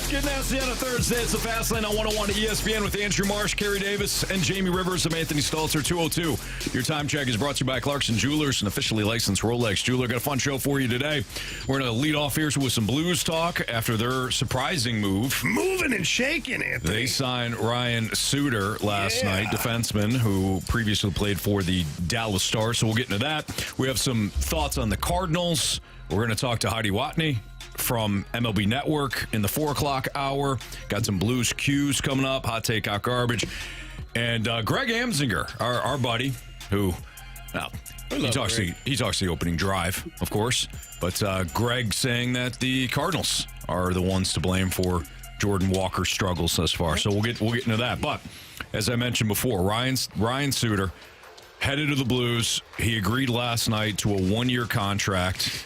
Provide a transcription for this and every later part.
Getting nasty on a Thursday. It's the Fast Lane on 101 ESPN with Andrew Marsh, Carey Davis, and Jamie Rivers. I'm Anthony Stalter, 202. Your time check is brought to you by Clarkson Jewelers, an officially licensed Rolex jeweler. Got a fun show for you today. We're going to lead off here with some Blues talk after their surprising move. Moving and shaking, Anthony. They signed Ryan Suter last night, defenseman, who previously played for the Dallas Stars. So we'll get into that. We have some thoughts on the Cardinals. We're going to talk to Heidi Watney from MLB Network in the 4 o'clock hour. Got some Blues cues coming up, hot take, hot garbage. And Greg Amsinger, our buddy, who, well, he talks the opening drive, of course. But Greg saying that the Cardinals are the ones to blame for Jordan Walker's struggles thus far. So we'll get into that. But as I mentioned before, Ryan Suter headed to the Blues. He agreed last night to a 1-year contract.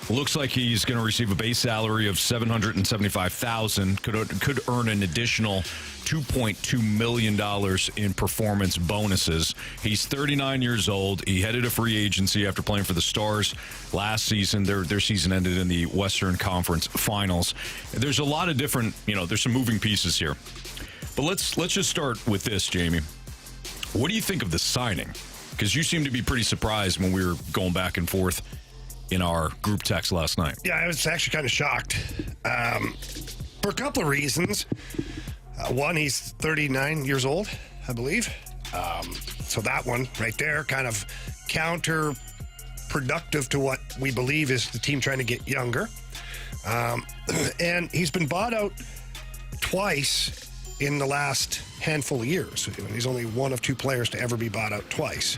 Looks like he's going to receive a base salary of $775,000. Could earn an additional $2.2 million in performance bonuses. He's 39 years old. He headed a free agency after playing for the Stars last season. Their season ended in the Western Conference Finals. There's a lot of different, there's some moving pieces here. But let's just start with this, Jamie. What do you think of the signing? Because you seem to be pretty surprised when we were going back and forth in our group text last night. Yeah, I was actually kind of shocked for a couple of reasons. One, he's 39 years old, I believe. So that one right there kind of counterproductive to what we believe is the team trying to get younger. And he's been bought out twice in the last handful of years. He's only one of 2 players to ever be bought out twice.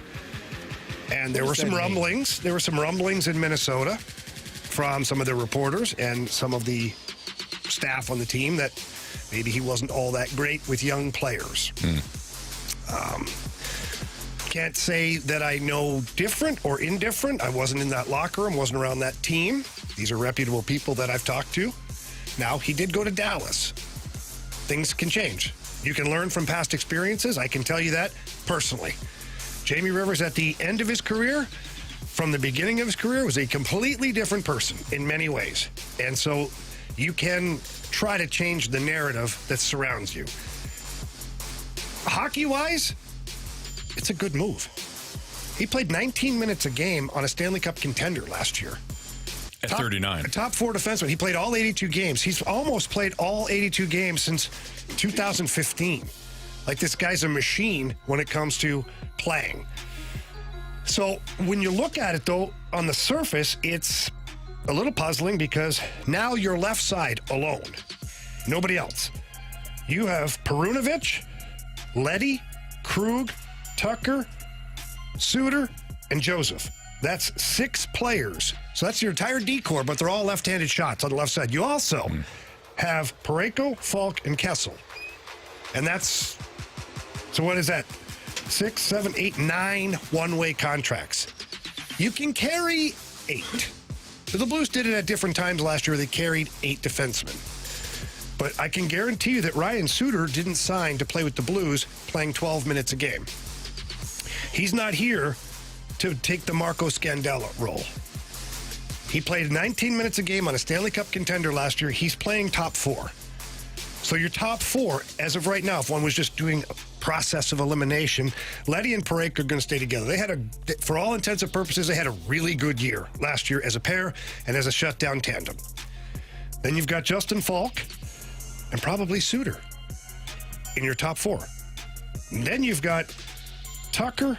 And there were some rumblings. There were some rumblings in Minnesota from some of the reporters and some of the staff on the team that maybe he wasn't all that great with young players. Can't say that I know different or indifferent. I wasn't in that locker room, wasn't around that team. These are reputable people that I've talked to. Now, he did go to Dallas. Things can change. You can learn from past experiences. I can tell you that personally. Jamie Rivers, at the end of his career, from the beginning of his career, was a completely different person in many ways. And so you can try to change the narrative that surrounds you. Hockey-wise, it's a good move. He played 19 minutes a game on a Stanley Cup contender last year. At 39. A top 4 defenseman. He played all 82 games. He's almost played all 82 games since 2015. Like, this guy's a machine when it comes to playing. So when you look at it, though, on the surface, it's a little puzzling because now you're left side alone. Nobody else. You have Perunovich, Leddy, Krug, Tucker, Suter, and Joseph. That's 6 players. So that's your entire D-corps, but they're all left-handed shots on the left side. You also have Parayko, Falk, and Kessel. And that's... So what is that? 6, 7, 8, 9 one-way contracts. You can carry 8. So the Blues did it at different times last year. They carried 8 defensemen. But I can guarantee you that Ryan Suter didn't sign to play with the Blues playing 12 minutes a game. He's not here to take the Marco Scandella role. He played 19 minutes a game on a Stanley Cup contender last year. He's playing top 4. So your top 4, as of right now, if one was just doing a process of elimination, Leddy and Parayko are going to stay together. They had for all intents and purposes, they had a really good year last year as a pair and as a shutdown tandem. Then you've got Justin Falk and probably Suter in your top 4. And then you've got Tucker,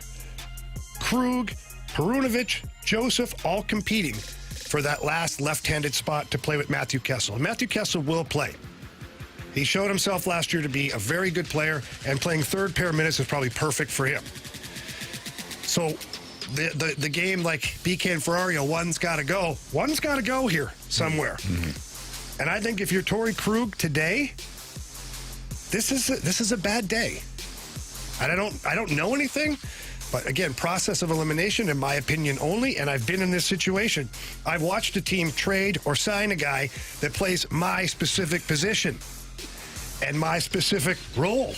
Krug, Perunovich, Joseph, all competing for that last left-handed spot to play with Matthew Kessel. And Matthew Kessel will play. He showed himself last year to be a very good player, and playing third pair minutes is probably perfect for him. So the game, like BK and Ferrario, one's got to go. One's got to go here somewhere. Mm-hmm. And I think if you're Torey Krug today, this is a bad day. And I don't know anything, but again, process of elimination, in my opinion only, and I've been in this situation. I've watched a team trade or sign a guy that plays my specific position and my specific role.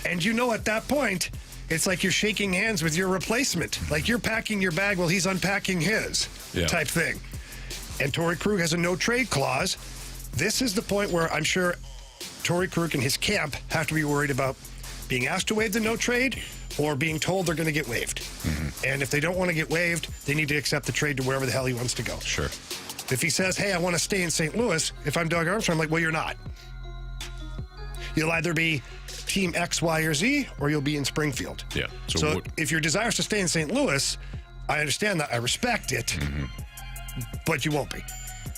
And at that point, it's like you're shaking hands with your replacement. Like you're packing your bag while he's unpacking his type thing. And Torey Krug has a no-trade clause. this is the point where I'm sure Torey Krug and his camp have to be worried about being asked to waive the no trade or being told they're going to get waived. And if they don't want to get waived, they need to accept the trade to wherever the hell he wants to go. Sure. If he says, hey, I want to stay in St. Louis, if I'm Doug Armstrong, I'm like, well, you're not. You'll either be team X, Y, or Z, or you'll be in Springfield. Yeah. So if your desire is to stay in St. Louis, I understand that. I respect it, but you won't be.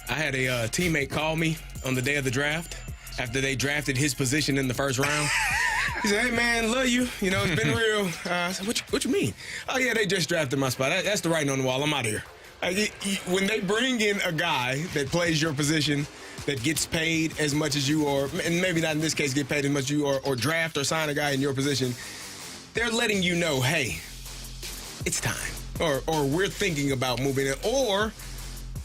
I had a teammate call me on the day of the draft after they drafted his position in the first round. He said, hey, man, love you. You know, it's been real. I said, what you mean? Oh, yeah, they just drafted my spot. That's the writing on the wall. I'm out of here. When they bring in a guy that plays your position, that gets paid as much as you, or and maybe not in this case get paid as much as you, or draft or sign a guy in your position, they're letting you know, hey, it's time. Or we're thinking about moving it. Or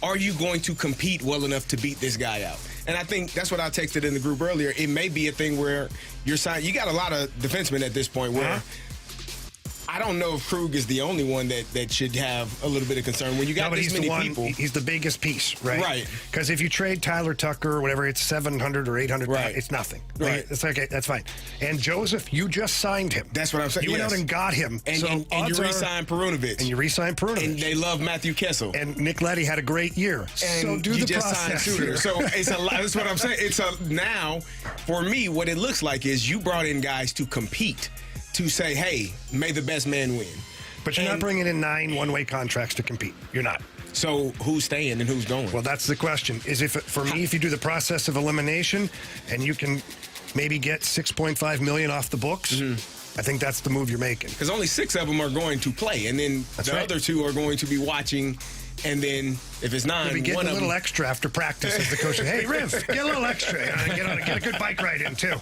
are you going to compete well enough to beat this guy out? And I think that's what I texted in the group earlier. It may be a thing where you're signed. You got a lot of defensemen at this point where I don't know if Krug is the only one that should have a little bit of concern. When you got this many people. He's the biggest piece, right? Right. Because if you trade Tyler Tucker or whatever, it's 700 or 800. Right. It's nothing. Right. It's okay. That's fine. And Joseph, you just signed him. That's what I'm saying. You went out and got him. And you re-signed Perunovich. And you re-signed Perunovich. And they love Matthew Kessel. And Nick Leddy had a great year. And so do you the just process signed Suter. here. So it's a lot. That's what I'm saying. Now, for me, what it looks like is you brought in guys to compete, to say, hey, may the best man win. But you're not bringing in 9 one-way contracts to compete. You're not. So who's staying and who's going? Well, that's the question. For me, if you do the process of elimination and you can maybe get $6.5 million off the books, I think that's the move you're making. Because only 6 of them are going to play, and then the other 2 are going to be watching. And then if it's 9, maybe get one a of little them extra after practice as the coach. Hey, Riv, get a little extra. Get a good bike ride in, too.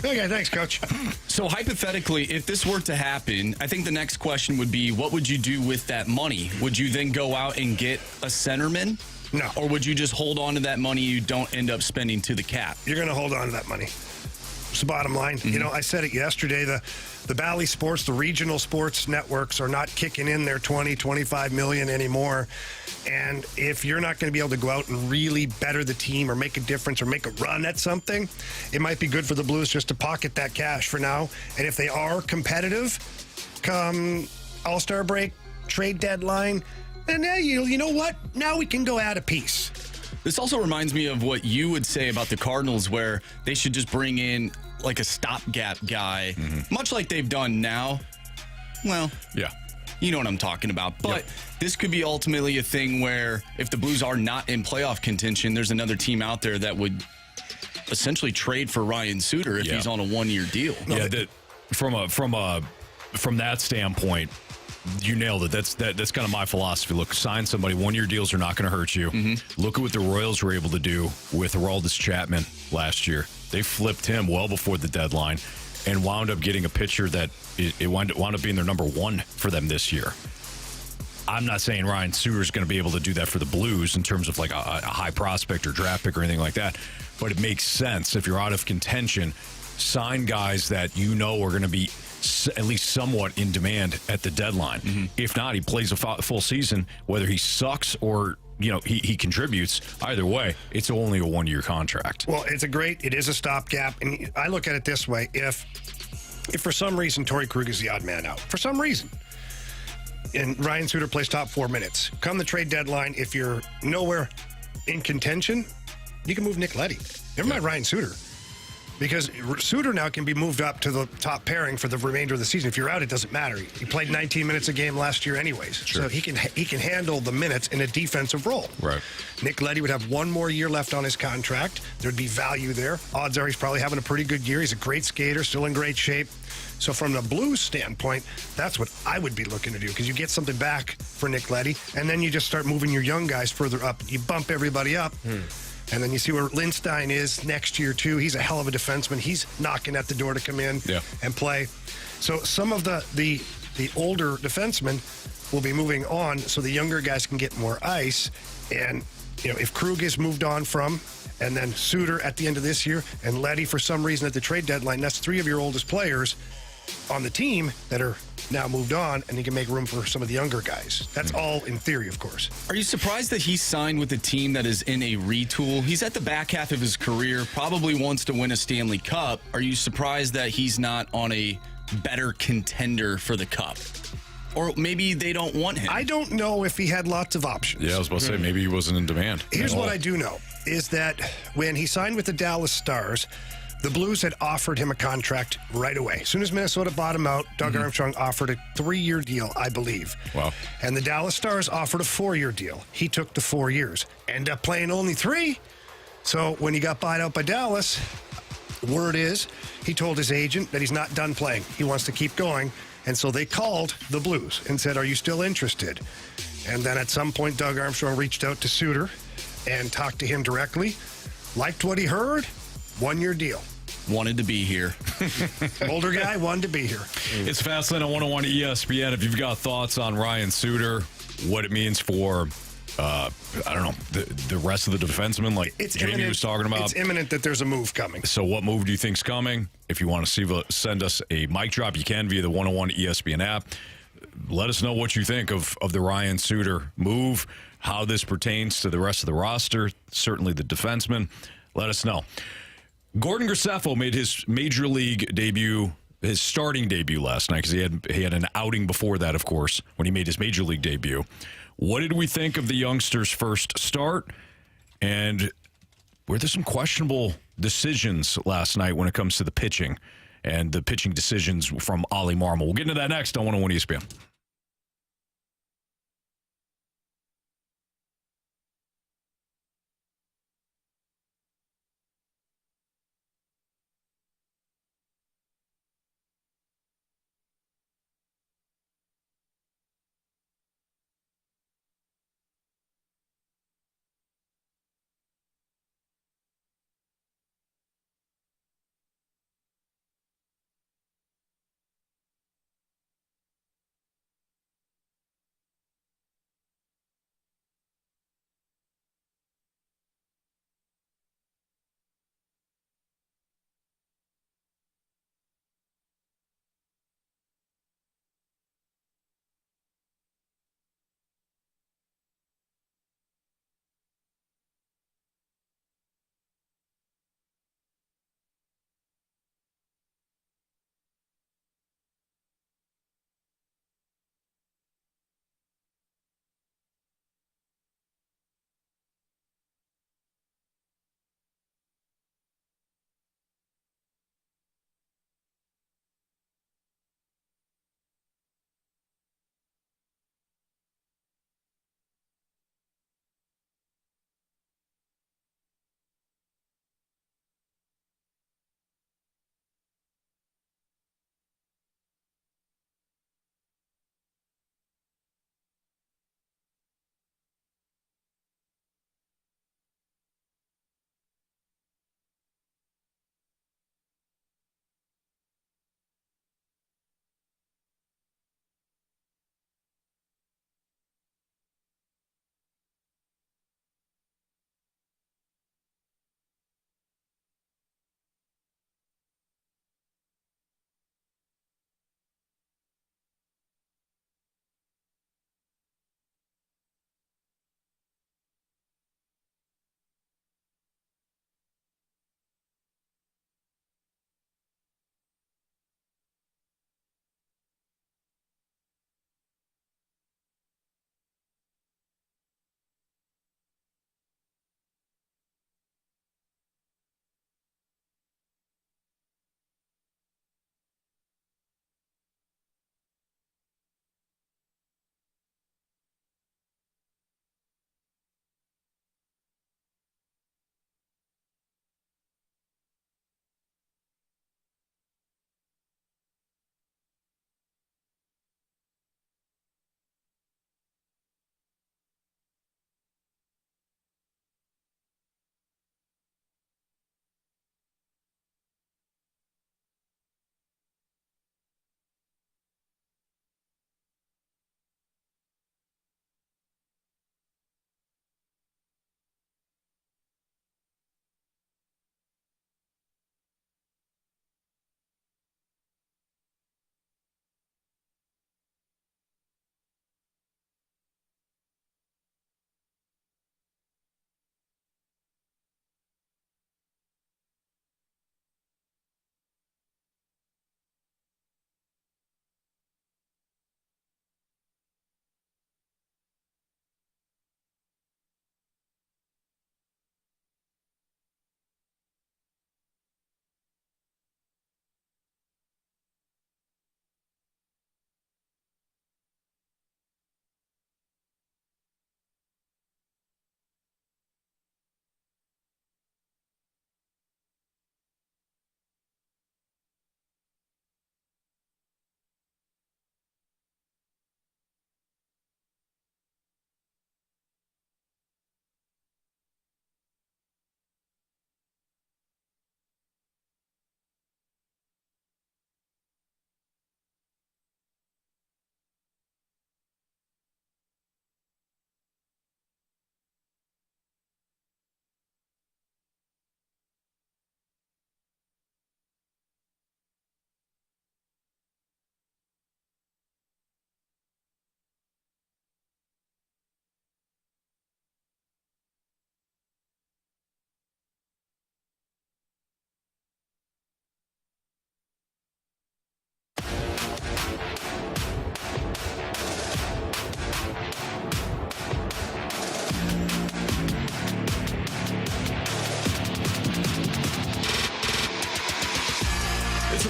Okay, thanks, Coach. So hypothetically, if this were to happen, I think the next question would be, what would you do with that money? Would you then go out and get a centerman? No. Or would you just hold on to that money you don't end up spending to the cap? You're going to hold on to that money. It's the bottom line. You know, I said it yesterday. The Bally Sports, the regional sports networks are not kicking in their 20, 25 million anymore. And if you're not going to be able to go out and really better the team or make a difference or make a run at something, it might be good for the Blues just to pocket that cash for now. And if they are competitive come All-Star break, trade deadline, then you know what? Now we can go add a piece. This also reminds me of what you would say about the Cardinals, where they should just bring in like a stopgap guy, much like they've done now. Well, Yeah. you know what I'm talking about. But this could be ultimately a thing where if the Blues are not in playoff contention, there's another team out there that would essentially trade for Ryan Suter if he's on a 1-year deal. Yeah, from that standpoint, you nailed it. That's kind of my philosophy. Look, sign somebody. 1-year deals are not going to hurt you. Look at what the Royals were able to do with Aroldis Chapman last year. They flipped him well before the deadline and wound up getting a pitcher that it wound up being their number 1 for them this year. I'm not saying Ryan Suter is going to be able to do that for the Blues in terms of like a high prospect or draft pick or anything like that, but it makes sense if you're out of contention, sign guys that you know are going to be at least somewhat in demand at the deadline. If not, he plays a full season, whether he sucks or he contributes. Either way, it's only a 1-year contract. Well, it is a stopgap, and I look at it this way: if for some reason Torey Krug is the odd man out, for some reason, and Ryan Suter plays top 4 minutes, come the trade deadline, if you're nowhere in contention, you can move Nick Leddy. Never mind Ryan Suter. Because Suter now can be moved up to the top pairing for the remainder of the season. If you're out, it doesn't matter. He played 19 minutes a game last year anyways. Sure. So he can handle the minutes in a defensive role. Right. Nick Leddy would have 1 more year left on his contract. There'd be value there. Odds are he's probably having a pretty good year. He's a great skater, still in great shape. So from the Blues standpoint, that's what I would be looking to do, because you get something back for Nick Leddy, and then you just start moving your young guys further up. You bump everybody up. And then you see where Lindstein is next year, too. He's a hell of a defenseman. He's knocking at the door to come in and play. So some of the older defensemen will be moving on so the younger guys can get more ice. And, if Krug is moved on from, and then Suter at the end of this year, and Leddy for some reason at the trade deadline, that's 3 of your oldest players. on the team that are now moved on, and he can make room for some of the younger guys. That's all in theory, of course. Are you surprised that he signed with a team that is in a retool? He's at the back half of his career, probably wants to win a Stanley Cup. Are you surprised that he's not on a better contender for the Cup? Or maybe they don't want him. I don't know if he had lots of options. Yeah, I was about to say, maybe he wasn't in demand. Here's what I do know, is that when he signed with the Dallas Stars, the Blues had offered him a contract right away. As soon as Minnesota bought him out, Doug Armstrong offered a 3-year deal, I believe. Wow. And the Dallas Stars offered a 4-year deal. He took the 4 years. Ended up playing only 3. So when he got bought out by Dallas, word is he told his agent that he's not done playing. He wants to keep going. And so they called the Blues and said, are you still interested? And then at some point, Doug Armstrong reached out to Suter and talked to him directly. Liked what he heard. 1-year deal. Wanted to be here. Older guy, wanted to be here. It's Fastlane on 101 ESPN. If you've got thoughts on Ryan Suter, what it means for, I don't know, the rest of the defensemen, like Jamie was talking about. It's imminent that there's a move coming. So what move do you think's coming? If you want to send us a mic drop, you can via the 101 ESPN app. Let us know what you think of the Ryan Suter move, how this pertains to the rest of the roster, certainly the defensemen. Let us know. Gordon Graceffo made his major league debut, his starting debut last night, because he had an outing before that, of course, when he made his major league debut. What did we think of the youngster's first start? And were there some questionable decisions last night when it comes to the pitching and the pitching decisions from Oli Marmol? We'll get into that next on 101 ESPN.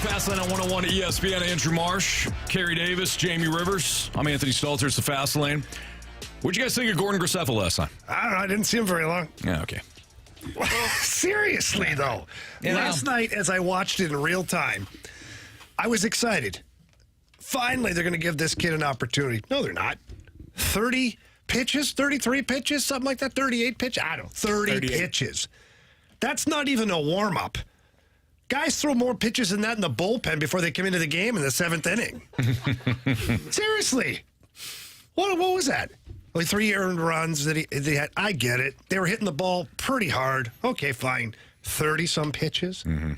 Fastlane on 101 ESPN. Andrew Marsh, Carey Davis, Jamie Rivers. I'm Anthony Stalter. It's the Fastlane. What'd you guys think of Gordon Graceffo last time? I don't know. I didn't see him very long. Yeah, okay. Seriously, though. Last night, as I watched it in real time, I was excited. Finally, they're going to give this kid an opportunity. No, they're not. 30 pitches, 33 pitches, something like that, 38 pitches. I don't know, 30 pitches. That's not even a warm-up. Guys throw more pitches than that in the bullpen before they come into the game in the 7th inning. Seriously. What was that? Only 3 earned runs that they had. I get it. They were hitting the ball pretty hard. Okay, fine. 30-some pitches. Mm-hmm.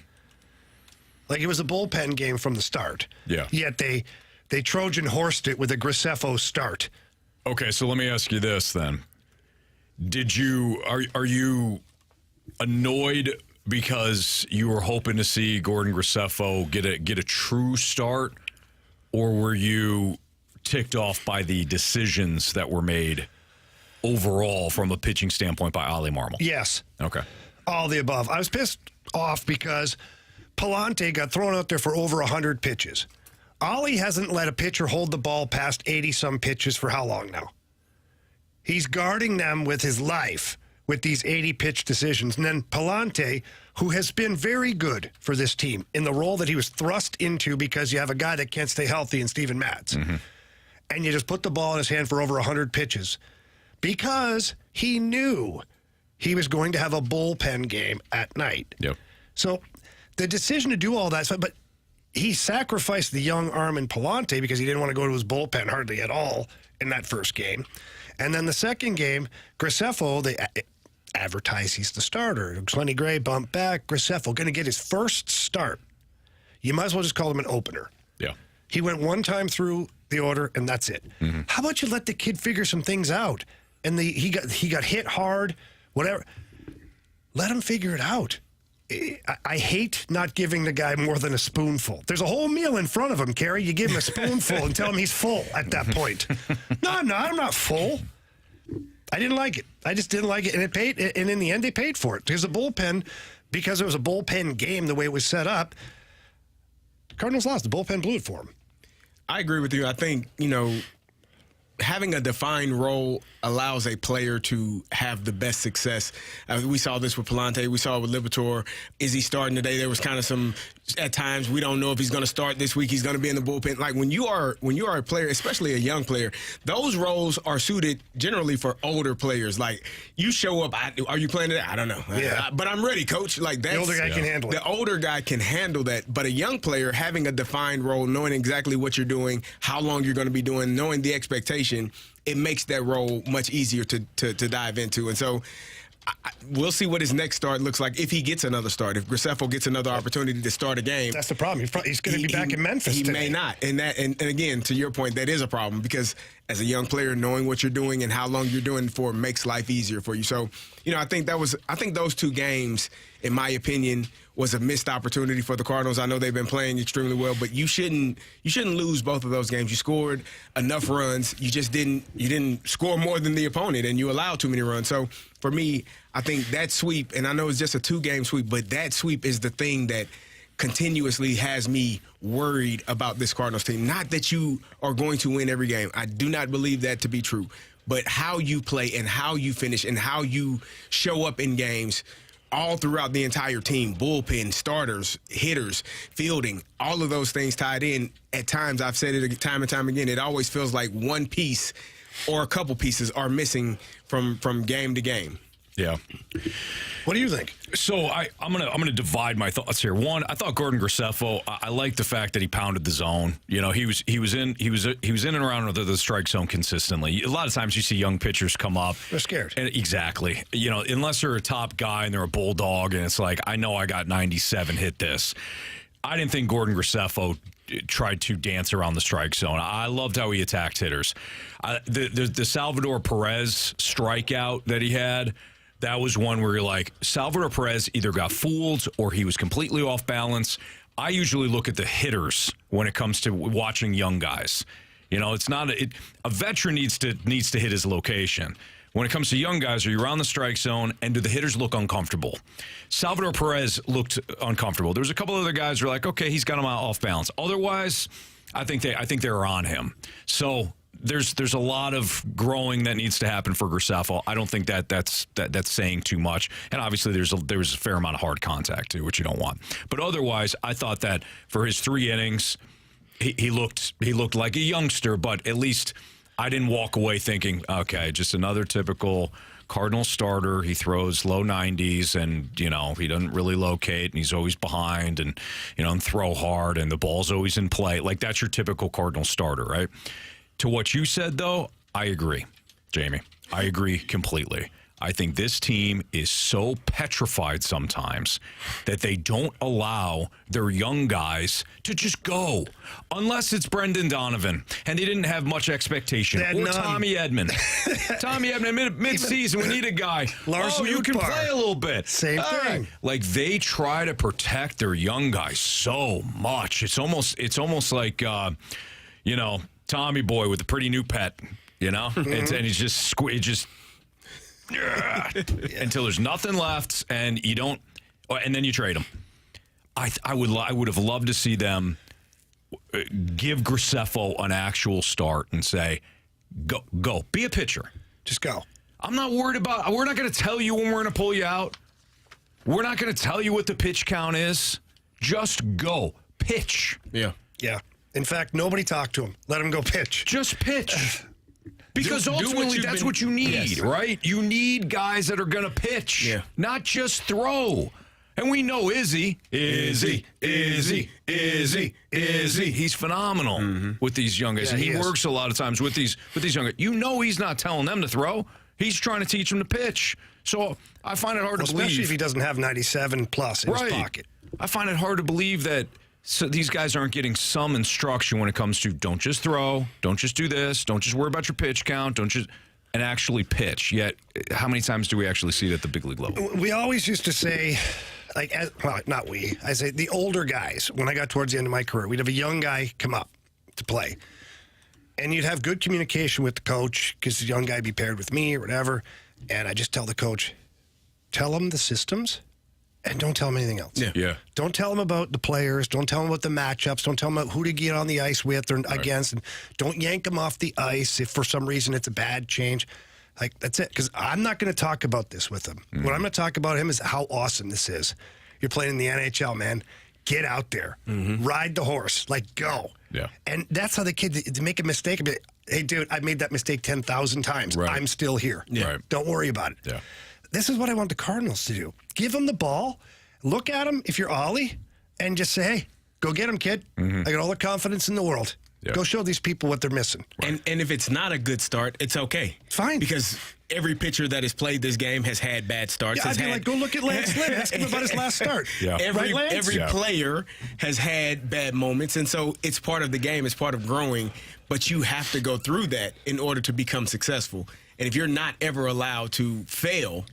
Like it was a bullpen game from the start. Yeah. Yet they Trojan horsed it with a Graceffo start. Okay, so let me ask you this then. Are you annoyed because you were hoping to see Gordon Graceffo get a true start, or were you ticked off by the decisions that were made overall from a pitching standpoint by Oli Marmol? Yes. Okay. All the above. I was pissed off because Palante got thrown out there for over 100 pitches. Oli hasn't let a pitcher hold the ball past 80-some pitches for how long now? He's guarding them with his life with these 80-pitch decisions. And then Palante, who has been very good for this team in the role that he was thrust into because you have a guy that can't stay healthy in Steven Matz. Mm-hmm. And you just put the ball in his hand for over 100 pitches because he knew he was going to have a bullpen game at night. Yep. So the decision to do all that, but he sacrificed the young arm in Palante because he didn't want to go to his bullpen hardly at all in that first game. And then the second game, Graceffo, they advertise he's the starter. Sonny Gray bumped back. Graceffo going to get his first start. You might as well just call him an opener. Yeah. He went one time through the order, and that's it. Mm-hmm. How about you let the kid figure some things out? And he got hit hard, whatever. Let him figure it out. I hate not giving the guy more than a spoonful. There's a whole meal in front of him, Carey. You give him a spoonful and tell him he's full at that point. No, I'm not. I'm not full. I didn't like it. I just didn't like it. And it paid. And in the end, they paid for it. Because the bullpen, because it was a bullpen game, the way it was set up, Cardinals lost. The bullpen blew it for him. I agree with you. I think, having a defined role allows a player to have the best success. We saw this with Palante. We saw it with Liberatore. Is he starting today? There was kind of some, at times, we don't know if he's going to start this week. He's going to be in the bullpen. Like when you are a player, especially a young player, those roles are suited generally for older players. Like you show up, are you playing today? I don't know. Yeah. But I'm ready, coach. Like that's, the older guy can handle it. The older guy can handle that. But a young player having a defined role, knowing exactly what you're doing, how long you're going to be doing, knowing the expectation, it makes that role much easier to dive into. And so we'll see what his next start looks like if he gets another start. If Graceffo gets another opportunity to start a game. That's the problem. He's going to be back in Memphis today. May not. And again, to your point, that is a problem because as a young player, knowing what you're doing and how long you're doing it for makes life easier for you. So, I think those two games, in my opinion, was a missed opportunity for the Cardinals. I know they've been playing extremely well, but you shouldn't lose both of those games. You scored enough runs. You just didn't score more than the opponent, and you allowed too many runs. So for me, I think that sweep, and I know it's just a 2-game sweep, but that sweep is the thing that continuously has me worried about this Cardinals team. Not that you are going to win every game. I do not believe that to be true. But how you play and how you finish and how you show up in games all throughout the entire team, bullpen, starters, hitters, fielding, all of those things tied in. At times, I've said it time and time again, it always feels like one piece or a couple pieces are missing from game to game. Yeah. What do you think? So I'm gonna divide my thoughts here. One, I thought Gordon Graceffo. I like the fact that he pounded the zone. He was in and around the strike zone consistently. A lot of times you see young pitchers come up. They're scared. And exactly. Unless they're a top guy and they're a bulldog, and it's like, I know I got 97, hit this. I didn't think Gordon Graceffo tried to dance around the strike zone. I loved how he attacked hitters. The Salvador Perez strikeout that he had. That was one where you're like, Salvador Perez either got fooled or he was completely off balance. I usually look at the hitters when it comes to watching young guys. It's not a veteran needs to hit his location. when it comes to young guys, are you around the strike zone, and do the hitters look uncomfortable? Salvador Perez looked uncomfortable. There was a couple other guys who were like, okay, he's got him off balance. Otherwise, I think they're on him. So there's a lot of growing that needs to happen for Graceffo. I don't think that's saying too much. And obviously there was a fair amount of hard contact too, which you don't want. But otherwise, I thought that for his 3 innings, he looked like a youngster, but at least I didn't walk away thinking, okay, just another typical Cardinal starter. He throws low 90s, and he doesn't really locate, and he's always behind, and and throw hard, and the ball's always in play. Like, that's your typical Cardinal starter, right? To what you said, though, I agree, Jamie. I agree completely. I think this team is so petrified sometimes that they don't allow their young guys to just go. Unless it's Brendan Donovan, and they didn't have much expectation. Or Tommy Edman. Tommy Edman, mid-season, we need a guy. Larson, you can play a little bit. Same thing. Like, they try to protect their young guys so much. It's almost like, Tommy Boy with a pretty new pet, and he's just until there's nothing left, and you don't, and then you trade him. I would have loved to see them give Graceffo an actual start and say, go, be a pitcher, just go. I'm not worried about. We're not going to tell you when we're going to pull you out. We're not going to tell you what the pitch count is. Just go, pitch. Yeah. In fact, nobody talk to him. Let him go pitch. Just pitch. Because ultimately, that's what you need, right? You need guys that are going to pitch, not just throw. And we know Izzy. He's phenomenal with these young guys. Yeah, and he works a lot of times with these young guys. He's not telling them to throw. He's trying to teach them to pitch. So I find it hard to believe. Especially if he doesn't have 97 plus in his pocket. I find it hard to believe that these guys aren't getting some instruction when it comes to don't just throw, don't just do this, don't just worry about your pitch count, and actually pitch. Yet, how many times do we actually see it at the big league level? We always used to say, I say the older guys, when I got towards the end of my career, we'd have a young guy come up to play. And you'd have good communication with the coach because the young guy would be paired with me or whatever. And I just tell the coach, tell him the systems. And don't tell him anything else. Yeah. Don't tell him about the players. Don't tell him about the matchups. Don't tell him about who to get on the ice with or against. And don't yank him off the ice if for some reason it's a bad change. Like, that's it. Because I'm not going to talk about this with him. What I'm going to talk about him is how awesome this is. You're playing in the NHL, man. Get out there. Ride the horse. Like, go. Yeah. And that's how the kid, to make a mistake, be like, hey, dude, I made that mistake 10,000 times. Right. I'm still here. Yeah. Right. Don't worry about it. Yeah. This is what I want the Cardinals to do. Give him the ball, look at him if you're Oli, and just say, hey, go get him, kid. I got all the confidence in the world. Yeah. Go show these people what they're missing. And if it's not a good start, it's okay. Fine. Because every pitcher that has played this game has had bad starts. Yeah, I'd be like, go look at Lance Lynn. Ask him about his last start. Yeah. Every Lance? player has had bad moments, and so it's part of the game. It's part of growing, but you have to go through that in order to become successful. And if you're not ever allowed to fail,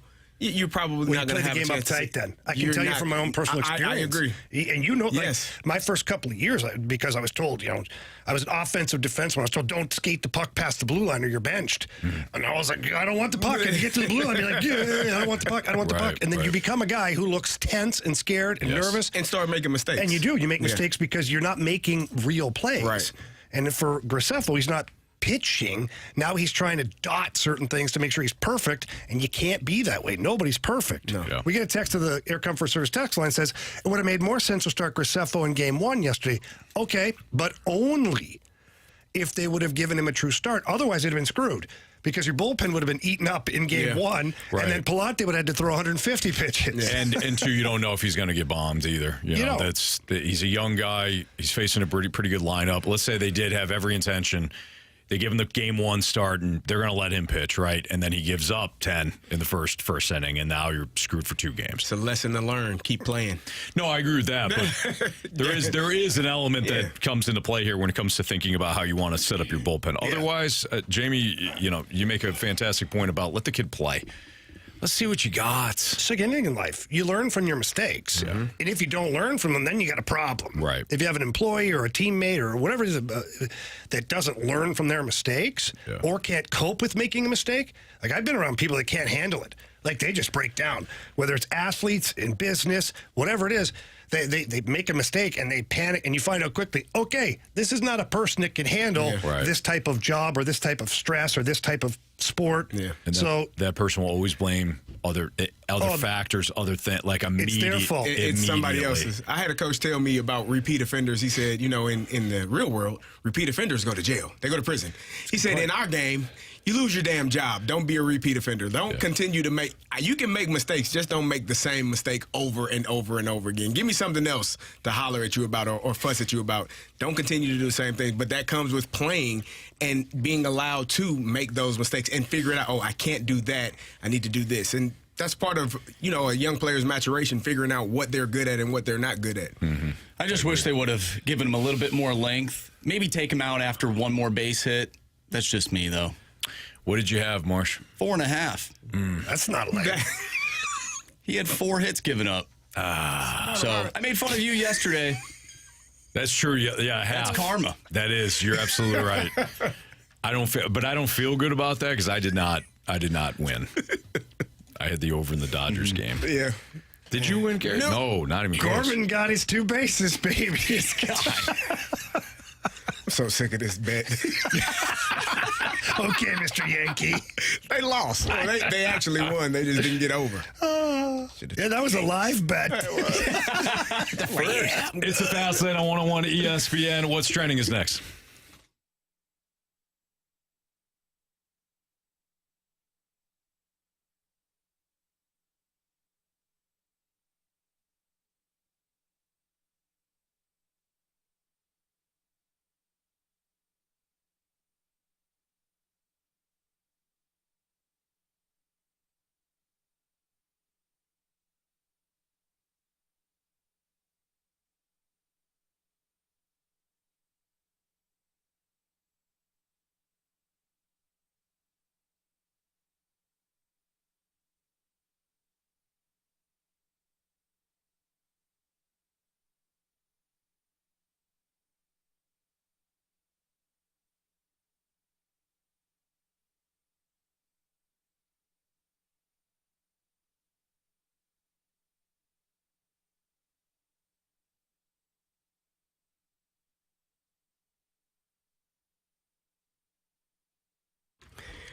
you're probably not going to have a chance. Play the game uptight then. I can tell you from my own personal experience. I agree. And my first couple of years, because I was told, I was an offensive defenseman. I was told, don't skate the puck past the blue line or you're benched. And I was like, I don't want the puck. And you get to the blue line, you're like, I don't want the puck. I don't want the puck. And then you become a guy who looks tense and scared and nervous. And start making mistakes. And you do. You make mistakes because you're not making real plays. Right. And for Graceffo, he's not pitching. Now he's trying to dot certain things to make sure he's perfect, and you can't be that way. Nobody's perfect. No. Yeah. We get a text to the Air Comfort Service text line says, it would have made more sense to start Graceffo in game 1 yesterday. Okay, but only if they would have given him a true start. Otherwise, it'd have been screwed because your bullpen would have been eaten up in game 1, and then Palante would have had to throw 150 pitches. And two, you don't know if he's going to get bombed either. You know, he's a young guy. He's facing a pretty good lineup. Let's say they did have every intention. They give him the game 1 start, and they're going to let him pitch, right? And then he gives up 10 in the first inning, and now you're screwed for 2 games. It's a lesson to learn. Keep playing. No, I agree with that, but there is an element that comes into play here when it comes to thinking about how you want to set up your bullpen. Otherwise, Jamie, you make a fantastic point about let the kid play. Let's see what you got. It's like anything in life. You learn from your mistakes. Yeah. And if you don't learn from them, then you got a problem. Right. If you have an employee or a teammate or whatever it is that doesn't learn from their mistakes or can't cope with making a mistake, like I've been around people that can't handle it. Like they just break down, whether it's athletes in business, whatever it is. They make a mistake and they panic, and you find out quickly, okay, this is not a person that can handle this type of job or this type of stress or this type of sport. Yeah. And so that person will always blame other factors, other things, like immediate. It's their fault. It's somebody else's. I had a coach tell me about repeat offenders. He said, in the real world, repeat offenders go to jail. They go to prison. He said, in our game, you lose your damn job. Don't be a repeat offender. Don't continue to make. You can make mistakes. Just don't make the same mistake over and over and over again. Give me something else to holler at you about or fuss at you about. Don't continue to do the same thing. But that comes with playing and being allowed to make those mistakes and figure it out. Oh, I can't do that. I need to do this. And that's part of, a young player's maturation, figuring out what they're good at and what they're not good at. Mm-hmm. I just wish they would have given him a little bit more length. Maybe take him out after one more base hit. That's just me, though. What did you have, Marsh? 4.5. That's not a length. He had 4 hits given up. So I made fun of you yesterday. That's true. Yeah, I have. That's karma. That is. You're absolutely right. I don't feel good about that because I did not win. I had the over in the Dodgers game. Yeah. Did you win, Carey? No, not even close. Corbin got his 2 bases, baby. I'm so sick of this bet. Okay, Mr. Yankee. They lost. Well, they actually won. They just didn't get over. Yeah, that was a live bet. It's a Fast Lane on 101 ESPN. What's trending is next.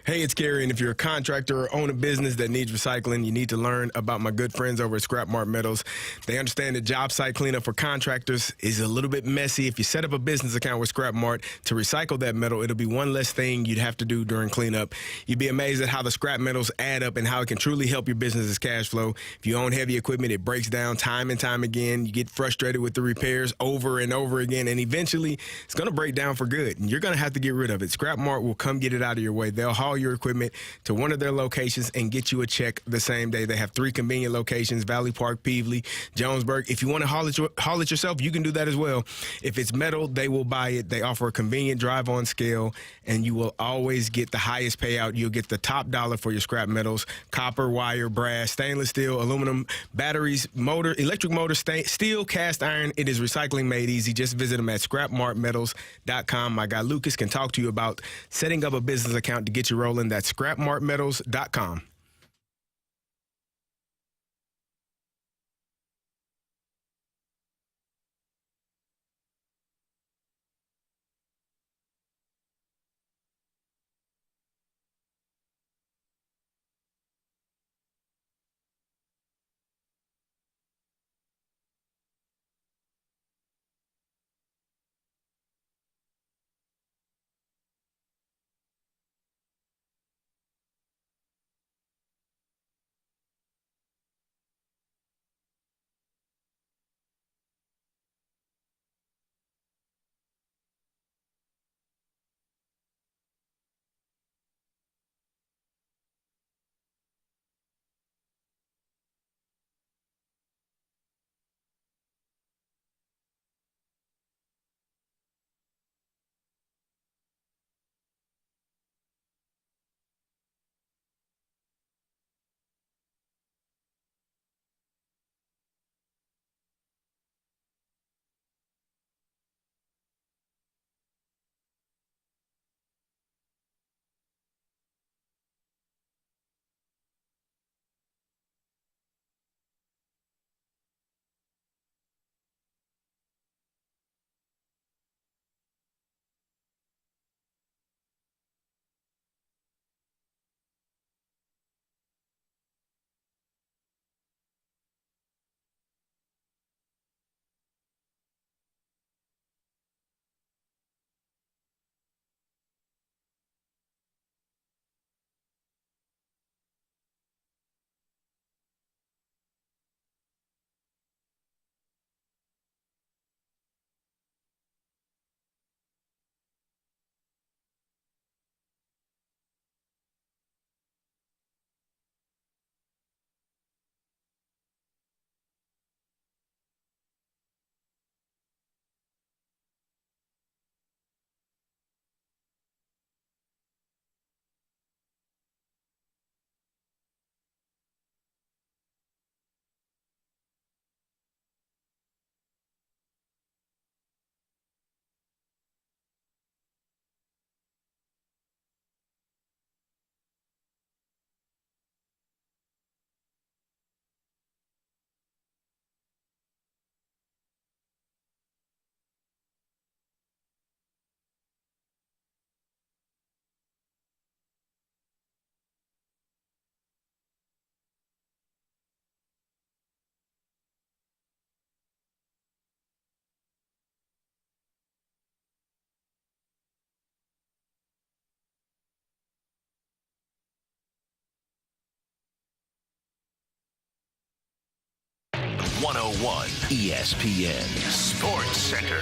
Hey, it's Carey, and if you're a contractor or own a business that needs recycling, you need to learn about my good friends over at Scrap Mart Metals. They understand that job site cleanup for contractors is a little bit messy. If you set up a business account with Scrap Mart to recycle that metal, it'll be one less thing you'd have to do during cleanup. You'd be amazed at how the scrap metals add up and how it can truly help your business's cash flow. If you own heavy equipment, it breaks down time and time again. You get frustrated with the repairs over and over again, and eventually it's going to break down for good, and you're going to have to get rid of it. Scrap Mart will come get it out of your way. They'll haul your equipment to one of their locations and get you a check the same day. They have 3 convenient locations: Valley Park, Peevely, Jonesburg. If you want to haul it yourself, you can do that as well. If it's metal, they will buy it. They offer a convenient drive-on scale, and you will always get the highest payout. You'll get the top dollar for your scrap metals: copper, wire, brass, stainless steel, aluminum, batteries, motor, electric motor, steel, cast iron. It is recycling made easy. Just visit them at scrapmartmetals.com. My guy Lucas can talk to you about setting up a business account to get you rolling. That's scrapmartmetals.com. 101 ESPN Sports Center.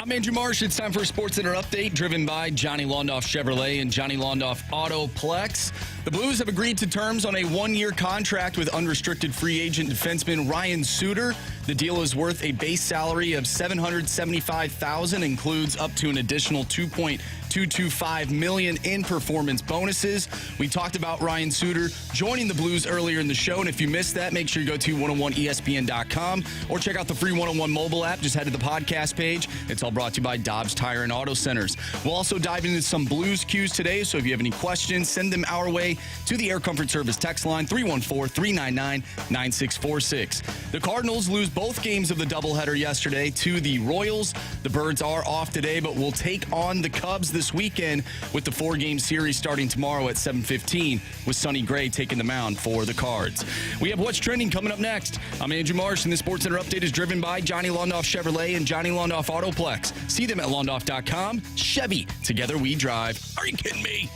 I'm Andrew Marsh. It's time for a Sports Center update driven by Johnny Londoff Chevrolet and Johnny Londoff Autoplex. The Blues have agreed to terms on a one-year contract with unrestricted free agent defenseman Ryan Suter. The deal is worth a base salary of $775,000, includes up to an additional $2.225 million in performance bonuses. We talked about Ryan Suter joining the Blues earlier in the show, and if you missed that, make sure you go to 101ESPN.com or check out the free 101 mobile app. Just head to the podcast page. It's all brought to you by Dobbs Tire and Auto Centers. We'll also dive into some Blues cues today, so if you have any questions, send them our way to the Air Comfort Service text line 314-399-9646. The Cardinals lose both games of the doubleheader yesterday to the Royals. The Birds are off today, but will take on the Cubs this weekend with the 4-game series starting tomorrow at 7:15 with Sonny Gray taking the mound for the Cards. We have What's Trending coming up next. I'm Andrew Marsh, and the Sports Center update is driven by Johnny Londoff Chevrolet and Johnny Londoff Autoplex. See them at londoff.com. Chevy, together we drive. Are you kidding me?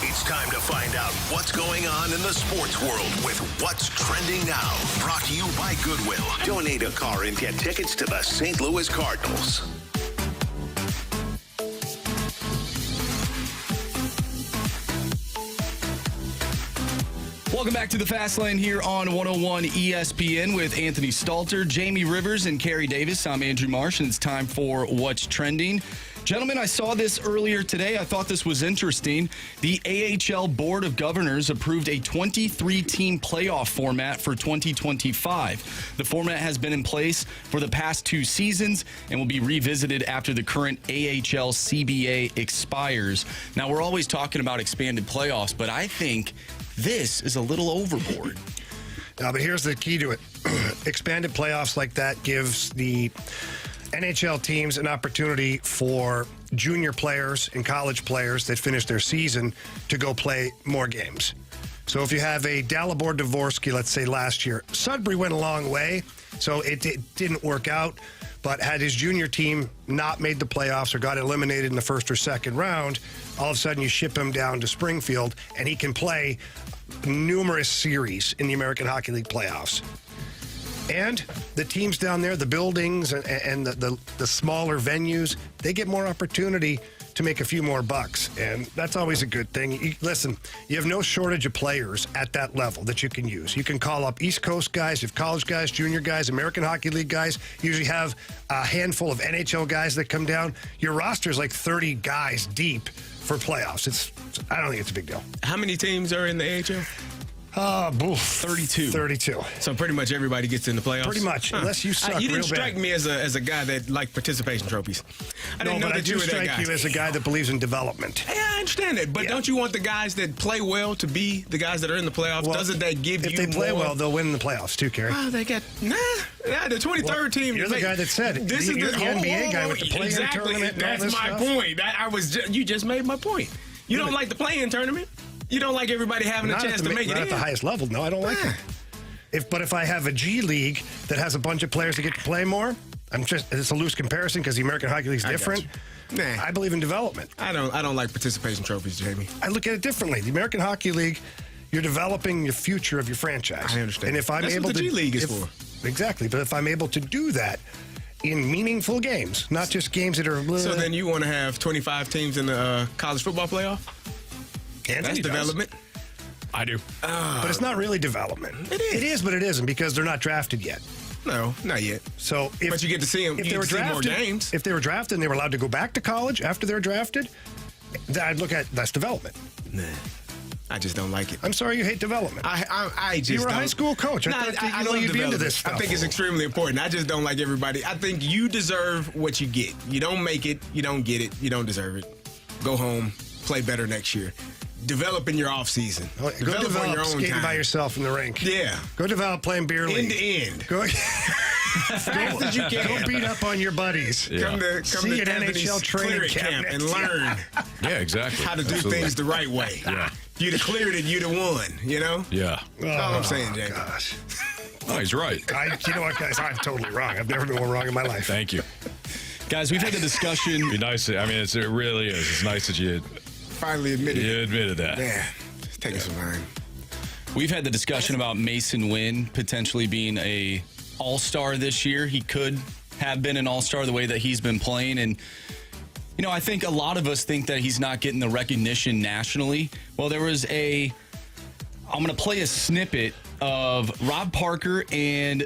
It's time to find out what's going on in the sports world with What's Trending Now. Brought to you by Goodwill. Donate a car and get tickets to the St. Louis Cardinals. Welcome back to the Fast Lane here on 101 ESPN with Anthony Stalter, Jamie Rivers, and Carey Davis. I'm Andrew Marsh, and it's time for What's Trending. Gentlemen, I saw this earlier today. I thought this was interesting. The AHL Board of Governors approved a 23-team playoff format for 2025. The format has been in place for the past 2 seasons and will be revisited after the current AHL CBA expires. Now, we're always talking about expanded playoffs, but I think this is a little overboard. No, but here's the key to it. Expanded playoffs like that gives the NHL teams an opportunity for junior players and college players that finish their season to go play more games. So if you have a Dalibor Dvorsky, let's say last year, Sudbury went a long way, so it didn't work out. But had his junior team not made the playoffs or got eliminated in the first or second round, all of a sudden you ship him down to Springfield and he can play numerous series in the American Hockey League playoffs. And the teams down there, the buildings and the smaller venues, they get more opportunity to make a few more bucks. And that's always a good thing. Listen, you have no shortage of players at that level that you can use. You can call up East Coast guys, you have college guys, junior guys, American Hockey League guys. You usually have a handful of NHL guys that come down. Your roster is like 30 guys deep for playoffs. I don't think it's a big deal. How many teams are in the AHL? 32. 32. So pretty much everybody gets in the playoffs? Pretty much, unless you suck You didn't real strike bad. me as a guy that liked participation trophies. I didn't know but that I do you were that strike guy. you as a guy that believes in development. Yeah, I understand that, but Yeah. don't you want the guys that play well to be the guys that are in the playoffs? Well, Doesn't that give you If they play more? well, they'll win the playoffs too, Carey. Oh, they got the 23rd team. You're the guy that said it. This You're is the NBA guy with the play-in exactly. tournament and all That's this my stuff. point. You just made my point. You don't like the play-in tournament. You don't like everybody having a chance to make it not in. at the highest level. No, I don't like it. But if I have a G League that has a bunch of players that get to play more, it's a loose comparison because the American Hockey League is different. Nah. I believe in development. I don't like participation trophies, Jamie. I look at it differently. The American Hockey League, you're developing the future of your franchise. I understand. And if I'm That's able what the to, G League is for. Exactly. But if I'm able to do that in meaningful games, not just games that are. So then you want to have 25 teams in the college football playoff? That's development. I do. But it's not really development. It is. It is, but it isn't because they're not drafted yet. No, not yet. So But you get to see them. If You they were get to see more drafted, games. if they were drafted and they were allowed to go back to college after they're drafted, I'd look at that's development. Nah, I just don't like it. I'm sorry you hate development. I just You were a don't. high school coach. I Nah, thought I you know love you'd be into development. this stuff. I think it's extremely important. I just don't like everybody. I think you deserve what you get. You don't make it, you don't get it, you don't deserve it. Go home, play better next year. Develop in your off season. Go develop on your own skating time. by yourself in the rink. Yeah. Go develop playing beer league. End to end. Go, Fast as you can. go beat up on your buddies. Come to See an Anthony's NHL training clearance camp camp and learn Yeah, exactly. how to do Absolutely. things the right way. Yeah. You'd have cleared it, you'd have won, you know? Yeah. That's all I'm saying, Jake. Gosh. Oh, he's right. You know what, guys? I'm totally wrong. I've never been more wrong in my life. Thank you. Guys, we've had the discussion. Be nice. I mean, it really is. It's nice that you Finally admitted it. admitted that. Yeah, it's taking some time. We've had the discussion about Mason Wynn potentially being a all-star this year. He could have been an all-star the way that he's been playing. And, you know, I think a lot of us think that he's not getting the recognition nationally. Well, there was I'm going to play a snippet of Rob Parker and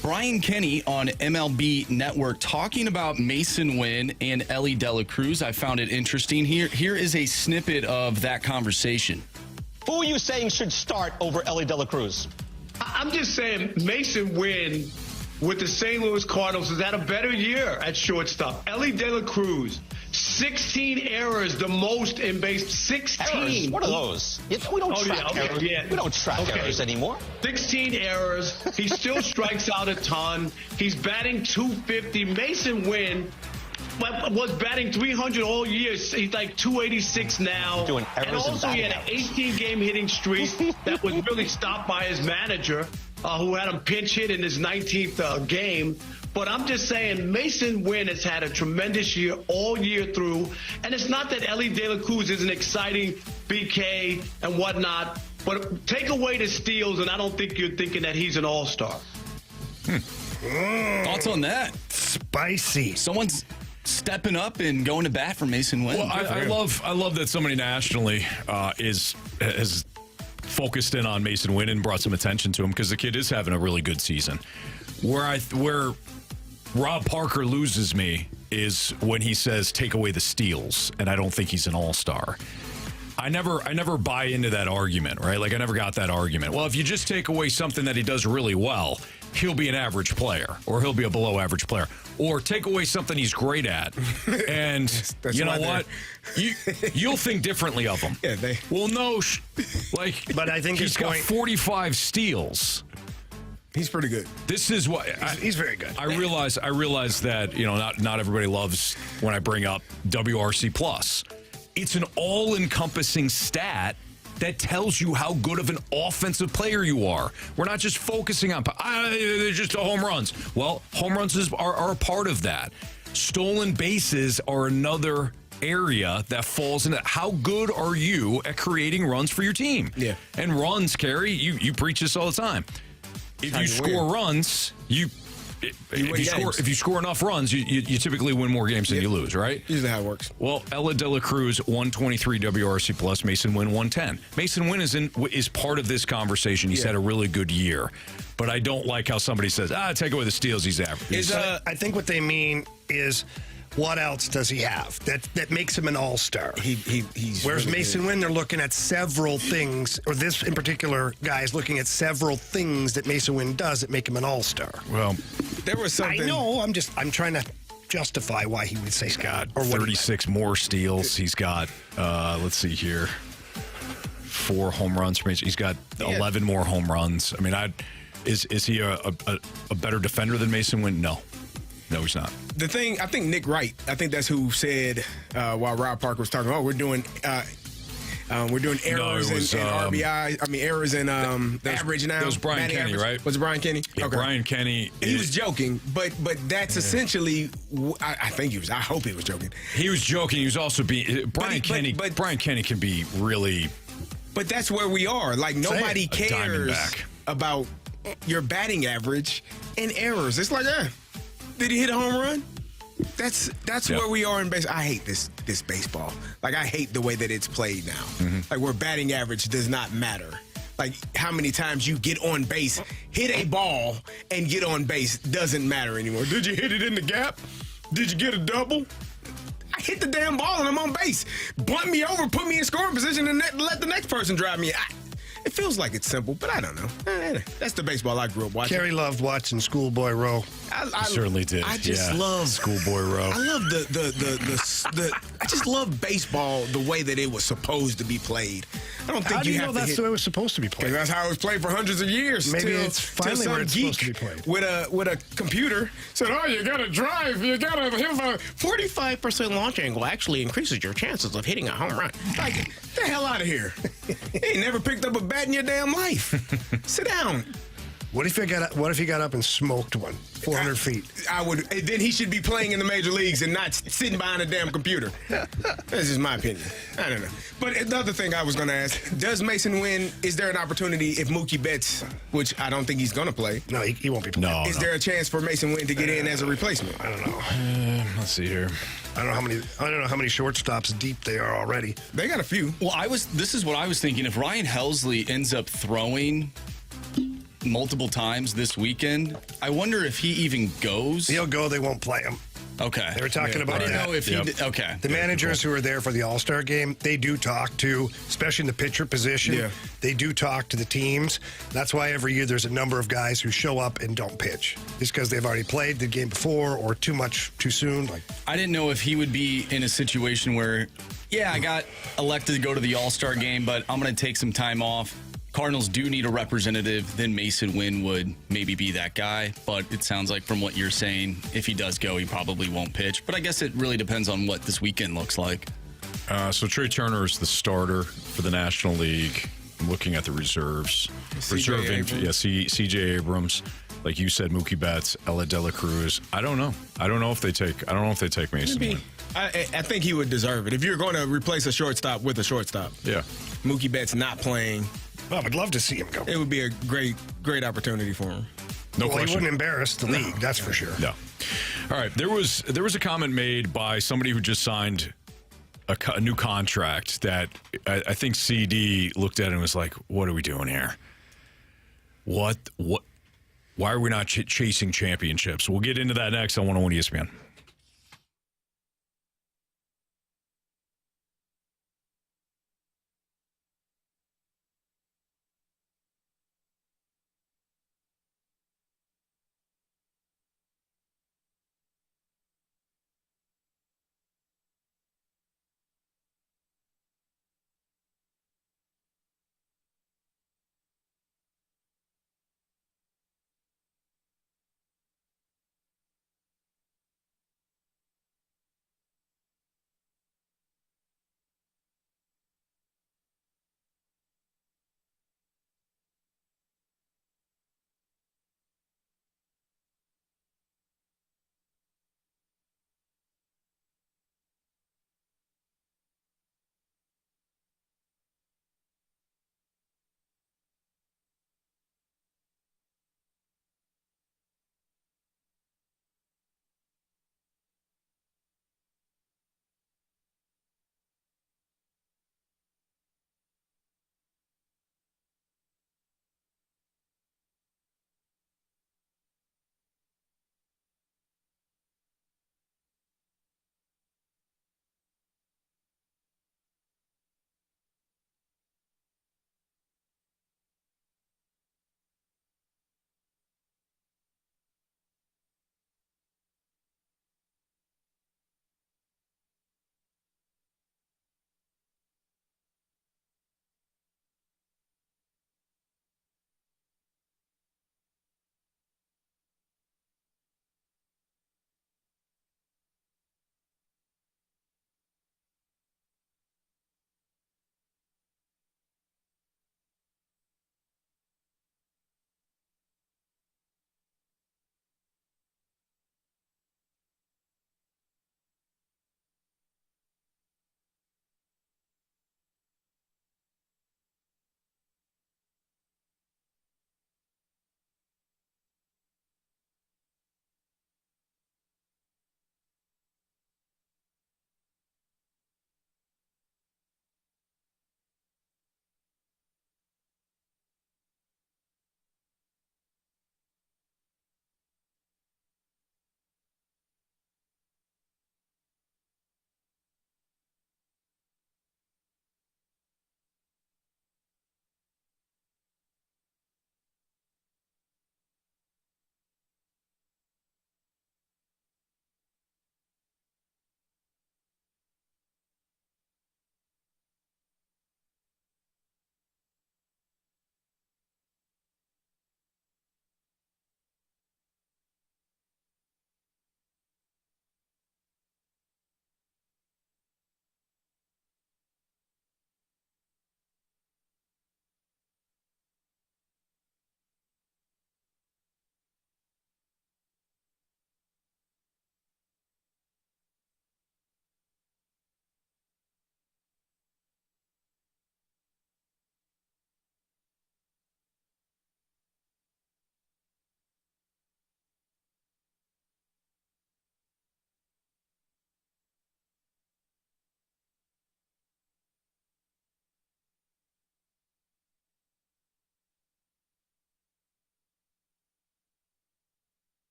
Brian Kenny on MLB Network talking about Mason Wynn and Elly De La Cruz. I found it interesting. Here is a snippet of that conversation. Who are you saying should start over Elly De La Cruz? I'm just saying Mason Wynn with the St. Louis Cardinals has had a better year at shortstop. Elly De La Cruz, 16 errors, the most in base. 16. Errors? What are those? We don't track errors. We don't track errors anymore. 16 errors. He still strikes out a ton. He's batting .250. Mason Wynn was batting .300 all year. He's like .286 now. Doing errors and also he had an 18-game hitting streak that was really stopped by his manager, who had him pinch hit in his 19th game. But I'm just saying Mason Wynn has had a tremendous year all year through. And it's not that Elly De La Cruz is an exciting BK and whatnot, but take away the steals, and I don't think you're thinking that he's an all-star. Thoughts on that? Spicy. Someone's stepping up and going to bat for Mason Wynn. Well, I love that somebody nationally has focused in on Mason Wynn and brought some attention to him because the kid is having a really good season. Where Rob Parker loses me is when he says take away the steals, and I don't think he's an all-star. I never buy into that argument, right? Like I never got that argument. Well, if you just take away something that he does really well, he'll be an average player, or he'll be a below average player, or take away something he's great at, and That's you know why what? You'll think differently of him. Yeah, well, no, But I think he's got point, 45 steals. He's pretty good. This is what he's very good. I realize that not everybody loves when I bring up WRC plus. It's an all-encompassing stat that tells you how good of an offensive player you are. We're not just focusing on they're just home runs. Well, home runs are a part of that. Stolen bases are another area that falls into how good are you at creating runs for your team? Yeah. And runs, Carey, you preach this all the time. If you score runs, if you score enough runs, you typically win more games than you lose, right? Usually how it works. Well, Elly De La Cruz, 123 WRC plus, Mason Wynn, 110. Mason Wynn is part of this conversation. He's had a really good year. But I don't like how somebody says, take away the steals, he's average. I think what they mean is, what else does he have that makes him an all-star? He's Whereas really Mason Wynn, they're looking at several things, or this in particular guy is looking at several things that Mason Wynn does that make him an all-star. Well, there was something. I know. I'm trying to justify why he would say he's got or 36 more steals. He's got, let's see here, 4 home runs. He's got 11 more home runs. I mean, is he a better defender than Mason Wynn? No, he's not. The thing, I think Nick Wright, I think that's who said while Rob Parker was talking, we're doing errors and RBI. I mean, errors and average now. That was Brian Kenny, average. right? Was it Brian Kenny? Yeah, okay. Brian Kenny. He was joking, but that's essentially. I think he was. I hope he was joking. He was joking. He was also being Brian Kenny. Brian Kenny can be really. But that's where we are. Like nobody cares about your batting average and errors. It's like, did he hit a home run? That's where we are in baseball. I hate this baseball. Like, I hate the way that it's played now. Mm-hmm. Like, where batting average does not matter. Like, how many times you get on base, hit a ball, and get on base doesn't matter anymore. Did you hit it in the gap? Did you get a double? I hit the damn ball and I'm on base. Bunt me over, put me in scoring position, and let the next person drive me. It feels like it's simple, but I don't know. That's the baseball I grew up watching. Carey loved watching Schoolboy Row. I certainly did. I just love Schoolboy Row. I love I just love baseball the way that it was supposed to be played. I don't think How do you know that's the way it was supposed to be played? That's how it was played for hundreds of years. Maybe it's finally where it's supposed to be played. With a computer said, you got to drive. You got to have a 45% launch angle actually increases your chances of hitting a home run. Like, get the hell out of here. You ain't never picked up a bat in your damn life. Sit down. What if he got up and smoked one 400 feet? I would. Then he should be playing in the major leagues and not sitting behind a damn computer. That's just my opinion. I don't know. But the other thing I was going to ask, does Mason win? Is there an opportunity if Mookie Betts, which I don't think he's going to play? No, he won't be playing. No. Is there a chance for Mason Wynn to get in as a replacement? I don't know. Let's see here. I don't know how many shortstops deep they are already. They got a few. Well, this is what I was thinking. If Ryan Helsley ends up throwing multiple times this weekend, I wonder if he even goes. He'll go. They won't play him. Okay. They were talking about I didn't that. know if he did. Okay. The managers who are there for the All-Star game, they do talk to, especially in the pitcher position, they do talk to the teams. That's why every year there's a number of guys who show up and don't pitch. Just because they've already played the game before or too soon. I didn't know if he would be in a situation where, I got elected to go to the All-Star game, but I'm going to take some time off. Cardinals do need a representative, then Mason Wynn would maybe be that guy. But it sounds like from what you're saying, if he does go, he probably won't pitch. But I guess it really depends on what this weekend looks like. So Trey Turner is the starter for the National League. I'm looking at the reserves. C.J. Abrams. Like you said, Mookie Betts, Ella De La Cruz. I don't know if they take Mason Wynn. I think he would deserve it. If you're going to replace a shortstop with a shortstop. Yeah. Mookie Betts not playing. Well, I would love to see him go. It would be a great opportunity for him. No question. He wouldn't embarrass the league, that's for sure. No. All right. There was a comment made by somebody who just signed a new contract that I think CD looked at it and was like, "What are we doing here? What? Why are we not chasing championships?" We'll get into that next on 101 ESPN.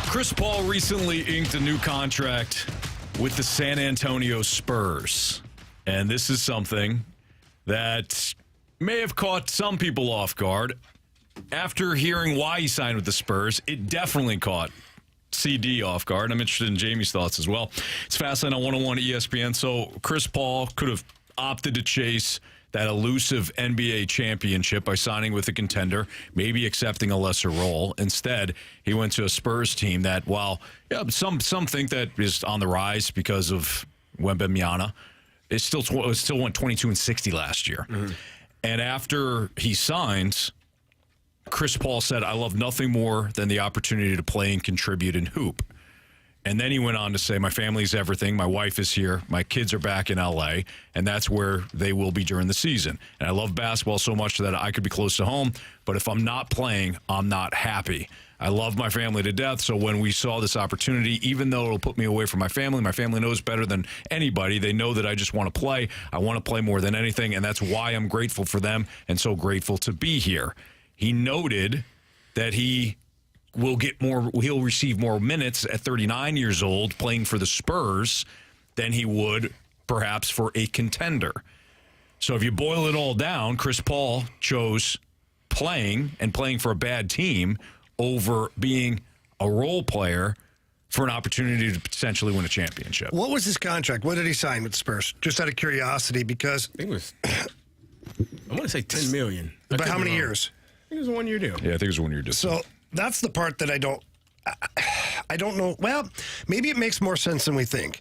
Chris Paul recently inked a new contract with the San Antonio Spurs. And this is something that may have caught some people off guard. After hearing why he signed with the Spurs, it definitely caught CD off guard. I'm interested in Jamie's thoughts as well. It's Fastlane on 101 ESPN. So Chris Paul could have opted to chase that elusive NBA championship by signing with a contender, maybe accepting a lesser role. Instead, he went to a Spurs team that, while some think that is on the rise because of Wembanyama, it still went 22-60 last year. Mm-hmm. And after he signs, Chris Paul said, "I love nothing more than the opportunity to play and contribute and hoop." And then he went on to say, "My family's everything. My wife is here. My kids are back in L.A., and that's where they will be during the season. And I love basketball so much that I could be close to home, but if I'm not playing, I'm not happy. I love my family to death, so when we saw this opportunity, even though it'll put me away from my family knows better than anybody. They know that I just want to play. I want to play more than anything, and that's why I'm grateful for them and so grateful to be here." He noted that he'll receive more minutes at 39 years old playing for the Spurs than he would perhaps for a contender. So if you boil it all down, Chris Paul chose playing for a bad team over being a role player for an opportunity to potentially win a championship. What was his contract? What did he sign with the Spurs? Just out of curiosity, because I think it was, I want to say $10 million. But how many years? I think it was a 1-year deal. Yeah, I think it was a 1-year deal. So that's the part that I don't know. Well, maybe it makes more sense than we think.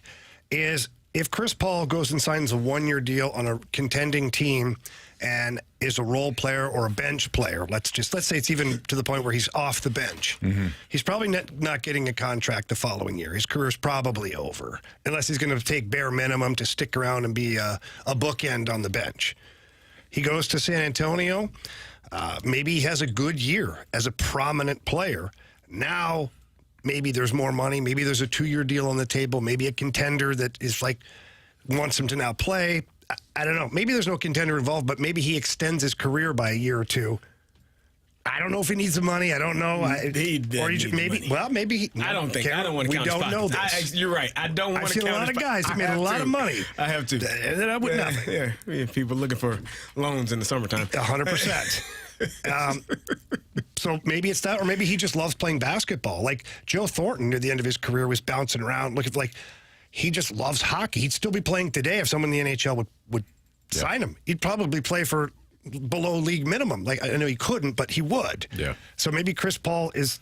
Is if Chris Paul goes and signs a 1-year deal on a contending team and is a role player or a bench player, let's say it's even to the point where he's off the bench. Mm-hmm. He's probably not getting a contract the following year. His career's probably over, unless he's going to take bare minimum to stick around and be a bookend on the bench. He goes to San Antonio. Maybe he has a good year as a prominent player. Now, maybe there's more money. Maybe there's a 2-year deal on the table. Maybe a contender that is wants him to now play. I don't know. Maybe there's no contender involved, but maybe he extends his career by a year or two. I don't know if he needs the money. I don't know. Maybe. I don't think. I don't want to count his pockets. We don't know this. You're right. I don't want to count his pockets. I've seen a lot of guys that made a lot of money. I have to. And then I would nothing. Yeah. We have people looking for loans in the summertime. 100%. So maybe it's that, or maybe he just loves playing basketball. Like Joe Thornton, near the end of his career, was bouncing around, looking like he just loves hockey. He'd still be playing today if someone in the NHL would sign him. He'd probably play for below league minimum. Like, I know he couldn't, but he would. Yeah. So maybe Chris Paul is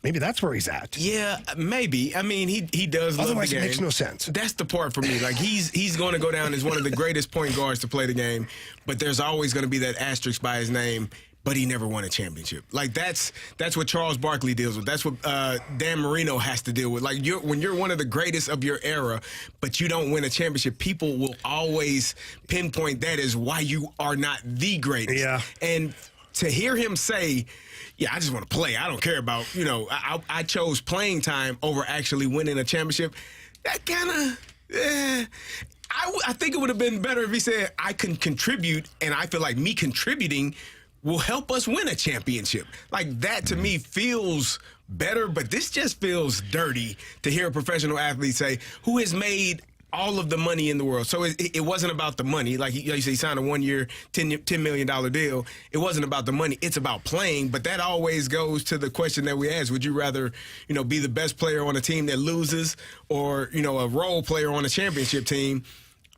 maybe that's where he's at. Yeah, maybe. I mean, he does love the game. Otherwise, it makes no sense. That's the part for me. Like, he's going to go down as one of the greatest point guards to play the game, but there's always going to be that asterisk by his name. But he never won a championship. Like, that's what Charles Barkley deals with. That's what Dan Marino has to deal with. Like, when you're one of the greatest of your era, but you don't win a championship, people will always pinpoint that as why you are not the greatest. Yeah. And to hear him say, "Yeah, I just want to play. I don't care about, I chose playing time over actually winning a championship," that kind of, I think it would have been better if he said, "I can contribute, and I feel like me contributing will help us win a championship." Like, that to me feels better, but this just feels dirty to hear a professional athlete say, who has made all of the money in the world. So it wasn't about the money. Like you say, he signed a 1-year, $10 million deal. It wasn't about the money. It's about playing. But that always goes to the question that we ask. Would you rather, be the best player on a team that loses or, a role player on a championship team?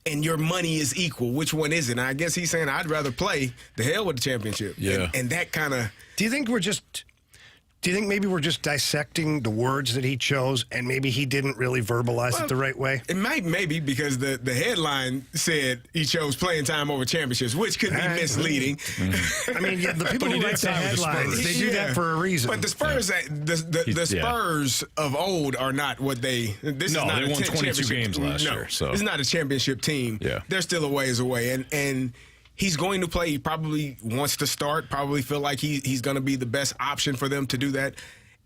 And your money is equal. Which one is it? And I guess he's saying, I'd rather play the hell with the championship. Yeah. And that kind of... Do you think maybe we're just dissecting the words that he chose, and maybe he didn't really verbalize it the right way? It maybe because the headline said he chose playing time over championships, which could be misleading. I mean, the people who write the headlines, they do that for a reason. But the Spurs, the Spurs of old are not what they. This is not they won 22 games last year. So this is not a championship team. Yeah. They're still a ways away, and he's going to play. He probably wants to start. Probably feel like he's going to be the best option for them to do that.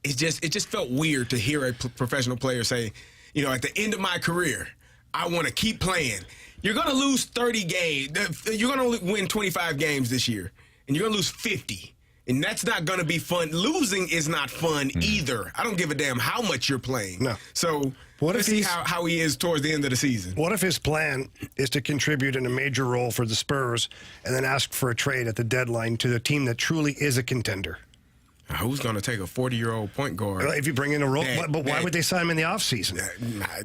It just felt weird to hear a professional player say, at the end of my career, I want to keep playing. You're going to lose 30 games. You're going to win 25 games this year, and you're going to lose 50. And that's not going to be fun. Losing is not fun either. I don't give a damn how much you're playing. No. So let's see how he is towards the end of the season. What if his plan is to contribute in a major role for the Spurs and then ask for a trade at the deadline to the team that truly is a contender? Who's going to take a 40-year-old point guard? If you bring in a role, but why would they sign him in the offseason?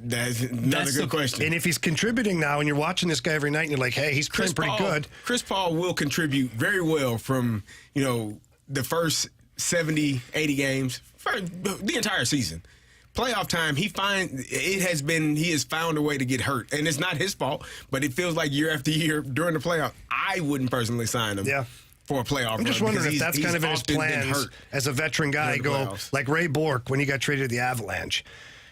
That's another good question. And if he's contributing now and you're watching this guy every night and you're like, hey, he's playing pretty good. Chris Paul will contribute very well from, the first 70, 80 games, for the entire season. Playoff time, he has found a way to get hurt. And it's not his fault, but it feels like year after year during the playoff, I wouldn't personally sign him. Yeah. For a playoff I'm just wondering if that's kind of in his plans as a veteran guy. Go like Ray Bork when he got traded to the Avalanche.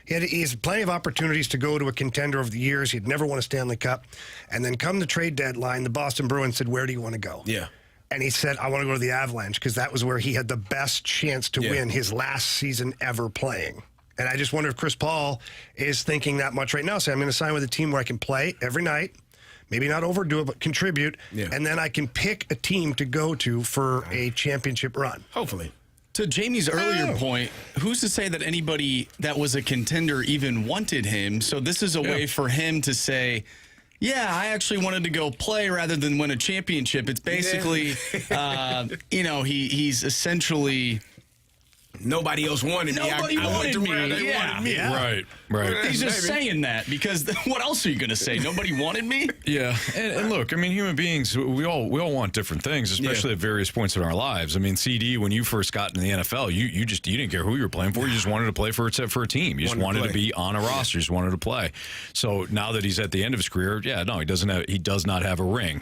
He has plenty of opportunities to go to a contender over the years. He'd never won a Stanley Cup. And then come the trade deadline, the Boston Bruins said, where do you want to go? Yeah. And he said, I want to go to the Avalanche because that was where he had the best chance to win his last season ever playing. And I just wonder if Chris Paul is thinking that much right now. Say, I'm going to sign with a team where I can play every night. Maybe not overdo it, but contribute. Yeah. And then I can pick a team to go to for a championship run. Hopefully. To Jamie's earlier point, who's to say that anybody that was a contender even wanted him? So this is a way for him to say, yeah, I actually wanted to go play rather than win a championship. It's basically, he's essentially... Nobody else wanted me. Nobody wanted me. Wanted me. Right. He's just saying that because what else are you going to say? Nobody wanted me? Yeah. And look, I mean, human beings, we all want different things, especially at various points in our lives. I mean, CD, when you first got in the NFL, you didn't care who you were playing for. You just wanted to play for a team. You just wanted to be on a roster. You just wanted to play. So now that he's at the end of his career, he does not have a ring.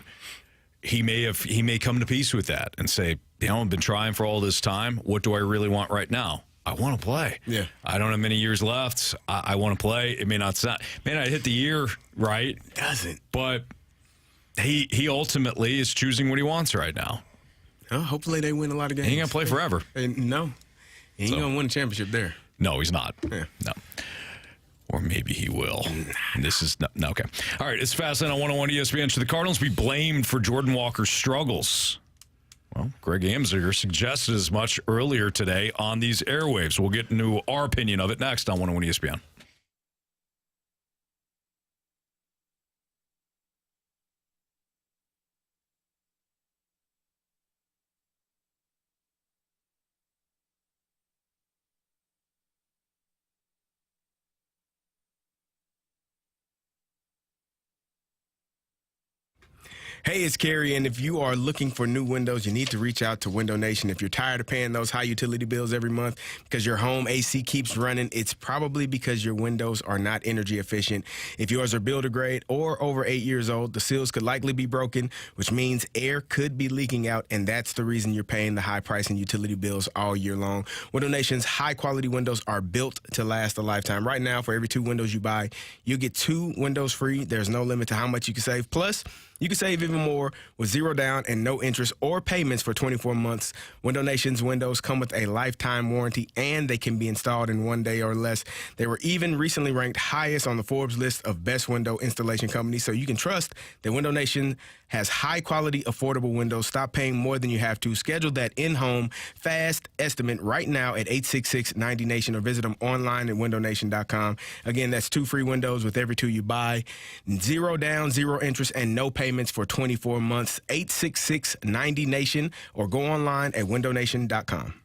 He may come to peace with that and say, I've been trying for all this time. What do I really want right now? I want to play. Yeah. I don't have many years left. I want to play. It may not hit the year right. It doesn't. But he ultimately is choosing what he wants right now. Hopefully they win a lot of games. He ain't going to play forever. No. He ain't going to win a championship there. No, he's not. Yeah. No. Or maybe he will. This is no, okay. All right, it's Fast Lane on 101 ESPN. Should the Cardinals be blamed for Jordan Walker's struggles? Well, Greg Amsinger suggested as much earlier today on these airwaves. We'll get into our opinion of it next on 101 ESPN. Hey, it's Carey, and if you are looking for new windows, you need to reach out to Window Nation. If you're tired of paying those high utility bills every month because your home AC keeps running, it's probably because your windows are not energy efficient. If yours are builder grade or over 8 years old, the seals could likely be broken, which means air could be leaking out, and that's the reason you're paying the high price in utility bills all year long. Window Nation's high-quality windows are built to last a lifetime. Right now, for every 2 windows you buy, you get 2 windows free. There's no limit to how much you can save. Plus, you can save even more with 0 down and no interest or payments for 24 months. Window Nation's windows come with a lifetime warranty, and they can be installed in 1 day or less. They were even recently ranked highest on the Forbes list of best window installation companies, so you can trust that Window Nation has high-quality, affordable windows. Stop paying more than you have to. Schedule that in-home fast estimate right now at 866-90Nation or visit them online at windownation.com. Again, that's 2 free windows with every 2 you buy. 0 down, 0 interest, and no payments for 24 months. 866-90Nation or go online at windownation.com.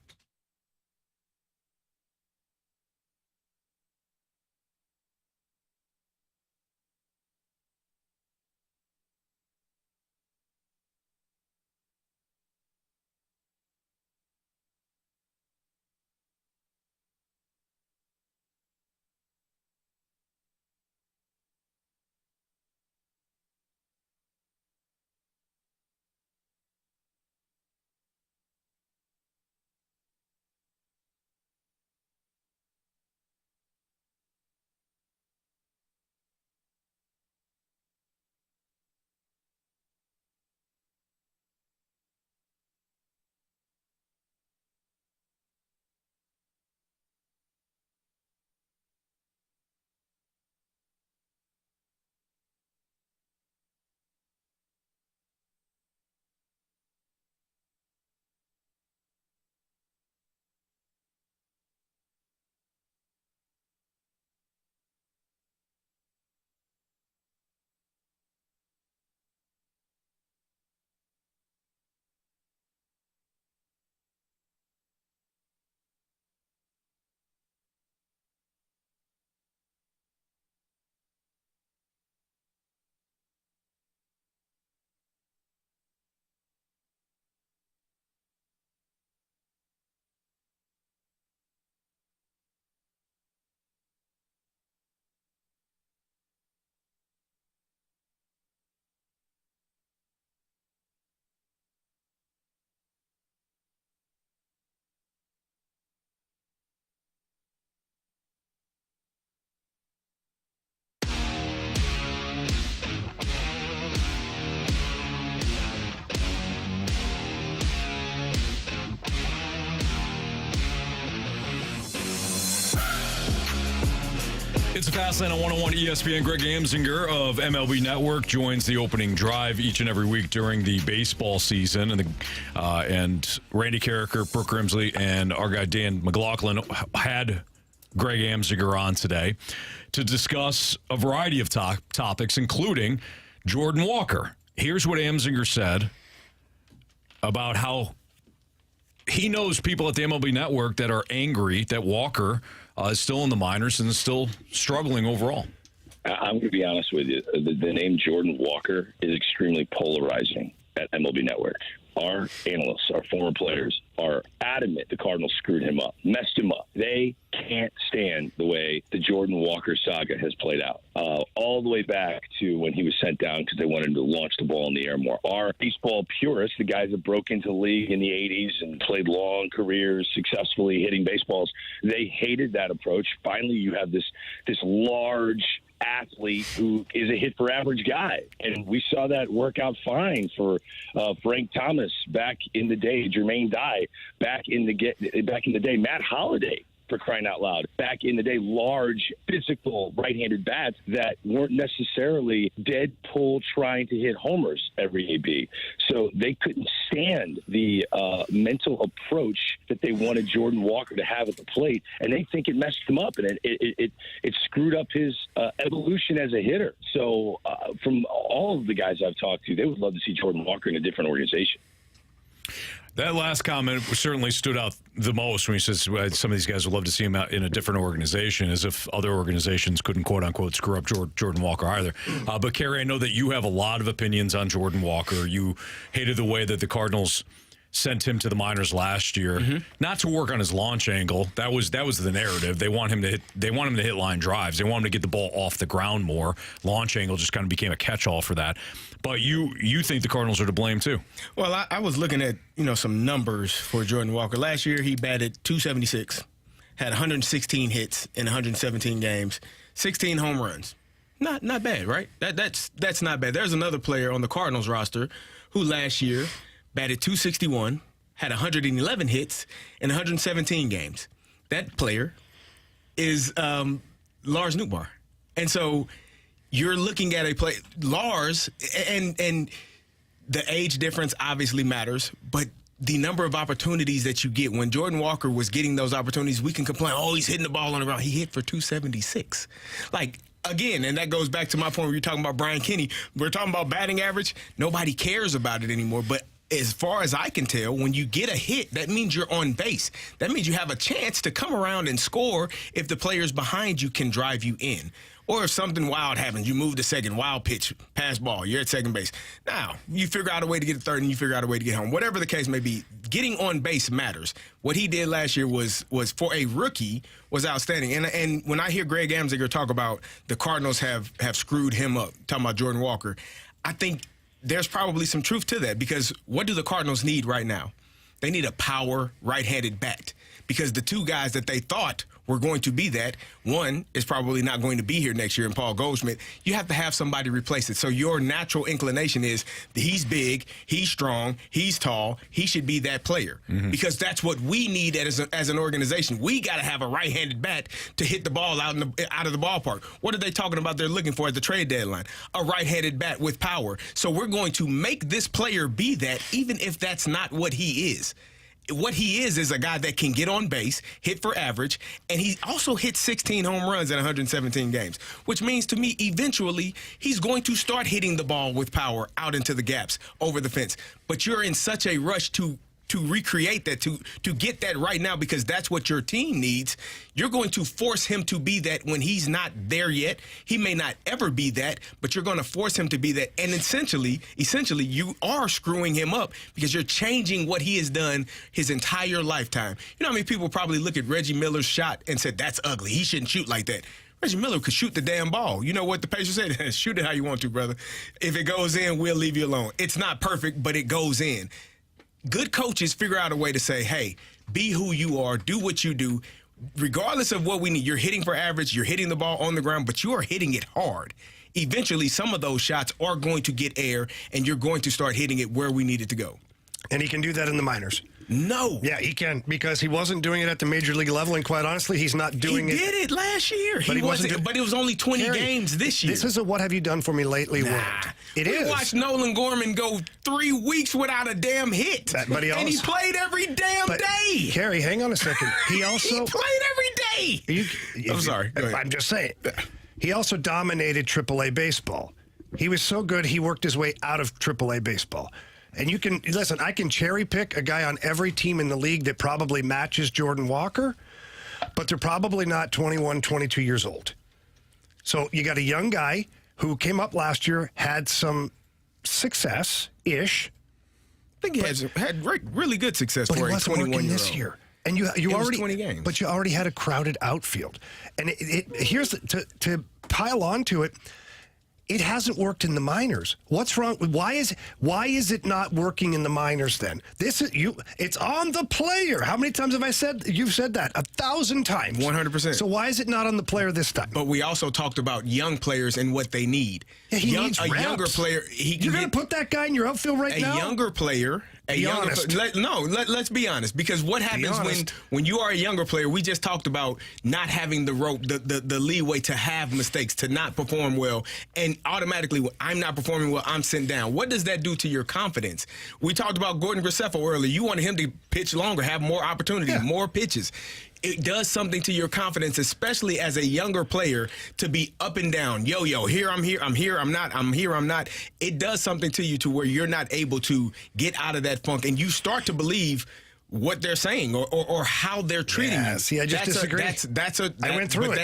It's a Fast Lane on 101 ESPN. Greg Amsinger of MLB Network joins the opening drive each and every week during the baseball season. And Randy Carricker, Brooke Grimsley, and our guy Dan McLaughlin had Greg Amsinger on today to discuss a variety of topics, including Jordan Walker. Here's what Amsinger said about how he knows people at the MLB Network that are angry that Walker is still in the minors and is still struggling overall. I'm going to be honest with you. The name Jordan Walker is extremely polarizing at MLB Network. Our analysts, our former players, are adamant the Cardinals screwed him up, messed him up. They can't stand the way the Jordan Walker saga has played out, all the way back to when he was sent down because they wanted him to launch the ball in the air more. Our baseball purists, the guys that broke into the league in the 80s and played long careers successfully hitting baseballs, they hated that approach. Finally, you have this large athlete who is a hit for average guy, and we saw that work out fine for Frank Thomas back in the day, Jermaine Dye back in the day, Matt Holliday, for crying out loud, back in the day, large physical right-handed bats that weren't necessarily dead pull trying to hit homers every AB. So they couldn't stand the mental approach that they wanted Jordan Walker to have at the plate, and they think it messed him up, and it screwed up his evolution as a hitter. So from all of the guys I've talked to, they would love to see Jordan Walker in a different organization. That last comment certainly stood out the most when he says some of these guys would love to see him out in a different organization, as if other organizations couldn't, quote-unquote, screw up Jordan Walker either. But, Carey, I know that you have a lot of opinions on Jordan Walker. You hated the way that the Cardinals sent him to the minors last year, not to work on his launch angle. That was the narrative. They want him to hit line drives. They want him to get the ball off the ground more. Launch angle just kind of became a catch-all for that. But you think the Cardinals are to blame too? Well, I was looking at some numbers for Jordan Walker. Last year he batted .276, had 116 hits in 117 games, 16 home runs. Not bad, right? That's not bad. There's another player on the Cardinals roster who last year batted .261, had 111 hits in 117 games. That player is Lars Nootbaar. And so you're looking at a play, Lars, and the age difference obviously matters, but the number of opportunities that you get. When Jordan Walker was getting those opportunities, we can complain, he's hitting the ball on the ground. He hit for .276. Again, and that goes back to my point where you're talking about Brian Kenny. We're talking about batting average. Nobody cares about it anymore, but as far as I can tell, when you get a hit, that means you're on base. That means you have a chance to come around and score if the players behind you can drive you in. Or if something wild happens, you move to second, wild pitch, pass ball, you're at second base. Now, you figure out a way to get to third and you figure out a way to get home. Whatever the case may be, getting on base matters. What he did last year was for a rookie, was outstanding. And when I hear Greg Amsinger talk about the Cardinals have screwed him up, talking about Jordan Walker, I think there's probably some truth to that, because what do the Cardinals need right now? They need a power right-handed bat, because the two guys that they thought were going to be that, one is probably not going to be here next year in Paul Goldschmidt. You have to have somebody replace it. So your natural inclination is he's big, he's strong, he's tall, he should be that player, because that's what we need as an organization. We got to have a right-handed bat to hit the ball out of the ballpark. What are they talking about they're looking for at the trade deadline? A right-handed bat with power. So we're going to make this player be that, even if that's not what he is. What he is a guy that can get on base, hit for average, and he also hit 16 home runs in 117 games, which means to me eventually he's going to start hitting the ball with power out into the gaps, over the fence. But you're in such a rush to recreate that, to get that right now, because that's what your team needs. You're going to force him to be that when he's not there yet. He may not ever be that, but you're going to force him to be that. And essentially, you are screwing him up, because you're changing what he has done his entire lifetime. You know how many people probably look at Reggie Miller's shot and said, that's ugly, he shouldn't shoot like that. Reggie Miller could shoot the damn ball. You know what the Pacers said? Shoot it how you want to, brother. If it goes in, we'll leave you alone. It's not perfect, but it goes in. Good coaches figure out a way to say, hey, be who you are, do what you do, regardless of what we need. You're hitting for average, you're hitting the ball on the ground, but you are hitting it hard. Eventually, some of those shots are going to get air, and you're going to start hitting it where we need it to go. And he can do that in the minors. No. Yeah, he can, because he wasn't doing it at the major league level, and quite honestly, he's not doing it. He did it last year. But it was only 20 Carey, games this year. This is a what have you done for me lately world. We watched Nolan Gorman go 3 weeks without a damn hit. But he played every damn day. Carey, hang on a second. He also he played every day. I'm sorry. Go ahead. I'm just saying. He also dominated AAA baseball. He was so good, he worked his way out of AAA baseball. And you can, listen, I can cherry pick a guy on every team in the league that probably matches Jordan Walker, but they're probably not 21, 22 years old. So you got a young guy who came up last year, had some success-ish. I think he had really good success for a 21-year-old. This year. And you already 20 games. But you already had a crowded outfield. And here's to pile on to it. It hasn't worked in the minors. What's wrong? Why is it not working in the minors then? It's on the player. How many times have I said you've said that? 1,000 times. 100%. So why is it not on the player this time? But we also talked about young players and what they need. Yeah, he needs reps. Younger player. You're going to put that guy in your outfield right now? A younger player. Let's be honest, because what happens when you are a younger player, we just talked about not having the rope, the leeway to have mistakes, to not perform well, and automatically when I'm not performing well, I'm sent down. What does that do to your confidence? We talked about Gordon Graceffo earlier. You wanted him to pitch longer, have more opportunities, more pitches. It does something to your confidence, especially as a younger player, to be up and down. Yo, here, I'm here, I'm here, I'm not, I'm here, I'm not. It does something to you to where you're not able to get out of that funk, and you start to believe what they're saying or how they're treating you. See, I just disagree. I went through it.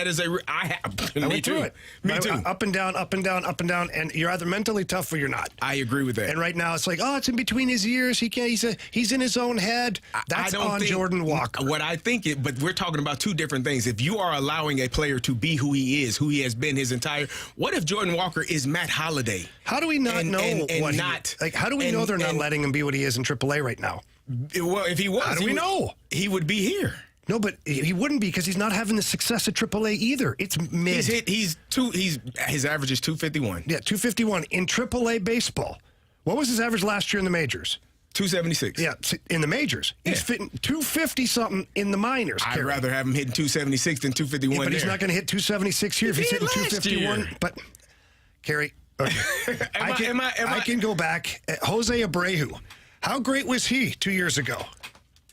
I went through it. Me too. Up and down, up and down, up and down, and you're either mentally tough or you're not. I agree with that. And right now it's like, it's in between his ears. He can't. He's in his own head. That's on Jordan Walker. What I think, but we're talking about two different things. If you are allowing a player to be who he is, who he has been his entire, what if Jordan Walker is Matt Holliday? How do we not know what how do we know they're not letting him be what he is in AAA right now? Well, if he was, how do we know? He would be here. No, but he wouldn't be because he's not having the success at AAA either. It's mid. His average is 251. Yeah, 251 in AAA baseball. What was his average last year in the majors? 276. Yeah, in the majors. He's fitting 250 something in the minors. I'd rather have him hitting 276 than 251. Yeah, but he's not going to hit 276 here if he's hitting 251. Year. But Carey, okay. I can go back. Jose Abreu. How great was he 2 years ago?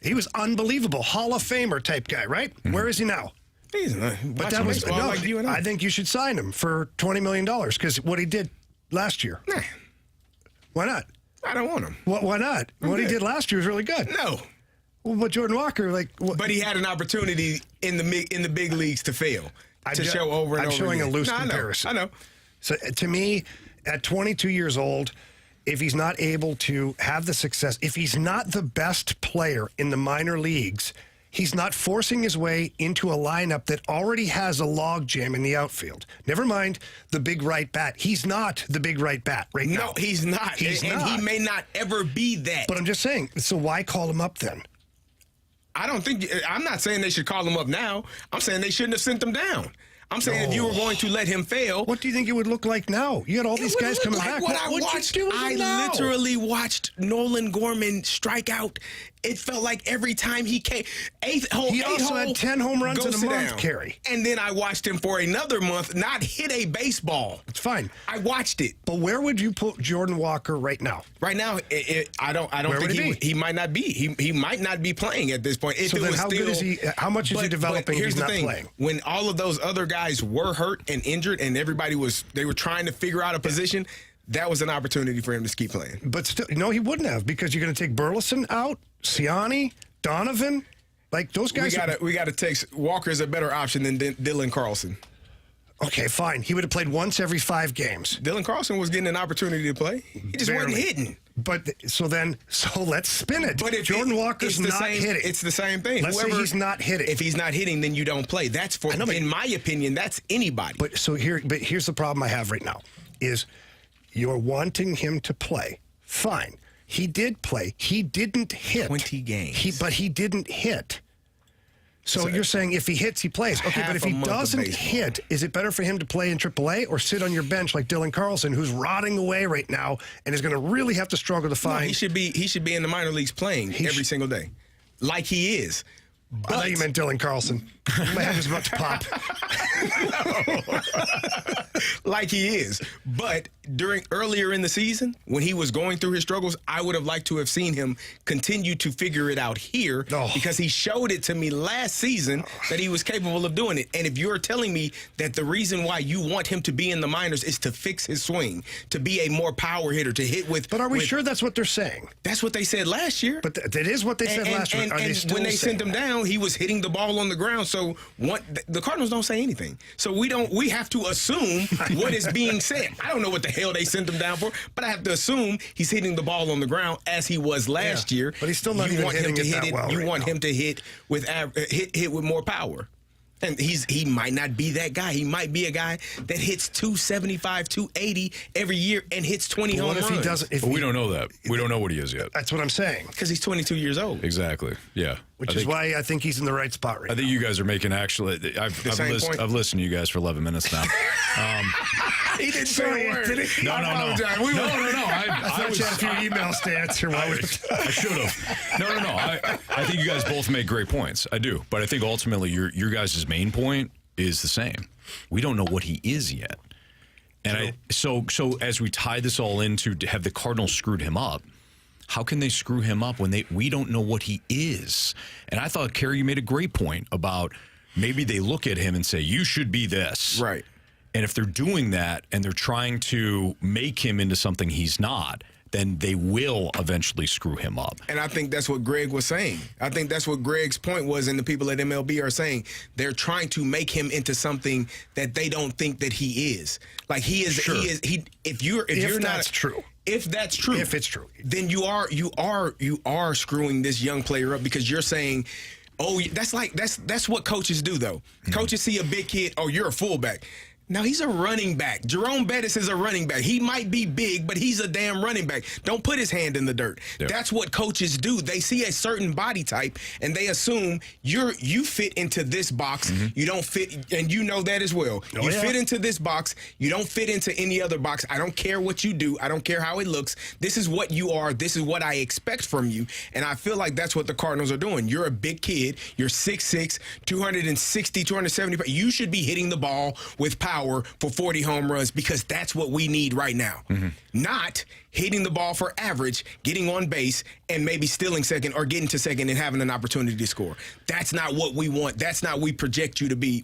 He was unbelievable. Hall of Famer type guy, right? Mm-hmm. Where is he now? He's not. But that was like you and I think you should sign him for $20 million because what he did last year. Nah. Why not? I don't want him. Why not? What he did last year was really good. No. Well, but Jordan Walker, but he had an opportunity in the big leagues to fail, show over and over. I'm showing again. a loose comparison. I know. So to me, at 22 years old, if he's not able to have the success, if he's not the best player in the minor leagues, he's not forcing his way into a lineup that already has a logjam in the outfield. Never mind the big right bat. He's not the big right bat right now. No, he's not. And he may not ever be that. But I'm just saying, so why call him up then? I'm not saying they should call him up now. I'm saying they shouldn't have sent him down. I'm saying if you were going to let him fail. What do you think it would look like now? You got all these guys coming back. I literally watched Nolan Gorman strike out. It felt like every time he came, he also had 10 home runs in a month, Carey. And then I watched him for another month not hit a baseball. It's fine. I watched it. But where would you put Jordan Walker right now? Right now, I don't think he might not be. He might not be playing at this point. So then how good is he? How much is he developing if he's not playing? When all of those other guys were hurt and injured and they were trying to figure out a position, that was an opportunity for him to keep playing. But still, no, he wouldn't have because you're going to take Burleson out, Ciani, Donovan, like those guys. We got to take Walker as a better option than Dylan Carlson. Okay, fine. He would have played once every 5 games. Dylan Carlson was getting an opportunity to play. He just wasn't hitting. But so let's spin it. But if Jordan Walker's not hitting, it's the same thing. Let's say he's not hitting. If he's not hitting, then you don't play. That's in my opinion, that's anybody. But here's the problem I have right now is you're wanting him to play. Fine. He did play. He didn't hit. 20 games. But he didn't hit. So you're saying if he hits, he plays. Okay, but if he doesn't hit, is it better for him to play in AAA or sit on your bench like Dylan Carlson, who's rotting away right now and is going to really have to struggle to find? No, he should be in the minor leagues playing every single day, like he is. But, I thought you meant Dylan Carlson. My head was about to pop. Like he is. But earlier in the season, when he was going through his struggles, I would have liked to have seen him continue to figure it out here because he showed it to me last season that he was capable of doing it. And if you're telling me that the reason why you want him to be in the minors is to fix his swing, to be a more power hitter, to hit with... But are we sure that's what they're saying? That's what they said last year. But that is what they said last year. And when they sent him down, he was hitting the ball on the ground. So the Cardinals don't say anything. So we have to assume what is being said. I don't know what the hell they sent him down for, but I have to assume he's hitting the ball on the ground as he was last year. But he's still not even hitting it that well. You want him to hit with more power. And he might not be that guy. He might be a guy that hits 275, 280 every year and hits 20 home runs. He doesn't? But we don't know that. We don't know what he is yet. That's what I'm saying. Because he's 22 years old. Exactly. Yeah. Which is why I think he's in the right spot right now. I think you guys are making I've listened to you guys for 11 minutes now. He didn't say a word. Did he? No. I thought you had a few email stats here. I should have. No. I think you guys both make great points. I do. But I think ultimately your guys' main point is the same. We don't know what he is yet. And so as we tie this all into have the Cardinals screwed him up, how can they screw him up when we don't know what he is? And I thought, Carey, you made a great point about maybe they look at him and say, you should be this. Right. And if they're doing that and they're trying to make him into something he's not, then they will eventually screw him up. And I think that's what Greg was saying. I think that's what Greg's point was, and the people at MLB are saying. They're trying to make him into something that they don't think that he is. Like he is. Sure. If that's true. If that's true. If it's true. Then you are screwing this young player up because you're saying, oh, that's what coaches do though. Mm-hmm. Coaches see a big kid, oh, you're a fullback. Now, he's a running back. Jerome Bettis is a running back. He might be big, but he's a damn running back. Don't put his hand in the dirt. Yep. That's what coaches do. They see a certain body type, and they assume you fit into this box. Mm-hmm. You don't fit, and you know that as well. You fit into this box. You don't fit into any other box. I don't care what you do. I don't care how it looks. This is what you are. This is what I expect from you. And I feel like that's what the Cardinals are doing. You're a big kid. You're 6'6", 260, 270. You should be hitting the ball with power for 40 home runs because that's what we need right now. Mm-hmm. Not hitting the ball for average, getting on base, and maybe stealing second or getting to second and having an opportunity to score. That's not what we want. That's not what we project you to be.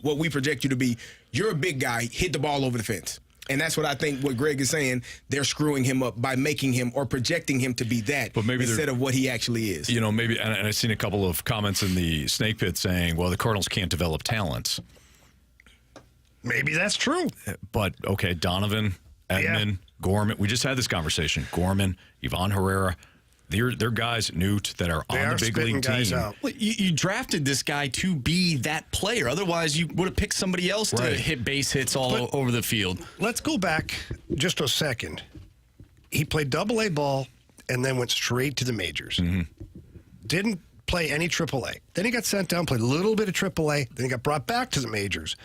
You're a big guy. Hit the ball over the fence. And that's what I think what Greg is saying. They're screwing him up by making him or projecting him to be that instead of what he actually is. You know, maybe, and I've seen a couple of comments in the Snake Pit saying, well, the Cardinals can't develop talent. Maybe that's true. But, okay, Donovan, Edman, Gorman. We just had this conversation. Gorman, Ivan Herrera. They're guys, Newt, that are on the big league team. Well, you drafted this guy to be that player. Otherwise, you would have picked somebody else to hit base hits all over the field. Let's go back just a second. He played AA ball and then went straight to the majors. Mm-hmm. Didn't play any AAA. Then he got sent down, played a little bit of AAA. Then he got brought back to the majors.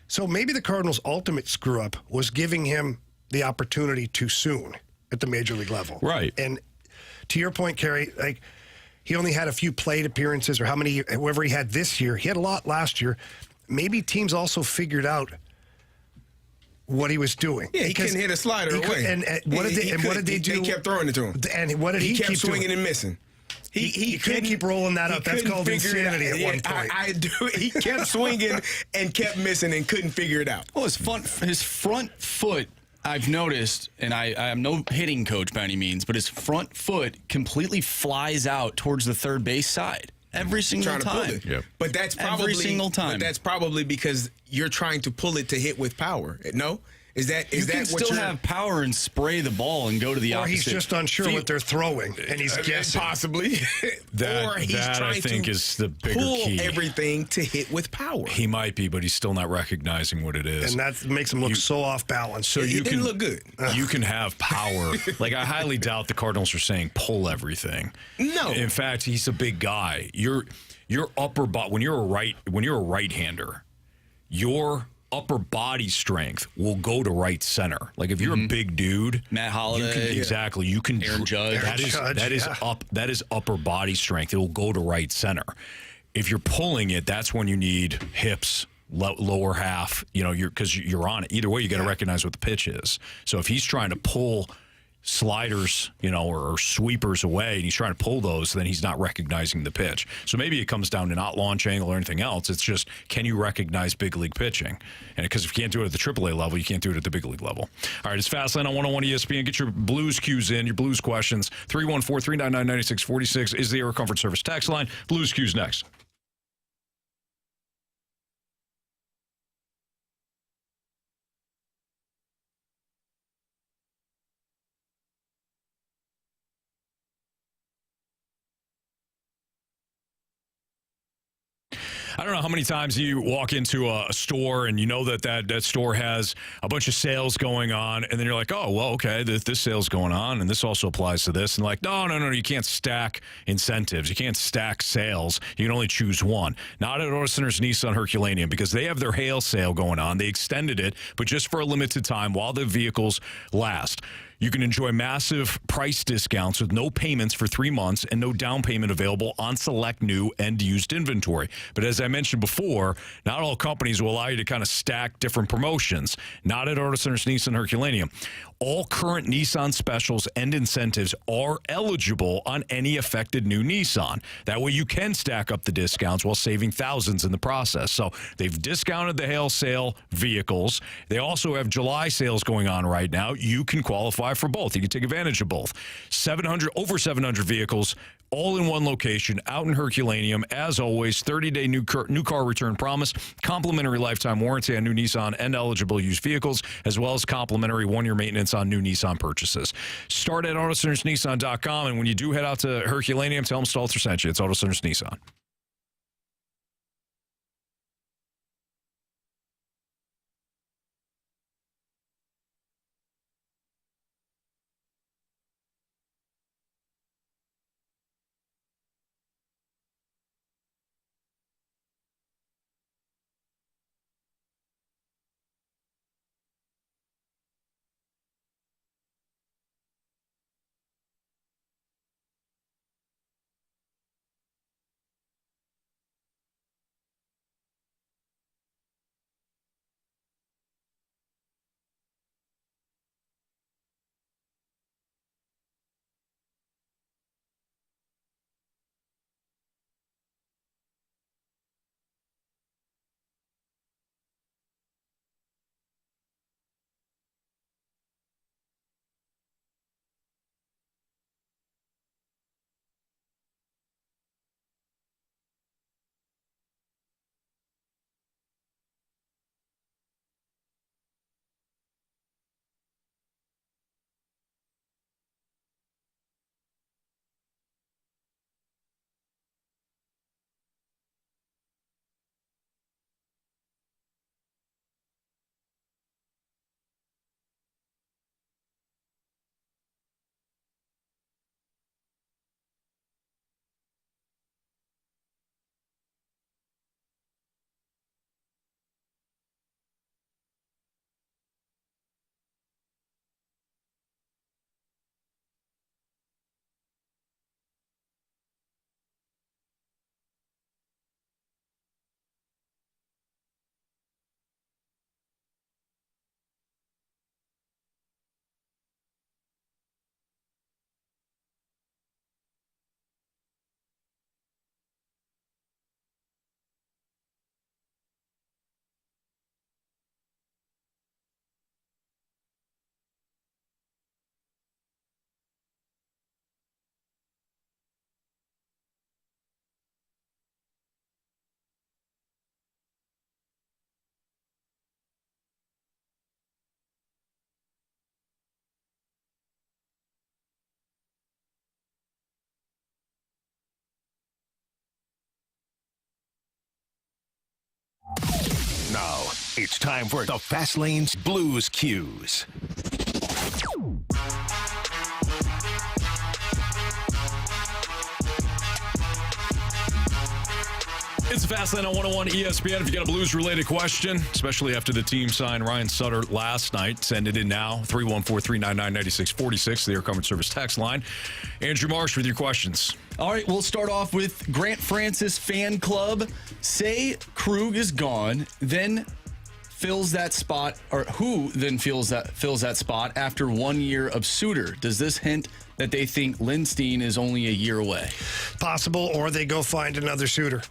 So maybe the Cardinals' ultimate screw-up was giving him the opportunity too soon at the major league level. Right. And to your point, Carey, like he only had a few plate appearances or whoever he had this year. He had a lot last year. Maybe teams also figured out what he was doing. Yeah, he couldn't hit a slider away. And what did they do? They kept throwing it to him. And what did he keep swinging doing? And missing. He couldn't keep rolling that up. That's called insanity at one point. I do. He kept swinging and kept missing and couldn't figure it out. Well, his front foot, I've noticed, and I am no hitting coach by any means, but his front foot completely flies out towards the third base side every single time. Yep. But that's probably every single time. But that's probably because you're trying to pull it to hit with power. No? Is that you can still have power and spray the ball and go to the opposite? Or he's just unsure what they're throwing, and he's guessing. Possibly. Or he's trying I think is the bigger pull key. Everything to hit with power. He might be, but he's still not recognizing what it is. And that makes him look so off balance. So it didn't look good. You can have power. Like, I highly doubt the Cardinals are saying pull everything. No. In fact, he's a big guy. your upper body, when you're a right-hander, your upper body strength will go to right center. Like if you're a big dude, Matt Holliday, exactly, you can Aaron Judge. That is upper body strength. It will go to right center. If you're pulling it, that's when you need hips, lower half. Because you're on it. Either way, you got to recognize what the pitch is. So if he's trying to pull sliders, or sweepers away, and he's trying to pull those, then he's not recognizing the pitch. So maybe it comes down to not launch angle or anything else. It's just, can you recognize big league pitching? And because if you can't do it at the AAA level, you can't do it at the big league level. All right, it's Fastlane on 101 ESPN. Get your Blues cues in, your Blues questions. 314-399-9646 is the Air Comfort Service text line. Blues cues next. I don't know how many times you walk into a store and you know that store has a bunch of sales going on, and then you're like, oh, well, okay, this sale's going on, and this also applies to this. And like, no, you can't stack incentives. You can't stack sales. You can only choose one. Not at Auto Centers Nissan Herculaneum, because they have their hail sale going on. They extended it, but just for a limited time while the vehicles last. You can enjoy massive price discounts with no payments for 3 months and no down payment available on select new and used inventory. But as I mentioned before, not all companies will allow you to kind of stack different promotions. Not at Auto Centers Nissan Herculaneum. All current Nissan specials and incentives are eligible on any affected new Nissan. That way you can stack up the discounts while saving thousands in the process. So they've discounted the hail sale vehicles. They also have July sales going on right now. You can qualify for both. You can take advantage of both. Over 700 vehicles, all in one location, out in Herculaneum. As always, 30-day new car return promise, complimentary lifetime warranty on new Nissan and eligible used vehicles, as well as complimentary one-year maintenance on new Nissan purchases. Start at AutoCentersNissan.com, and when you do head out to Herculaneum, tell them Stalter sent you. It's Auto Centers Nissan. Now, it's time for the Fast Lane's Blues Cues. It's a Fast Lane on 101 ESPN. If you got a Blues-related question, especially after the team signed Ryan Suter last night, send it in now. 314-399-9646, the Air Comfort Service text line. Andrew Marsh with your questions. All right, we'll start off with Grant Francis fan club. Say Krug is gone, then fills that spot, or who then fills that spot after 1 year of Suter? Does this hint that they think Lindstein is only a year away? Possible, or they go find another Suter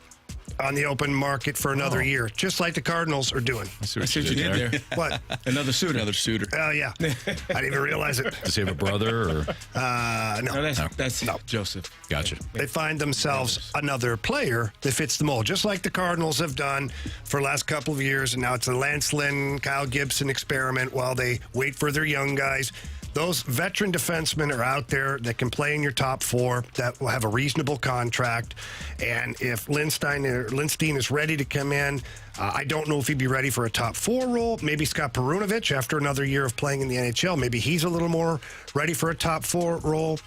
on the open market for another year, just like the Cardinals are doing. I see what you did there. What? Another Suter. Another Suter. Oh, yeah. I didn't even realize it. Does he have a brother? Or? No. That's Joseph. Gotcha. They find themselves another player that fits the mold, just like the Cardinals have done for the last couple of years. And now it's a Lance Lynn, Kyle Gibson experiment while they wait for their young guys. Those veteran defensemen are out there that can play in your top four, that will have a reasonable contract. And if Lindstein is ready to come in, I don't know if he'd be ready for a top four role. Maybe Scott Perunovich, after another year of playing in the NHL, maybe he's a little more ready for a top four role.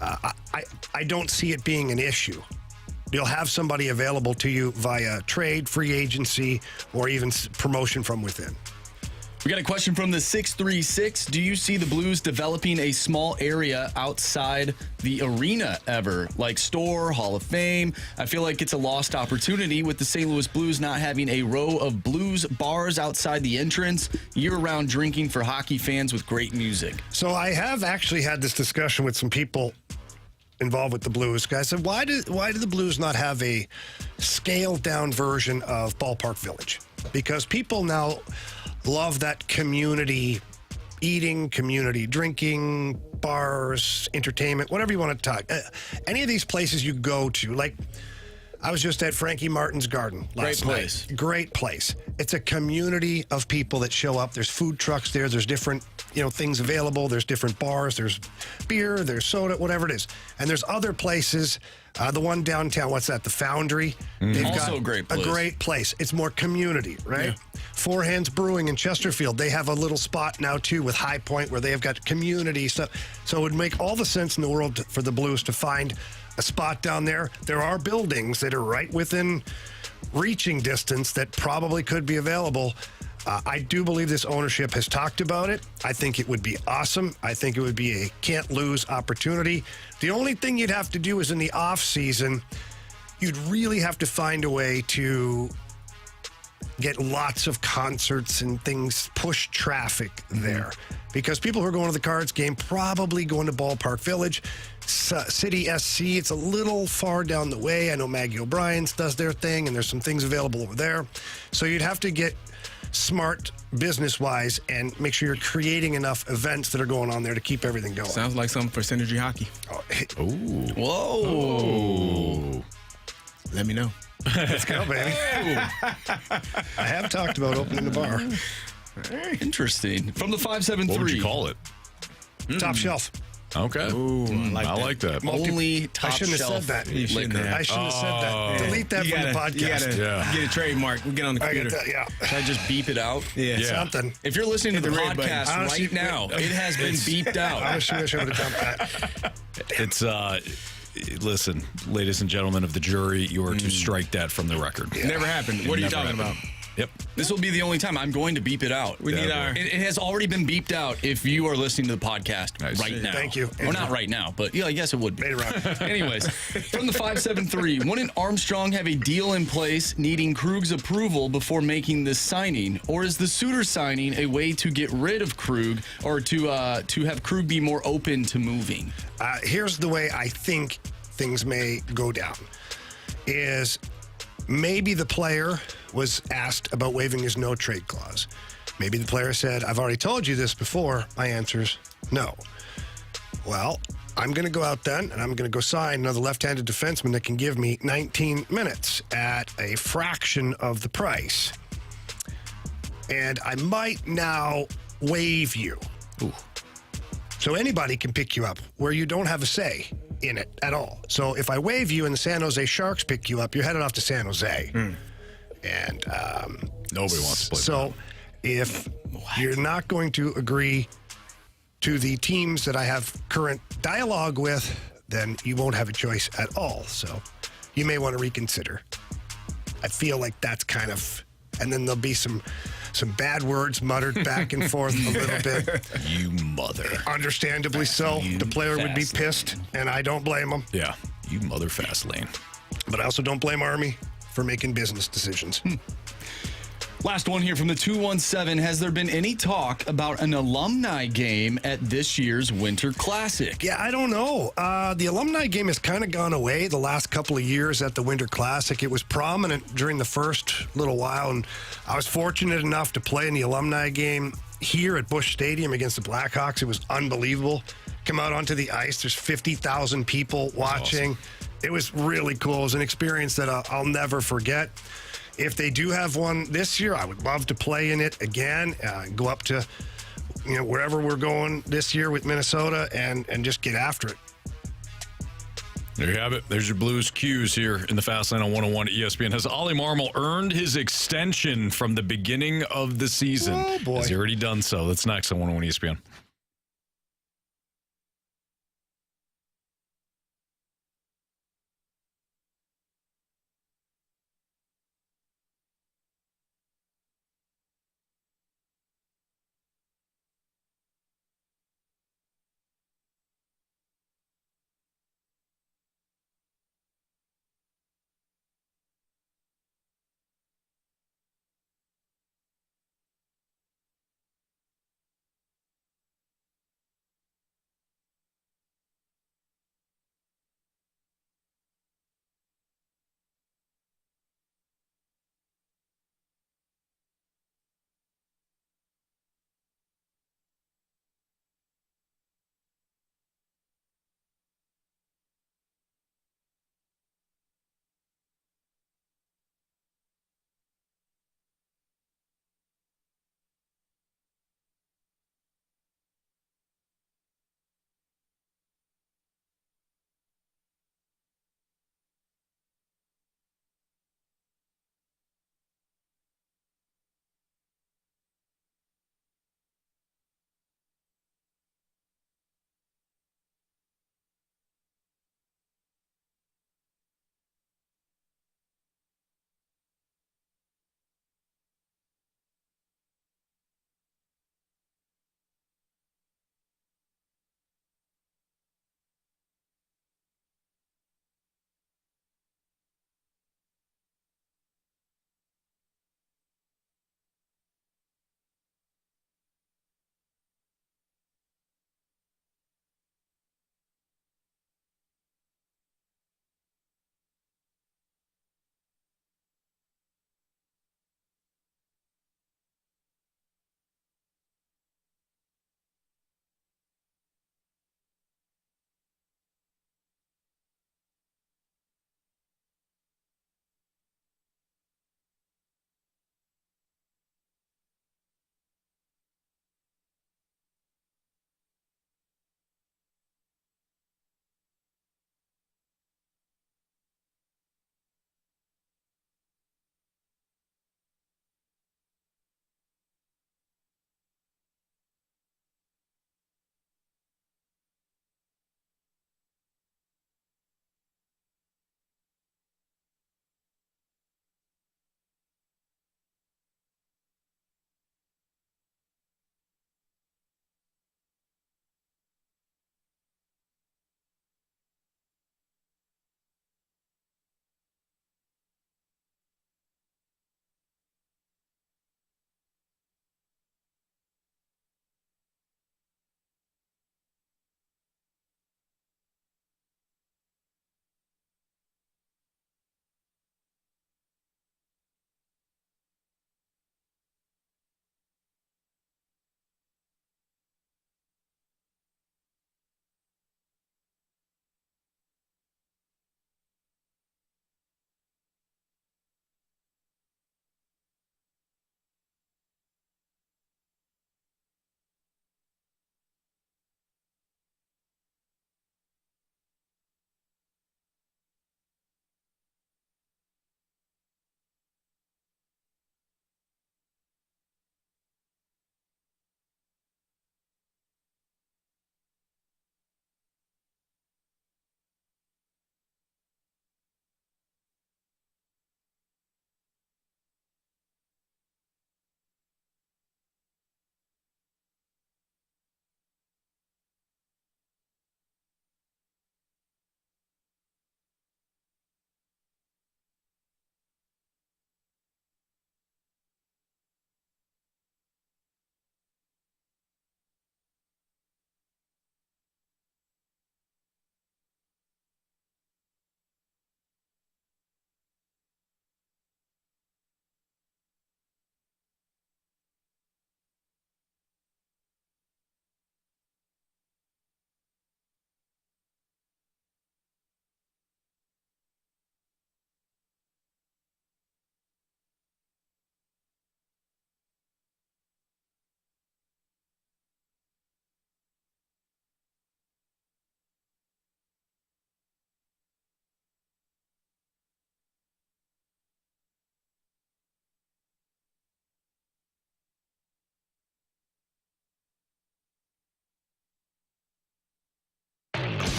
I don't see it being an issue. You'll have somebody available to you via trade, free agency, or even promotion from within. We got a question from the 636. Do you see the Blues developing a small area outside the arena ever? Like store, Hall of Fame? I feel like it's a lost opportunity with the St. Louis Blues not having a row of Blues bars outside the entrance, year-round drinking for hockey fans with great music. So I have actually had this discussion with some people involved with the Blues. Guys said, why do the Blues not have a scaled-down version of Ballpark Village? Because people now love that community eating, community drinking, bars, entertainment, whatever you want to talk. Any of these places you go to, like I was just at Frankie Martin's Garden last night. Great place. It's a community of people that show up. There's food trucks there. There's different, things available. There's different bars. There's beer. There's soda, whatever it is. And there's other places. The one downtown, what's that? The Foundry. They've also got a great place. A great place. It's more community, right? Yeah. Four Hands Brewing in Chesterfield. They have a little spot now, too, with High Point where they have got community stuff. So it would make all the sense in the world for the Blues to find a spot down there. There are buildings that are right within reaching distance that probably could be available. I do believe this ownership has talked about it. I think it would be awesome. I think it would be a can't-lose opportunity. The only thing you'd have to do is in the off-season, you'd really have to find a way to get lots of concerts and things, push traffic there. Because people who are going to the Cards game probably going to Ballpark Village. City SC, it's a little far down the way. I know Maggie O'Brien's does their thing, and there's some things available over there. So you'd have to get smart business-wise and make sure you're creating enough events that are going on there to keep everything going. Sounds like something for Synergy Hockey. Whoa. Let me know. Let's go, baby. I have talked about opening the bar. Interesting. From the 573. What would you call it? Top shelf. Okay. Ooh, I like that. Only I top shouldn't have shelf said that. liquor. I shouldn't have said that. Delete that from the podcast. You gotta get a trademark. We'll get on the I computer. get that, yeah. Should I just beep it out? Yeah. Something. If you're listening to the red button. podcast Honestly, right now, it has been beeped out. I wish I would have done that. It's listen, ladies and gentlemen of the jury, you are to strike that from the record. It never happened. What are you talking about? Yep. This will be the only time I'm going to beep it out. We need our. It has already been beeped out if you are listening to the podcast right now. Thank you. Well, not right now, but yeah, I guess it would be. Later on. Anyways, from the 573, wouldn't Armstrong have a deal in place needing Krug's approval before making this signing? Or is the Suter signing a way to get rid of Krug or to have Krug be more open to moving? Here's the way I think things may go down is maybe the player was asked about waiving his no trade clause. Maybe the player said, I've already told you this before. My answer's no. Well, I'm going to go out then, and I'm going to go sign another left-handed defenseman that can give me 19 minutes at a fraction of the price. And I might now waive you. Ooh. So anybody can pick you up where you don't have a say in it at all. So if I waive you and the San Jose Sharks pick you up, you're headed off to San Jose. And nobody wants to play. So if you're not going to agree to the teams that I have current dialogue with, then you won't have a choice at all. So you may want to reconsider. I feel like that's kind of, and then there'll be some bad words muttered back and forth a little bit. You mother. Understandably so. The player would be pissed, and I don't blame him. Yeah, you mother fast lane. But I also don't blame Army for making business decisions. Last one here from the 217. Has there been any talk about an alumni game at this year's Winter Classic? Yeah, I don't know. The alumni game has kind of gone away the last couple of years at the Winter Classic. It was prominent during the first little while, and I was fortunate enough to play in the alumni game here at Busch Stadium against the Blackhawks. It was unbelievable. Come out onto the ice. There's 50,000 people watching. Awesome. It was really cool. It was an experience that I'll never forget. If they do have one this year, I would love to play in it again, go up to wherever we're going this year with Minnesota and just get after it. There you have it. There's your Blues cues here in the Fast Lane on 101 ESPN. Has Oli Marmol earned his extension from the beginning of the season? Oh, boy. Has he already done so? That's next on 101 ESPN.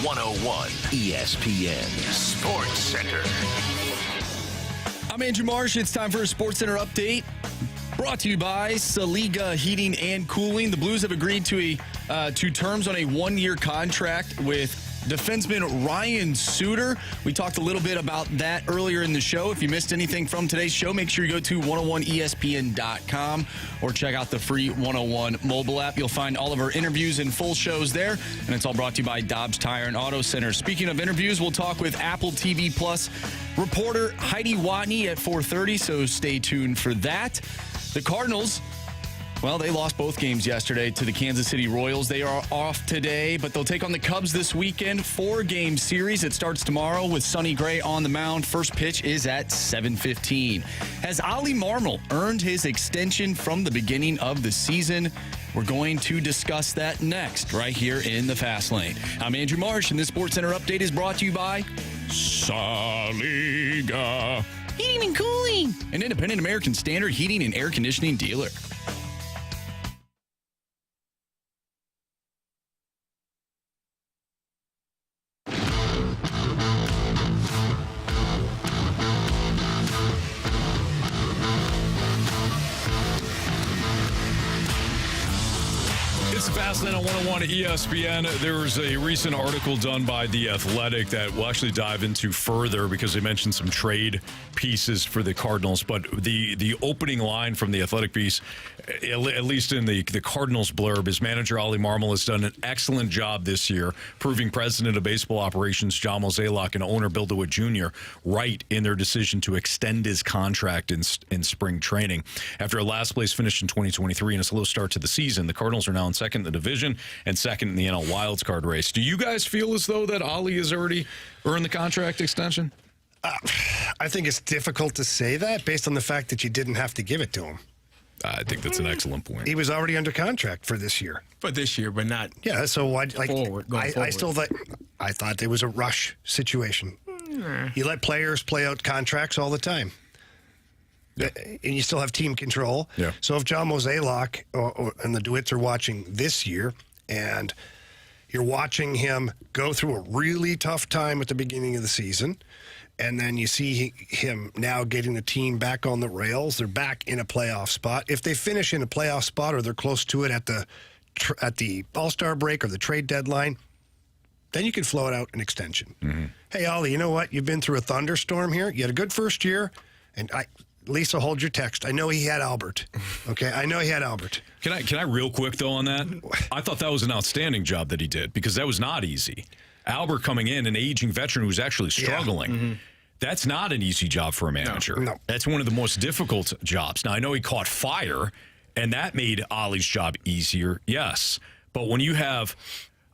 101 ESPN Sports Center. I'm Andrew Marsh. It's time for a Sports Center update. Brought to you by Saliga Heating and Cooling. The Blues have agreed to terms on a one-year contract with defenseman Ryan Suter. We talked a little bit about that earlier in the show. If you missed anything from today's show, make sure you go to 101ESPN.com or check out the free 101 mobile app. You'll find all of our interviews and full shows there, and it's all brought to you by Dobbs Tire and Auto Center. Speaking of interviews, we'll talk with Apple TV Plus reporter Heidi Watney at 4:30, so stay tuned for that. The Cardinals, well, they lost both games yesterday to the Kansas City Royals. They are off today, but they'll take on the Cubs this weekend. 4-game series. It starts tomorrow with Sonny Gray on the mound. First pitch is at 7:15. Has Oli Marmol earned his extension from the beginning of the season? We're going to discuss that next, right here in the Fast Lane. I'm Andrew Marsh, and this Sports Center update is brought to you by Saliga Heating and Cooling, an independent American Standard heating and air conditioning dealer. It's the Fast Lane on 101 ESPN. There was a recent article done by The Athletic that we'll actually dive into further because they mentioned some trade pieces for the Cardinals. But the opening line from The Athletic piece, at least in the Cardinals blurb, is manager Oli Marmol has done an excellent job this year, proving president of baseball operations John Mozeliak and owner Bill DeWitt Jr. right in their decision to extend his contract in spring training. After a last place finish in 2023 and a slow start to the season, the Cardinals are now in second in the division and second in the NL wildcard race. Do you guys feel as though that Oli has already earned the contract extension? I think it's difficult to say that based on the fact that you didn't have to give it to him. I think that's an excellent point. He was already under contract for this year. For this year, but not. Yeah, so I forward. I thought it was a rush situation. You let players play out contracts all the time. Yeah. And you still have team control. Yeah. So if John Mozeliak and the DeWitts are watching this year and you're watching him go through a really tough time at the beginning of the season, and then you see him now getting the team back on the rails, they're back in a playoff spot. If they finish in a playoff spot or they're close to it at the All-Star break or the trade deadline, then you can float out an extension. Mm-hmm. Hey, Oli, you know what? You've been through a thunderstorm here. You had a good first year, and Lisa, hold your text. I know he had Albert. Okay, I know he had Albert. Can I real quick, though, on that? I thought that was an outstanding job that he did because that was not easy. Albert coming in, an aging veteran who's actually struggling. Yeah. Mm-hmm. That's not an easy job for a manager. No. That's one of the most difficult jobs. Now, I know he caught fire, and that made Ollie's job easier, yes. But when you have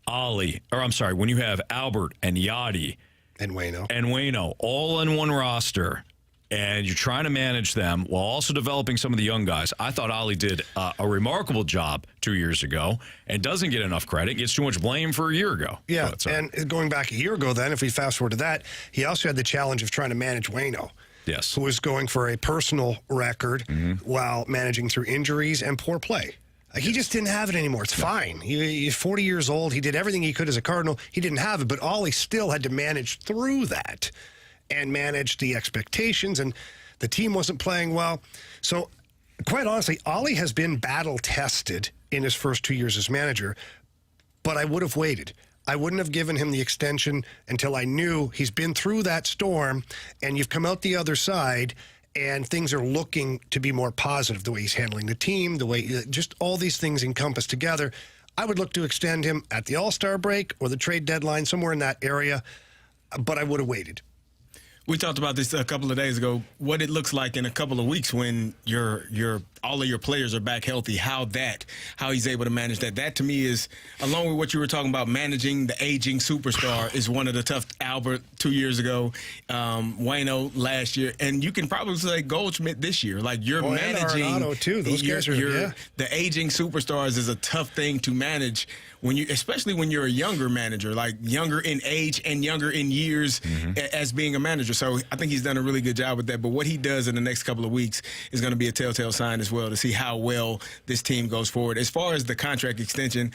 when you have Albert and Yachty and Waino all in one roster, and you're trying to manage them while also developing some of the young guys. I thought Oli did a remarkable job 2 years ago and doesn't get enough credit. Gets too much blame for a year ago. Yeah, and going back a year ago then, if we fast forward to that, he also had the challenge of trying to manage Waino. Yes. Who was going for a personal record while managing through injuries and poor play. He just didn't have it anymore. It's fine. He's 40 years old. He did everything he could as a Cardinal. He didn't have it, but Oli still had to manage through that and manage the expectations, and the team wasn't playing well. So, quite honestly, Oli has been battle-tested in his first 2 years as manager, but I would have waited. I wouldn't have given him the extension until I knew he's been through that storm, and you've come out the other side, and things are looking to be more positive, the way he's handling the team, the way just all these things encompassed together. I would look to extend him at the All-Star break or the trade deadline, somewhere in that area, but I would have waited. We talked about this a couple of days ago, what it looks like in a couple of weeks when all of your players are back healthy, how he's able to manage that. That, to me, is, along with what you were talking about, managing the aging superstar is one of the tough. Albert 2 years ago, Waino last year, and you can probably say Goldschmidt this year. Like, you're managing. And Arenado, too. Those guys are, the aging superstars is a tough thing to manage especially when you're a younger manager, like younger in age and younger in years as being a manager. So I think he's done a really good job with that. But what he does in the next couple of weeks is going to be a telltale sign as well to see how well this team goes forward. As far as the contract extension,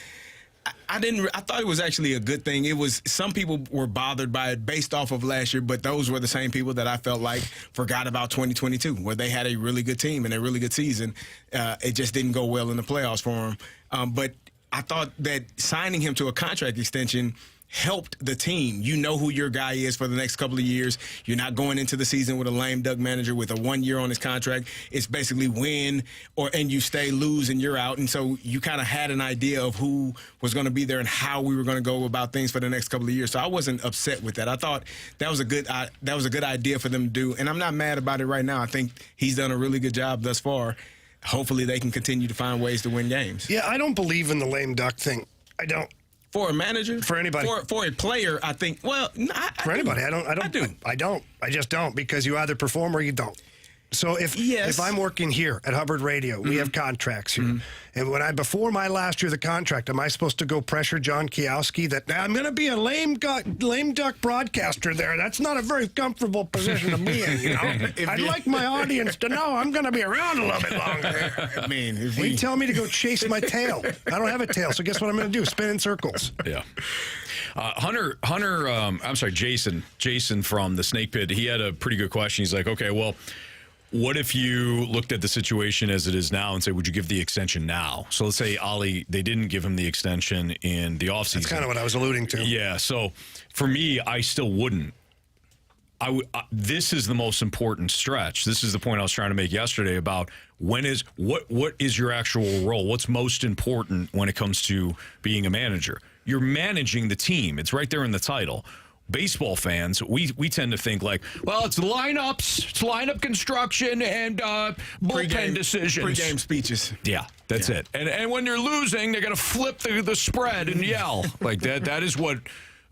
I thought it was actually a good thing. It was, some people were bothered by it based off of last year, but those were the same people that I felt like forgot about 2022, where they had a really good team and a really good season. It just didn't go well in the playoffs for them. But I thought that signing him to a contract extension helped the team. You know who your guy is for the next couple of years. You're not going into the season with a lame duck manager with a 1 year on his contract. It's basically win and you stay, lose, and you're out. And so you kind of had an idea of who was going to be there and how we were going to go about things for the next couple of years. So I wasn't upset with that. I thought that was a good idea for them to do. And I'm not mad about it right now. I think he's done a really good job thus far. Hopefully they can continue to find ways to win games. Yeah, I don't believe in the lame duck thing. I don't. For a manager? For anybody. For a player, I think, well, for anybody, I don't. I just don't, because you either perform or you don't. So if I'm working here at Hubbard Radio, we have contracts here. And before my last year of the contract, am I supposed to go pressure John Kiowski that I'm going to be a lame duck broadcaster there? That's not a very comfortable position to be in, you know? I'd like my audience to know I'm going to be around a little bit longer. I mean, you tell me to go chase my tail. I don't have a tail, so guess what I'm going to do? Spin in circles. Yeah. Jason from the Snake Pit, he had a pretty good question. He's like, okay, well, what if you looked at the situation as it is now and say, would you give the extension now? So let's say Oli, they didn't give him the extension in the offseason. That's kind of what I was alluding to. Yeah, so for me, I still wouldn't. This is the most important stretch. This is the point I was trying to make yesterday about what is your actual role? What's most important when it comes to being a manager? You're managing the team. It's right there in the title. Baseball fans, we tend to think like, well, it's lineups, it's lineup construction, and bullpen decisions. Pre-game speeches. Yeah, that's it. And when they're losing, they're going to flip the spread and yell. Like that is what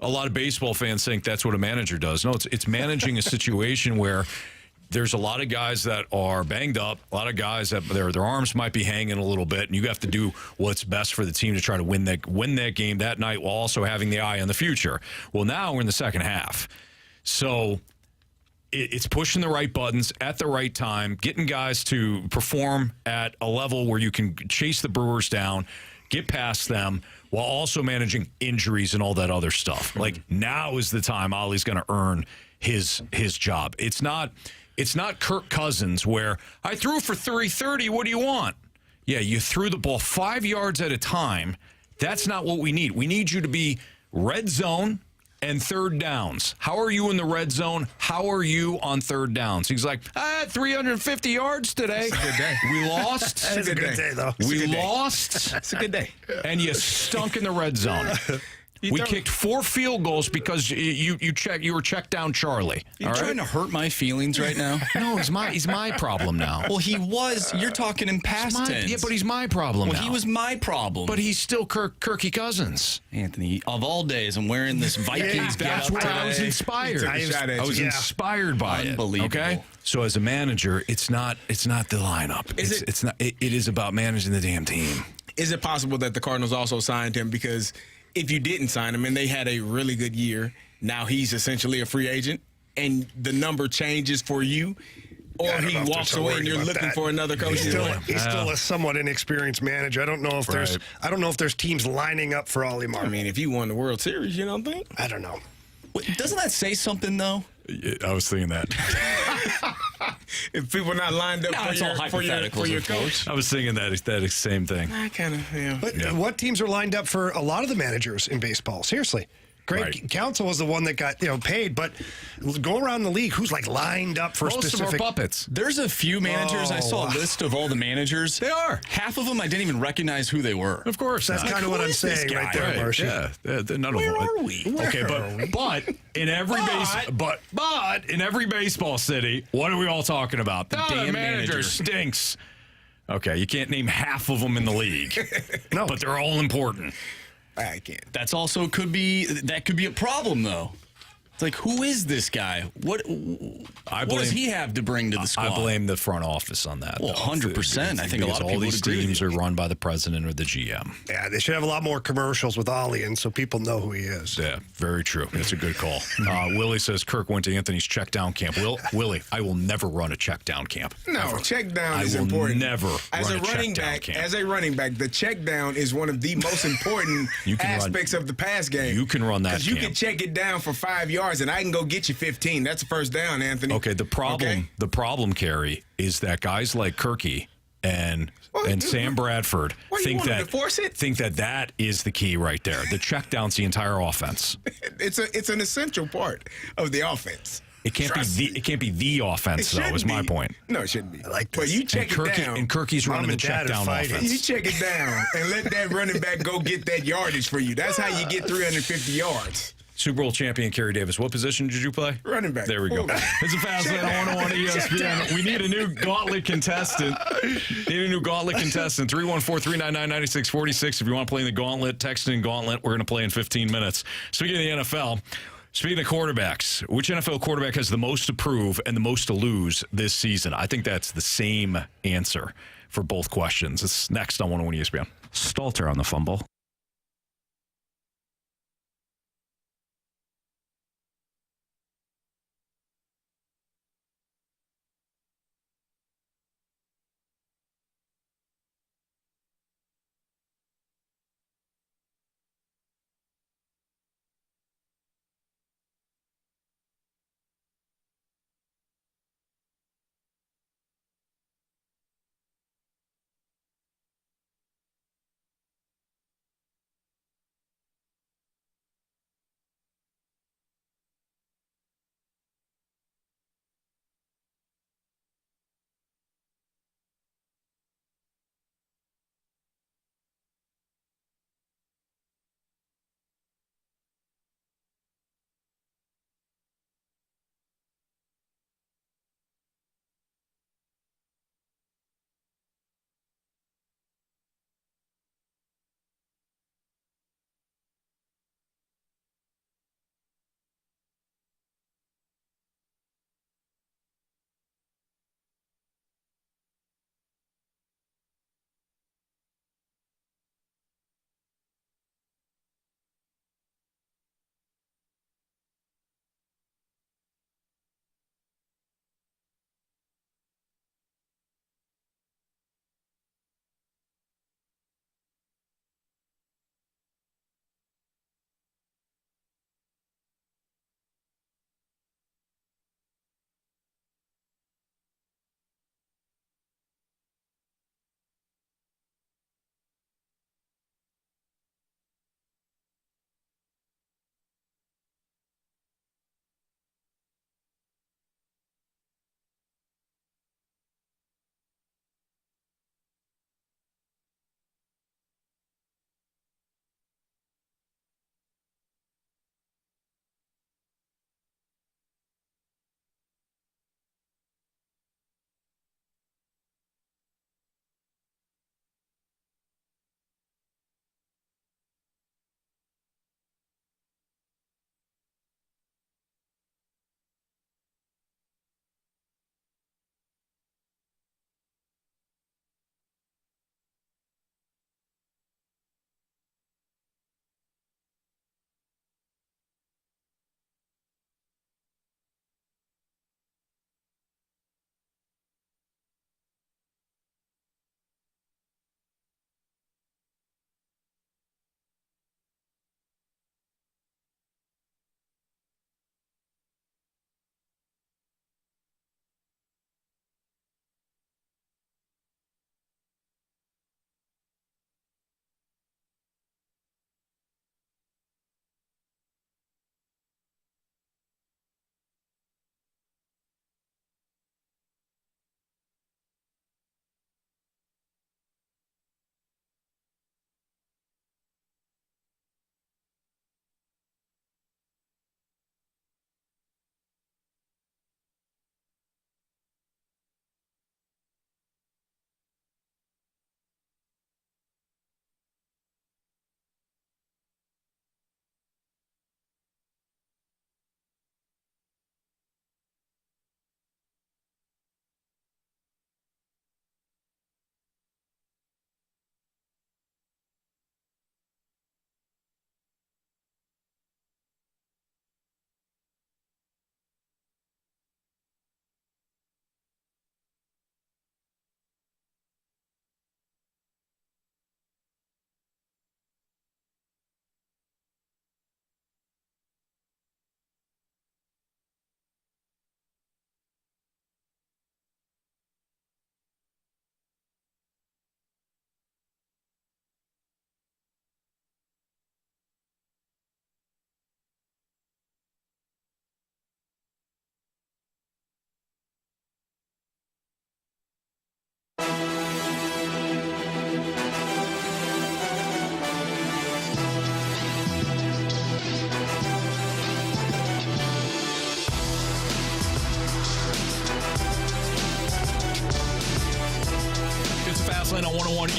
a lot of baseball fans think that's what a manager does. No, it's managing a situation where there's a lot of guys that are banged up, a lot of guys that their arms might be hanging a little bit, and you have to do what's best for the team to try to win that game that night while also having the eye on the future. Well, now we're in the second half. So it's pushing the right buttons at the right time, getting guys to perform at a level where you can chase the Brewers down, get past them, while also managing injuries and all that other stuff. Like, now is the time Oli's going to earn his job. It's not Kirk Cousins where I threw for 330. What do you want? Yeah, you threw the ball 5 yards at a time. That's not what we need. We need you to be red zone and third downs. How are you in the red zone? How are you on third downs? He's like, 350 yards today. It's a good day. We lost. It's a good day, though. We lost. It's a good day. And you stunk in the red zone. We kicked 4 field goals because you were checked down Charlie. You're trying to hurt my feelings right now? No, he's my problem now. Well, he was. You're talking in past tense. Yeah, but he's my problem now. Well, he was my problem. But he's still Kirky Cousins. Anthony, of all days, I'm wearing this Vikings That's where I was inspired. I was inspired by it. Unbelievable. Okay? So as a manager, it's not the lineup. It is about managing the damn team. Is it possible that the Cardinals also signed him because if you didn't sign him and they had a really good year, now he's essentially a free agent and the number changes for you, or he walks away and you're looking for another coach? He's still a somewhat inexperienced manager. I don't know if there's teams lining up for Oli Marmol. I mean, if he won the World Series, you don't think? I don't know. Doesn't that say something though? I was thinking that. If people are not lined up for your coach. I was thinking that same thing. I kind of, yeah. But what teams are lined up for a lot of the managers in baseball? Seriously. Greg Counsell was the one that got paid, but go around the league, who's like lined up for Most specific... of our puppets. There's a few managers. I saw a list of all the managers. They are. Half of them I didn't even recognize who they were. Of course. That's kind of what I'm saying right there, Marcia. Yeah. Where are we? Okay, but in every in every baseball city, what are we all talking about? The damn manager stinks. Okay, you can't name half of them in the league. No. But they're all important. I can't. That could be a problem though. It's like, who is this guy? What does he have to bring to the squad? I blame the front office on that. Well, 100%. I think a lot of people all these would agree with teams you. are run by the president or the GM. Yeah, they should have a lot more commercials with Oli in so people know who he is. Yeah, very true. That's a good call. Willie says Kirk went to Anthony's check down camp. Willie, I will never run a check down camp. No, Ever. check down I is will important. never as run a a check running down back. camp. As a running back, the check down is one of the most important aspects of the pass game. You can run that because you camp. can check it down for 5 yards, and I can go get you 15. That's a first down, Anthony. Okay, the problem, Carey, is that guys like Kirky and Sam Bradford think that is the key right there. The check down's the entire offense. It's an essential part of the offense. It can't be the offense, though, is my point. No, it shouldn't be. I like this. But you check it down. And Kirky's running the check down offense. You check it down and let that running back go get that yardage for you. That's how you get 350 yards. Super Bowl champion Carey Davis. What position did you play? Running back. There we go. It's a fast lane on 101 ESPN. We need a new Gauntlet contestant. 314-399-9646. If you want to play in the Gauntlet, text in Gauntlet. We're going to play in 15 minutes. Speaking of the NFL, speaking of quarterbacks, which NFL quarterback has the most to prove and the most to lose this season? I think that's the same answer for both questions. It's next on 101 ESPN. Stalter on the fumble.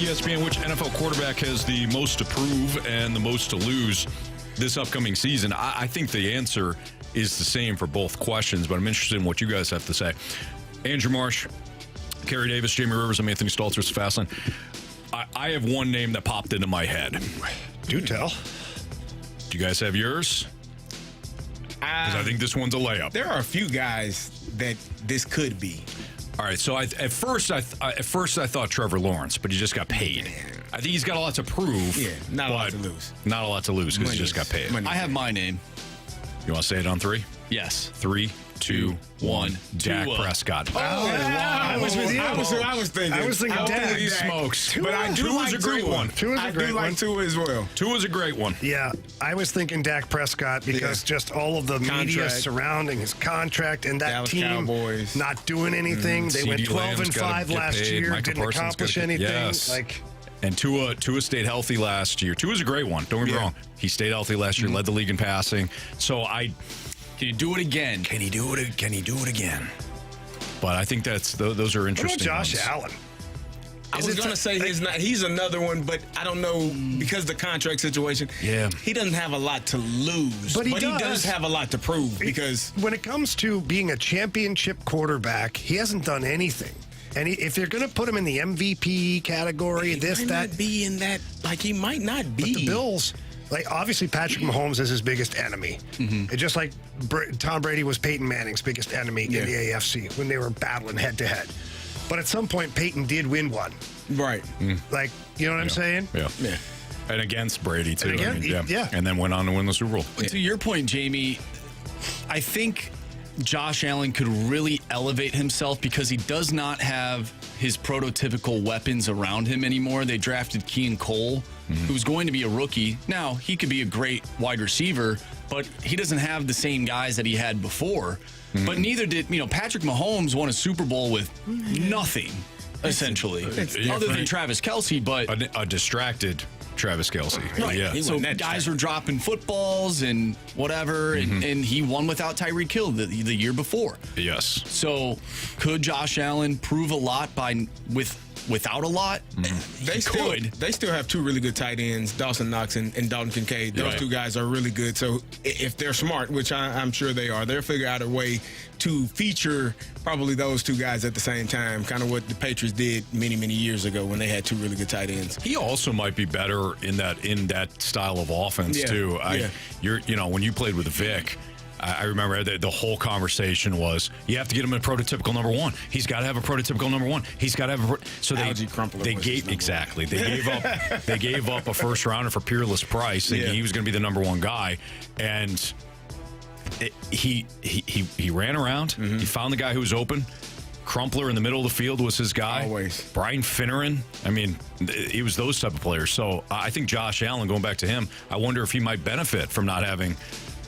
ESPN, which NFL quarterback has the most to prove and the most to lose this upcoming season? I think the answer is the same for both questions, but I'm interested in what you guys have to say. Andrew Marsh, Carey Davis, Jamie Rivers, I'm Anthony Stalter. It's Fastlane. I have one name that popped into my head. Do tell. Do you guys have yours? Because I think this one's a layup. There are a few guys that this could be. All right, so at first I thought Trevor Lawrence, but he just got paid. I think he's got a lot to prove. Yeah, not a lot to lose. Not a lot to lose because he just got paid. I have my name. You want to say it on 3? Yes. 3, 2, 1. Dak Prescott. Oh, I was with you. I was thinking. I was thinking Dak. Holy smokes. But I do like a great one. I do like Tua as well. Tua's a great one. Yeah, I was thinking Dak Prescott because just all of the media surrounding his contract and that Dallas team Cowboys. not doing anything. They went 12-5 last year, didn't accomplish anything. Yes. And Tua stayed healthy last year. Tua's a great one. Don't get me wrong. He stayed healthy last year, led the league in passing. So Can you do it again? Can he do it again? But I think those are interesting. What about Josh ones. Allen? I was going to say he's another one, but I don't know because the contract situation. Yeah. He doesn't have a lot to lose, But he does have a lot to prove because when it comes to being a championship quarterback, he hasn't done anything. And if you're going to put him in the MVP category, he might not be in that. Like he might not be. But the Bills. Like, obviously, Patrick Mahomes is his biggest enemy. And just like Tom Brady was Peyton Manning's biggest enemy in the AFC when they were battling head-to-head. But at some point, Peyton did win one. Right. Like, you know what I'm saying? Yeah. And against Brady, too. Yeah. And then went on to win the Super Bowl. To your point, Jamie, I think Josh Allen could really elevate himself because he does not have his prototypical weapons around him anymore. They drafted Kean Cole, who's going to be a rookie. Now, he could be a great wide receiver, but he doesn't have the same guys that he had before. But neither did, Patrick Mahomes won a Super Bowl with nothing, essentially, other than Travis Kelce, but a distracted Travis Kelce. Right. Yeah. So guys were dropping footballs and whatever, and he won without Tyreek Hill the year before. Yes. So could Josh Allen prove a lot without a lot? They still have two really good tight ends, Dawson Knox and Dalton Kincaid. Those two guys are really good. So if they're smart, which I'm sure they are, they'll figure out a way to feature probably those two guys at the same time, kind of what the Patriots did many, many years ago when they had two really good tight ends. He also might be better in that style of offense too. When you played with Vic, I remember the whole conversation was you have to get him a prototypical number one. He's got to have a prototypical number one. He's got to have they gave up a first rounder for Peerless Price, thinking he was going to be the number one guy, and he ran around. He found the guy who was open. Crumpler in the middle of the field was his guy. Always. Brian Finneran. I mean, it was those type of players. So I think Josh Allen, going back to him, I wonder if he might benefit from not having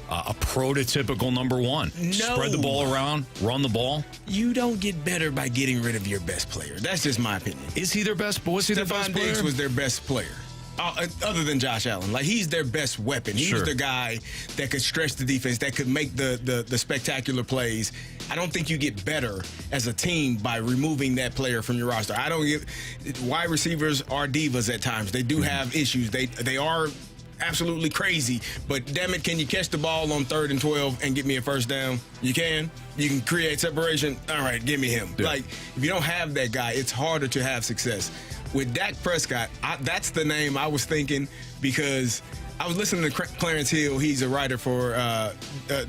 a prototypical number one. No. Spread the ball around, run the ball. You don't get better by getting rid of your best player. That's just my opinion. Is he their best? Was he their best player? Stephon Diggs was their best player. Other than Josh Allen. Like, he's their best weapon. He's the guy that could stretch the defense, that could make the spectacular plays. I don't think you get better as a team by removing that player from your roster. Wide receivers are divas at times. They do have issues. They are absolutely crazy, but damn it, can you catch the ball on 3rd and 12 and get me a first down? You can create separation. All right, give me him. Like, if you don't have that guy, it's harder to have success. With Dak Prescott, that's the name I was thinking, because I was listening to Clarence Hill. He's a writer for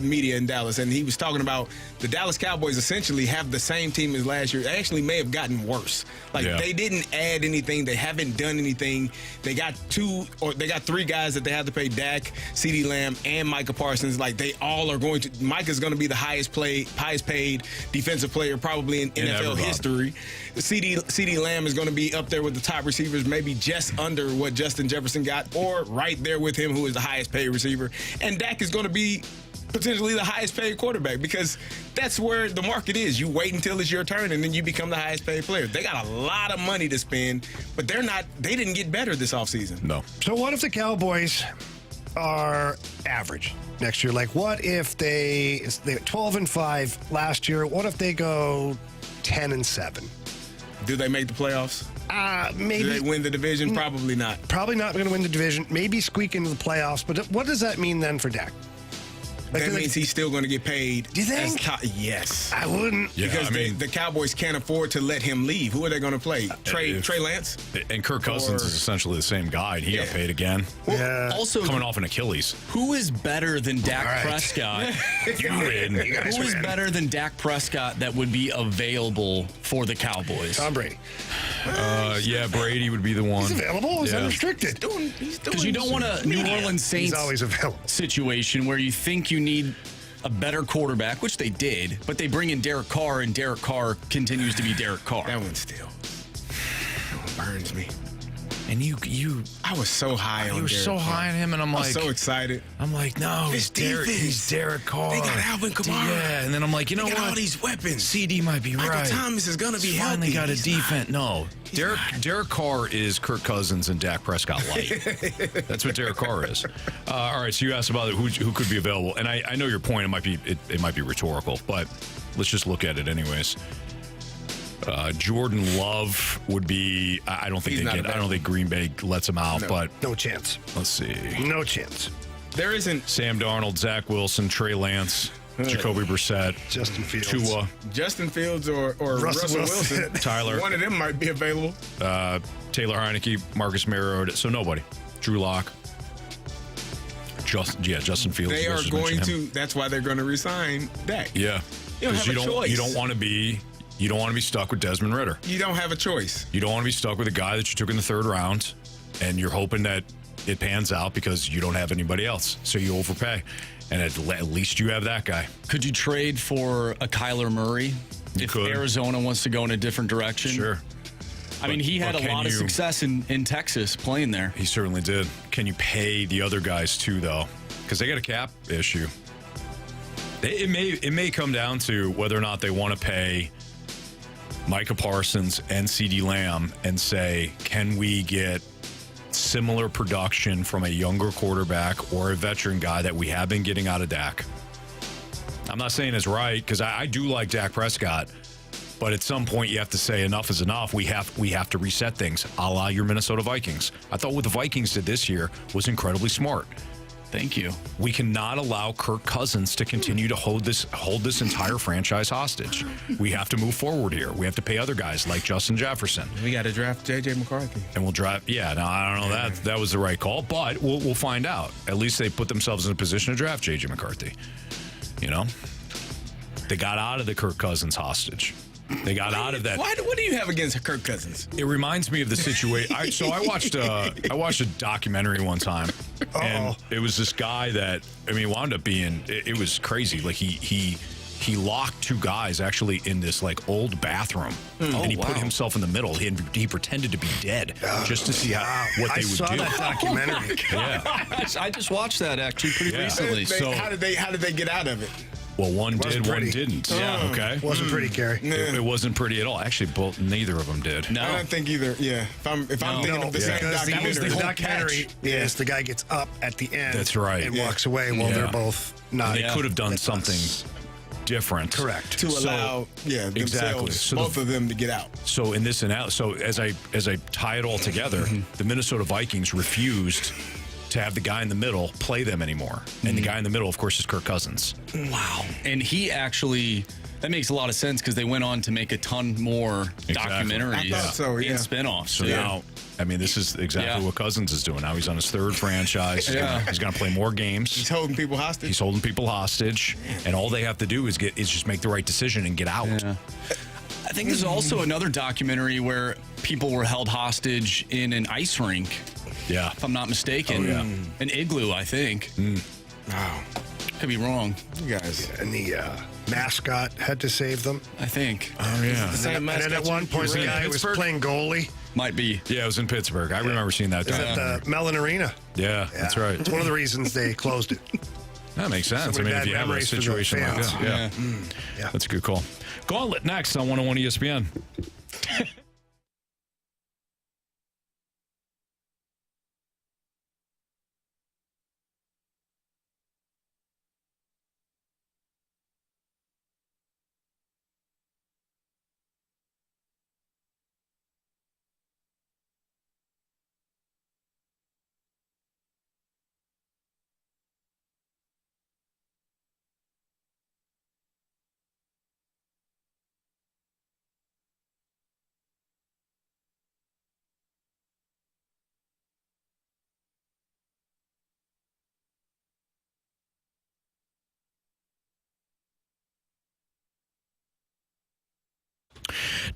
media in Dallas, and he was talking about the Dallas Cowboys essentially have the same team as last year. They actually may have gotten worse. They didn't add anything. They haven't done anything. They got 3 guys that they have to pay: Dak, CeeDee Lamb, and Micah Parsons. Like, they all are going to. Micah's going to be the highest paid defensive player probably in NFL history. CeeDee Lamb is going to be up there with the top receivers, maybe just under what Justin Jefferson got, or right there with him, who is the highest paid receiver. And Dak is going to be potentially the highest paid quarterback, because that's where the market is. You wait until it's your turn, and then you become the highest paid player. They got a lot of money to spend, but they didn't get better this offseason. No. So what if the Cowboys are average next year? Like, what if they 12-5 last year? What if they go 10-7? Do they make the playoffs? Maybe. Do they win the division? Probably not. Probably not going to win the division. Maybe squeak into the playoffs. But what does that mean then for Dak? That means he's still going to get paid. Do you think? Yes. I wouldn't. Yeah, Because the Cowboys can't afford to let him leave. Who are they going to play? Trey Lance? And Kirk Cousins is essentially the same guy. And he got paid again. Yeah. Also, Coming off an Achilles. who is better than Dak Prescott? You win. Who is better than Dak Prescott that would be available for the Cowboys? Tom Brady. Yeah, Brady would be the one. He's available. He's Yeah. unrestricted. Because you don't want a New Orleans He's Saints always available. situation where you think you need a better quarterback, which they did, but they bring in Derek Carr, and Derek Carr continues to be Derek Carr. That one burns me. And I was so high on you were Derek so Carr. high on him, and I'm I like, was so excited. no, This defense. he's Derek Carr. They got Alvin Kamara. Yeah, and then I'm like, you know They got what? all these weapons. CD might be Michael right. Thomas is going to be He's healthy. finally got a He's defense. not. No, Derek Carr is Kirk Cousins and Dak Prescott light. That's what Derek Carr is. All right, so you asked about who could be available, and I know your point. It might be rhetorical, but let's just look at it anyways. Jordan Love would be. I don't think I don't think Green Bay lets him out, but No chance. let's see. No chance. There isn't Sam Darnold, Zach Wilson, Trey Lance, Jacoby Brissett, Justin Fields. Tua, Justin Fields or Russell Wilson. Tyler. One of them might be available. Taylor Heineke, Marcus Mariota. So nobody. Drew Lock. Justin Fields. They you are guys just going mentioned him. to. That's why they're going to resign Dak. Yeah. You don't 'Cause have a choice. You don't want to be. You don't want to be stuck with Desmond Ridder. You don't have a choice. You don't want to be stuck with a guy that you took in the third round, and you're hoping that it pans out because you don't have anybody else. So you overpay, and at least you have that guy. Could you trade for a Kyler Murray if could. Arizona wants to go in a different direction? Sure. I mean, he had but a can lot of you- success in Texas playing there. He certainly did. Can you pay the other guys too, though? Because they got a cap issue. It may come down to whether or not they want to pay Micah Parsons and CeeDee Lamb and say, can we get similar production from a younger quarterback or a veteran guy that we have been getting out of Dak? I'm not saying it's right because I do like Dak Prescott, but at some point you have to say enough is enough. We have to reset things, a la your Minnesota Vikings. I thought what the Vikings did this year was incredibly smart. Thank you. We cannot allow Kirk Cousins to continue to hold this entire franchise hostage. We have to move forward here. We have to pay other guys like Justin Jefferson. We got to draft J.J. McCarthy. And we'll draft. Yeah, no, I don't know that was the right call, but we'll find out. At least they put themselves in a position to draft J.J. McCarthy. You know, they got out of the Kirk Cousins hostage. They got out of that. What do you have against Kirk Cousins? It reminds me of the situation. I watched a documentary one time, and it was this guy that wound up being. It was crazy. Like he locked two guys actually in this like old bathroom, and he put himself in the middle. He pretended to be dead just to see what they would I do. saw that documentary. Yeah. I just watched that actually pretty recently. How did they get out of it? Well, one wasn't did, one pretty. didn't. Yeah. Okay. Wasn't pretty, Carey. It wasn't pretty at all. Actually, neither of them did. No. I don't think either. Yeah. If I'm thinking of the same Because documentary. the documentary is the guy gets up at the end. That's right. And walks away while they're both not. They could have done with something us. different. Correct. to allow exactly. themselves, So both of them to get out. So in this and out, so as I tie it all together, the Minnesota Vikings refused to have the guy in the middle play them anymore, and the guy in the middle, of course, is Kirk Cousins. Wow. And he actually, that makes a lot of sense because they went on to make a ton more documentaries I thought so, yeah. and spinoffs. So now, this is exactly what Cousins is doing. Now he's on his third franchise. Yeah. He's going to play more games. He's holding people hostage. He's holding people hostage, and all they have to do is just make the right decision and get out. Yeah. I think there's also another documentary where people were held hostage in an ice rink, Yeah. if I'm not mistaken. Oh, yeah. An igloo, I think. Wow. Could be wrong, You guys. And the mascot had to save them. I think. Oh yeah. And then at one point, the guy was playing goalie. Might be. Yeah, it was in Pittsburgh. I remember seeing that. Is at the Mellon Arena. Yeah, that's right. It's one of the reasons they closed it. That makes sense. So many if bad you have a memories for the situation like fans. that. Yeah. Yeah. That's a good call. Gauntlet next on 101 ESPN.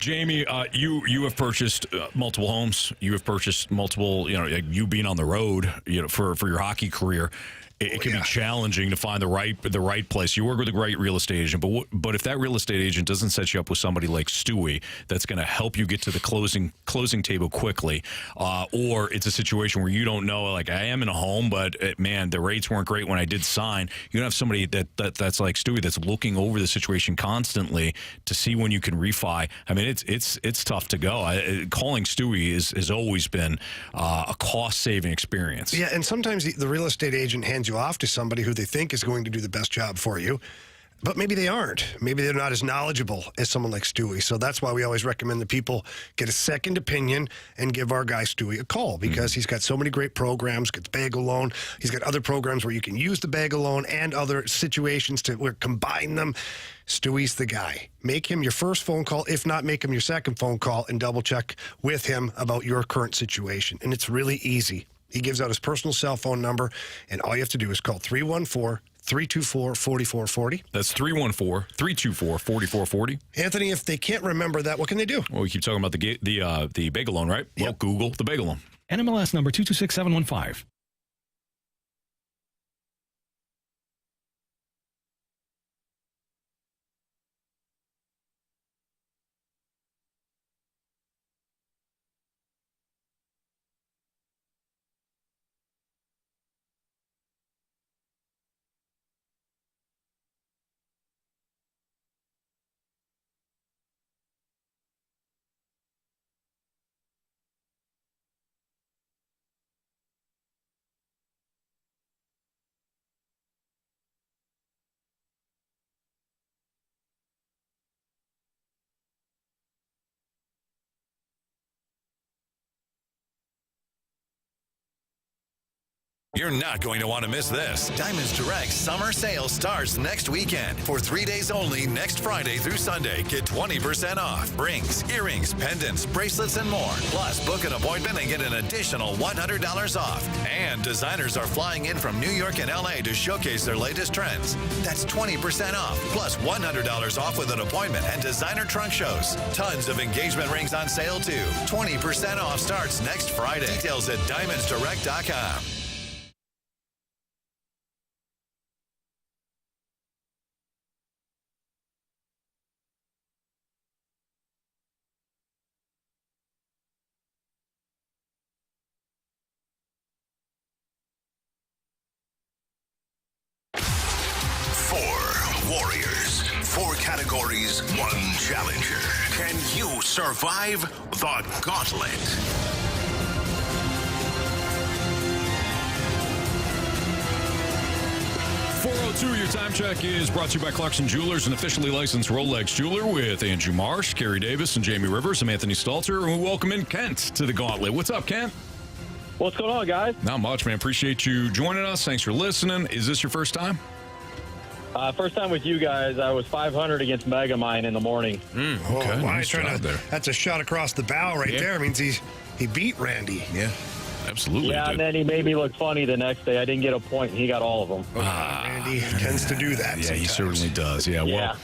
Jamie, you have purchased multiple homes. You have purchased multiple, you being on the road, for your hockey career. It can be challenging to find the right place. You work with a great real estate agent, but if that real estate agent doesn't set you up with somebody like Stewie that's going to help you get to the closing table quickly, or it's a situation where you don't know, like I am in a home, but man, the rates weren't great when I did sign. You don't have somebody that's like Stewie that's looking over the situation constantly to see when you can refi. I mean, it's tough to go. Calling Stewie has always been a cost saving experience. Yeah, and sometimes the real estate agent hands you off to somebody who they think is going to do the best job for you, but maybe they aren't. Maybe they're not as knowledgeable as someone like Stewie. So that's why we always recommend that people get a second opinion and give our guy Stewie a call, because he's got so many great programs. Got the bagel loan. He's got other programs where you can use the bagel loan and other situations to combine them. Stewie's the guy. Make him your first phone call. If not, make him your second phone call and double check with him about your current situation. And it's really easy. He gives out his personal cell phone number, and all you have to do is call 314-324-4440. That's 314-324-4440. Anthony, if they can't remember that, what can they do? Well, we keep talking about the bagel loan, right? Yep. Well, Google the bagel loan. NMLS number 226715. You're not going to want to miss this. Diamonds Direct Summer Sale starts next weekend. For 3 days only, next Friday through Sunday, get 20% off. Rings, earrings, pendants, bracelets, and more. Plus, book an appointment and get an additional $100 off. And designers are flying in from New York and LA to showcase their latest trends. That's 20% off, plus $100 off with an appointment and designer trunk shows. Tons of engagement rings on sale, too. 20% off starts next Friday. Details at diamondsdirect.com. Warriors. 4 categories, 1 challenger. Can you survive the Gauntlet? 402, your time check is brought to you by Clarkson Jewelers, an officially licensed Rolex jeweler, with Andrew Marsh, Carey Davis, and Jamie Rivers. I'm Anthony Stalter, and we welcome in Kent to the Gauntlet. What's up, Kent? What's going on, guys? Not much, man. Appreciate you joining us. Thanks for listening. Is this your first time? First time with you guys. I was 500 against Megamine in the morning. Okay, why nice trying job to, there. That's a shot across the bow right there. It means he beat Randy. Yeah, absolutely. Yeah, and then he made me look funny the next day. I didn't get a point, and he got all of them. Randy tends to do that. Yeah, he certainly does. Yeah, well,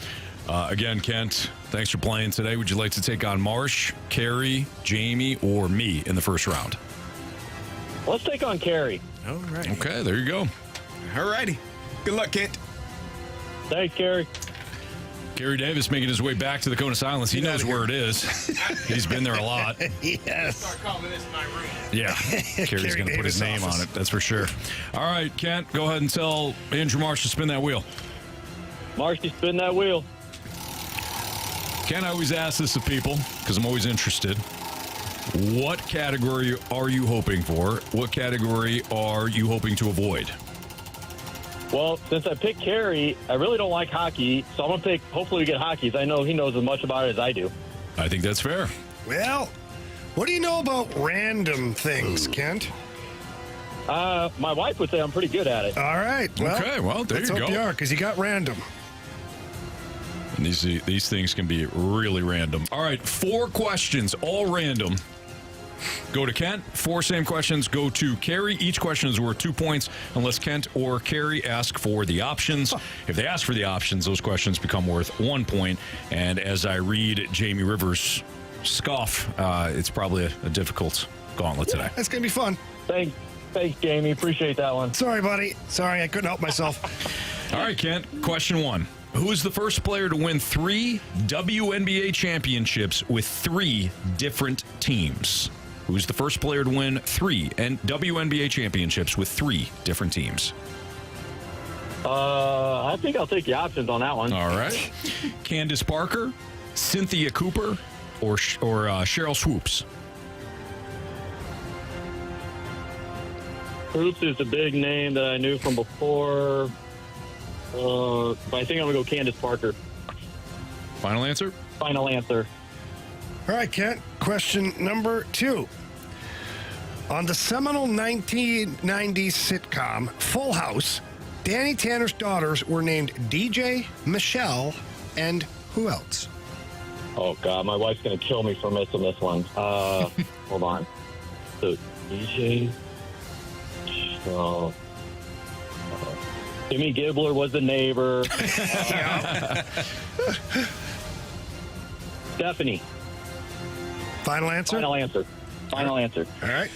again, Kent, thanks for playing today. Would you like to take on Marsh, Carey, Jamie, or me in the first round? Let's take on Carey. All right. Okay, there you go. All righty. Good luck, Kent. Thanks, Carey. Carey Davis making his way back to the Cone of Silence. He knows where it is. He's been there a lot. Yes. Start calling this my room. Yeah. Carey's going to put his name on it. That's for sure. All right, Kent, go ahead and tell Andrew Marsh to spin that wheel. Marshy, spin that wheel. Kent, I always ask this of people because I'm always interested. What category are you hoping for? What category are you hoping to avoid? Well, since I picked Carey, I really don't like hockey, so I'm going to pick, hopefully we get hockey, I know he knows as much about it as I do. I think that's fair. Well, what do you know about random things, Kent? My wife would say I'm pretty good at it. All right. Well, okay, well, there you go. Let's hope you are, because you got random. And these things can be really random. All right, 4 questions, all random. go to Kent. 4 same questions go to Carey. Each question is worth 2 points unless Kent or Carey ask for the options. If they ask for the options, those questions become worth 1 point. And as I read Jamie Rivers scoff, it's probably a difficult gauntlet today. That's going to be fun. Thanks, Jamie. Appreciate that one. Sorry, buddy. Sorry, I couldn't help myself. All right, Kent. Question 1. Who is the first player to win 3 WNBA championships with 3 different teams? Who's the first player to win 3 WNBA championships with 3 different teams? I think I'll take the options on that one. All right. Candace Parker, Cynthia Cooper, or Cheryl Swoops? Swoops is the big name that I knew from before. But I think I'm going to go Candace Parker. Final answer? Final answer. All right, Kent. Question number 2. On the seminal 1990s sitcom Full House, Danny Tanner's daughters were named DJ, Michelle, and who else? Oh, God. My wife's going to kill me for missing this one. Hold on. So, DJ... Jimmy Gibbler was the neighbor. Stephanie. Final answer? Final answer. Final answer. All right.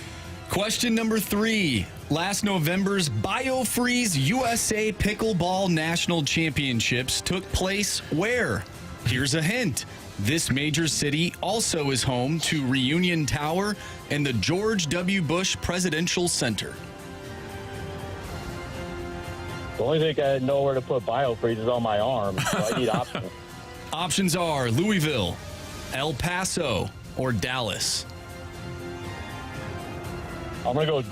Question number 3. Last November's BioFreeze USA Pickleball National Championships took place where? Here's a hint. This major city also is home to Reunion Tower and the George W. Bush Presidential Center. The only thing I know where to put BioFreeze is on my arm, so I need options. Options are Louisville, El Paso, or Dallas. I'm going to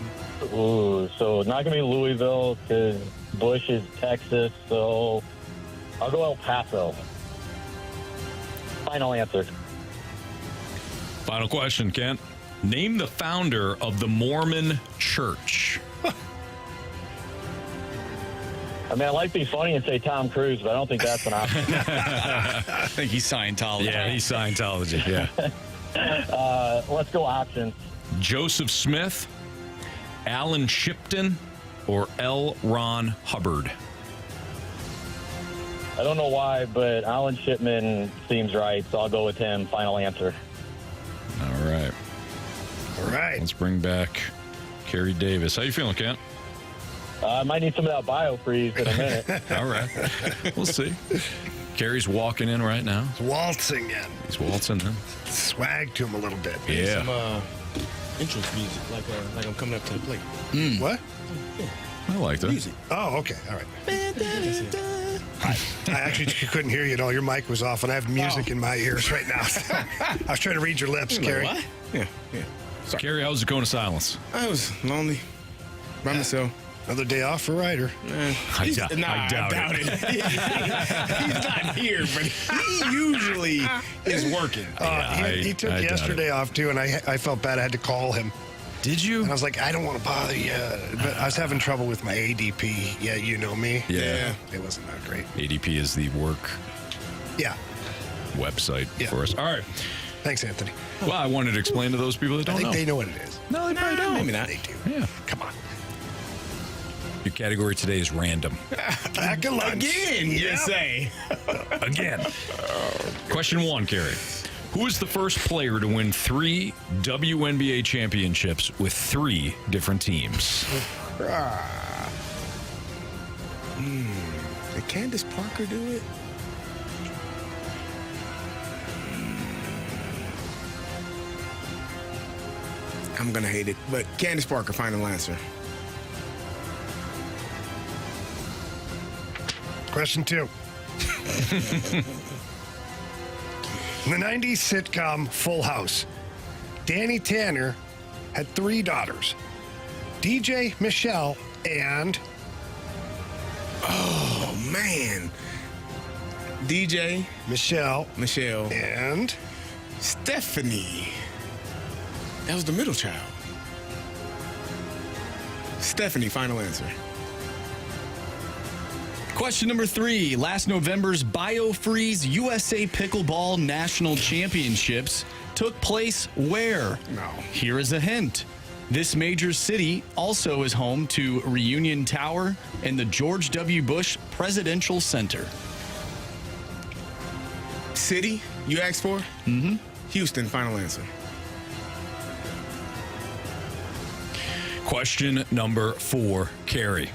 go, so it's not going to be Louisville because Bush is Texas, so I'll go El Paso. Final answer. Final question, Kent. Name the founder of the Mormon Church. I mean, I like to be funny and say Tom Cruise, but I don't think that's an option. I think he's Scientology. Yeah, he's Scientology, yeah. Let's go options. Joseph Smith, Alan Shipton, or L. Ron Hubbard? I don't know why, but Alan Shipman seems right, so I'll go with him. Final answer. All right. All right. Let's bring back Carey Davis. How you feeling, Kent? I might need some of that BioFreeze in a minute. All right. We'll see. Carey's walking in right now. He's waltzing in. He's waltzing in. Swag to him a little bit. Yeah. Some entrance music, like I'm coming up to the plate. What? I like that. Music. Oh, okay. All right. I actually couldn't hear you at all. Your mic was off, and I have music in my ears right now. I was trying to read your lips, Carey. What? Yeah. Sorry. Carey, how's it going to silence? I was lonely by myself. Another day off for Ryder. I doubt it. He's not here, but he usually is working. He took yesterday off, too, and I felt bad. I had to call him. Did you? And I was like, I don't want to bother you. But I was having trouble with my ADP. Yeah, you know me. Yeah. It wasn't that great. ADP is the work website for us. All right. Thanks, Anthony. Well, I wanted to explain to those people that don't know. I think they know what it is. No, they probably don't. Maybe not. They do. Yeah. Come on. Your category today is random. Back at lunch. Again, you say. Again. Question 1, Carey. Who is the first player to win 3 WNBA championships with 3 different teams? Did Candace Parker do it? I'm going to hate it, but Candace Parker, final answer. Question 2. In the 90s sitcom Full House, Danny Tanner had 3 daughters, DJ, Michelle, and... Oh, man. DJ, Michelle, and Stephanie. That was the middle child. Stephanie, final answer. Question number 3. Last November's BioFreeze USA Pickleball National Championships took place where? No. Here is a hint. This major city also is home to Reunion Tower and the George W. Bush Presidential Center. City you asked for? Mm-hmm. Houston, final answer. Question number 4, Carey.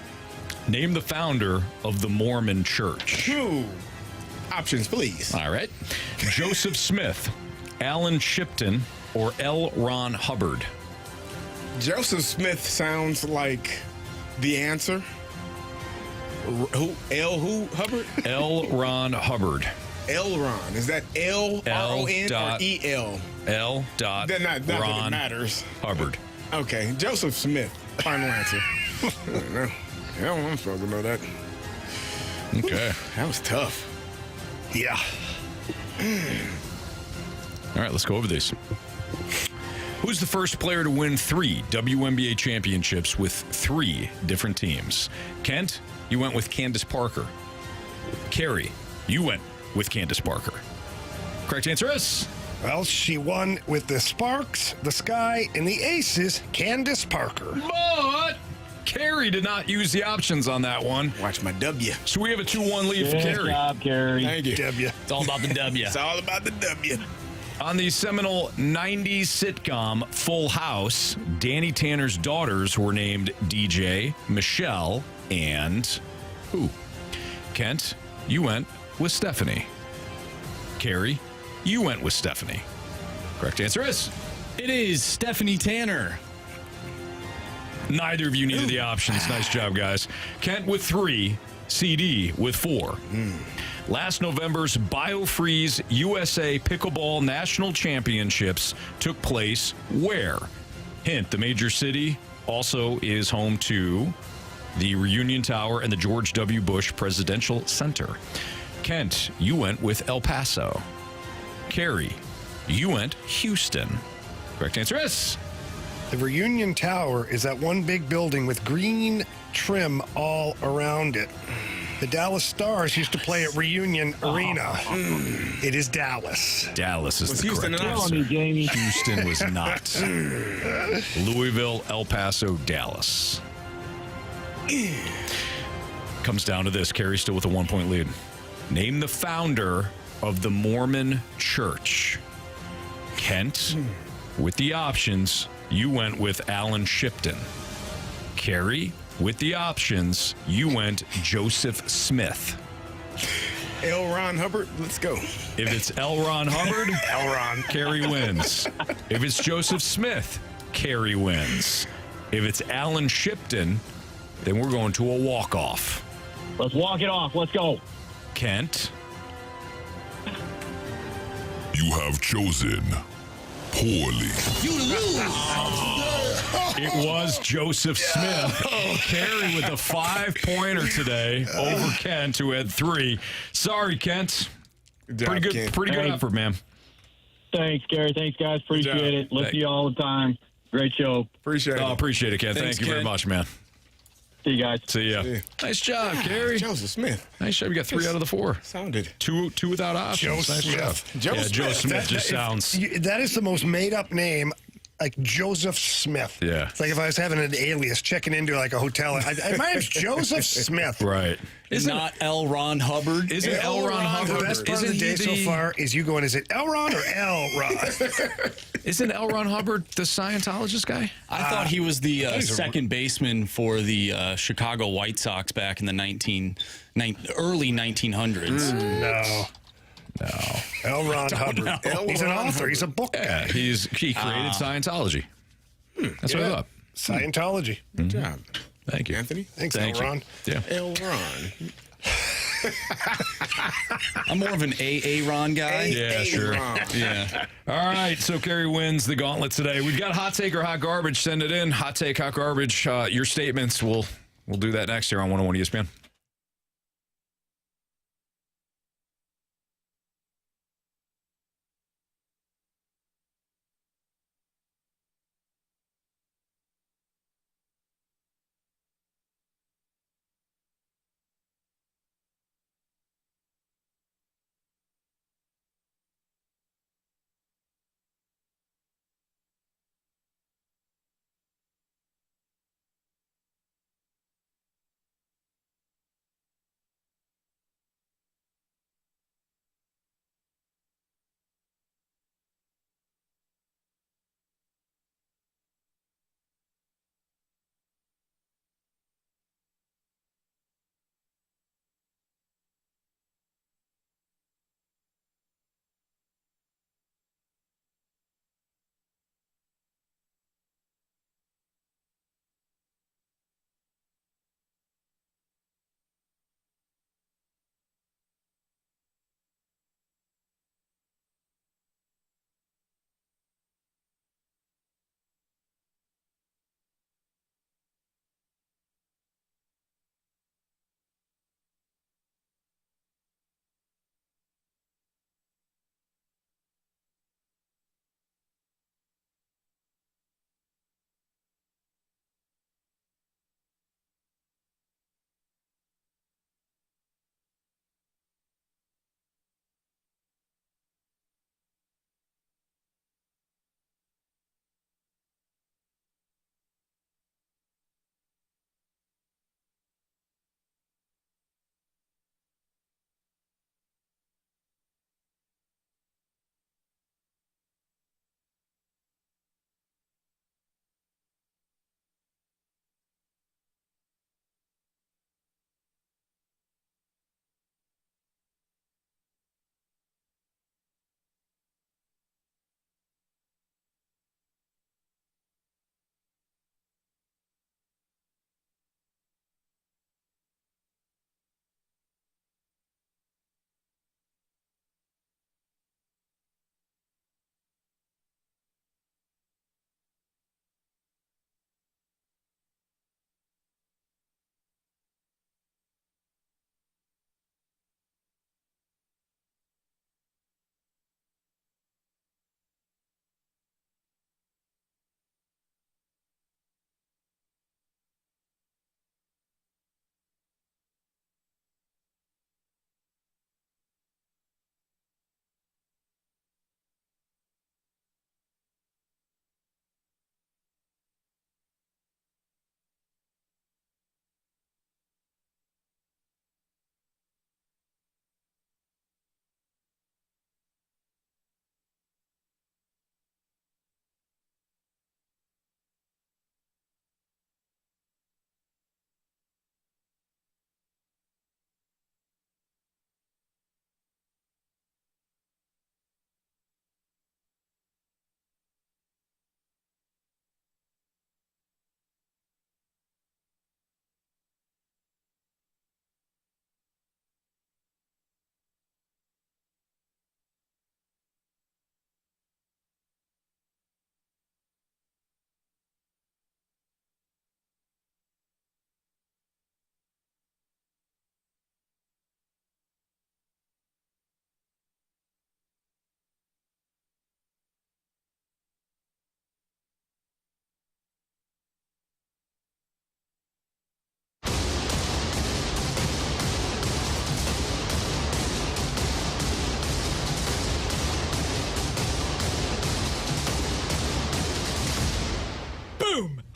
Name the founder of the Mormon Church. Options, please. All right. Joseph Smith, Alan Shipton, or L. Ron Hubbard? Joseph Smith sounds like the answer. Who? Hubbard? L. Ron Hubbard. L. Ron. Is that L-R-O-N or E-L? L. Not that Ron it matters. Hubbard. Okay. Joseph Smith. Final answer. I don't know. Hell, I'm supposed to know that. Okay. That was tough. Yeah. All right, let's go over these. Who's the first player to win 3 WNBA championships with 3 different teams? Kent, you went with Candace Parker. Carey, you went with Candace Parker. Correct answer is? Well, she won with the Sparks, the Sky, and the Aces, Candace Parker. But Carey did not use the options on that one. Watch my W. So we have a 2-1 lead for Carey. Good job, Carey. Thank you. W. It's all about the W. It's all about the W. On the seminal 90s sitcom Full House, Danny Tanner's daughters were named DJ, Michelle, and who? Kent, you went with Stephanie. Carey, you went with Stephanie. Correct answer is? It is Stephanie Tanner. Neither of you needed the options. Nice job, guys. Kent with 3, CD with 4. Last November's BioFreeze USA Pickleball National Championships took place where? Hint, the major city also is home to the Reunion Tower and the George W. Bush Presidential Center. Kent, you went with El Paso. Carey, you went Houston. Correct answer is? The Reunion Tower is that one big building with green trim all around it. The Dallas Stars used to play at Reunion Arena. It is Dallas. Dallas is the Houston correct an answer. option? Jamie. Houston was not. Louisville, El Paso, Dallas. Comes down to this. Carey still with a 1-point lead. Name the founder of the Mormon Church. Kent, with the options, you went with Alan Shipton. Carey, with the options, you went Joseph Smith. L. Ron Hubbard, let's go. If it's L. Ron Hubbard, L. Ron. Carey wins. If it's Joseph Smith, Carey wins. If it's Alan Shipton, then we're going to a walk-off. Let's walk it off. Let's go. Kent, You have chosen poorly. it was Joseph Smith. Carey with a 5-pointer today over Kent, who had 3. Sorry, Kent. Good job, Kent. Pretty good Hey. effort, man. Thanks, Gary. Thanks, guys. Appreciate job. it. Listen to you all the time. Great show. Appreciate Oh, it. appreciate it, Kent. Thanks, Thank you very Kent. much, man. See you guys. See ya. Yeah. Nice job, Carey. Joseph Smith. Nice job. You got 3 out of the 4. Sounded. Two without options. Joe Nice Smith. job. Joe yeah, Joe Smith. Smith just sounds. That is the most made-up name, like Joseph Smith. Yeah. It's like if I was having an alias checking into like a hotel. My name's Joseph Smith. Right. Not L. Ron Hubbard. Isn't L. Ron Hubbard? The best part of the day so far is you going, is it L. Ron or L. Ron? Isn't L. Ron Hubbard the Scientologist guy? I thought he was the he's a- second baseman for the Chicago White Sox back in the early 1900s. No. L. Ron Hubbard. He's an author. He's a book Yeah, guy. he created Scientology. That's what I thought. Scientology. Good job. Thank you, Anthony? Thanks, Thank L. you. Ron. Yeah. L. Ron. I'm more of an AA Ron guy. Yeah, sure. Ron. Yeah. All right, so Carey wins the Gauntlet today. We've got hot take or hot garbage. Send it in. Hot take, hot garbage. Your statements. We'll do that next here on 101 ESPN.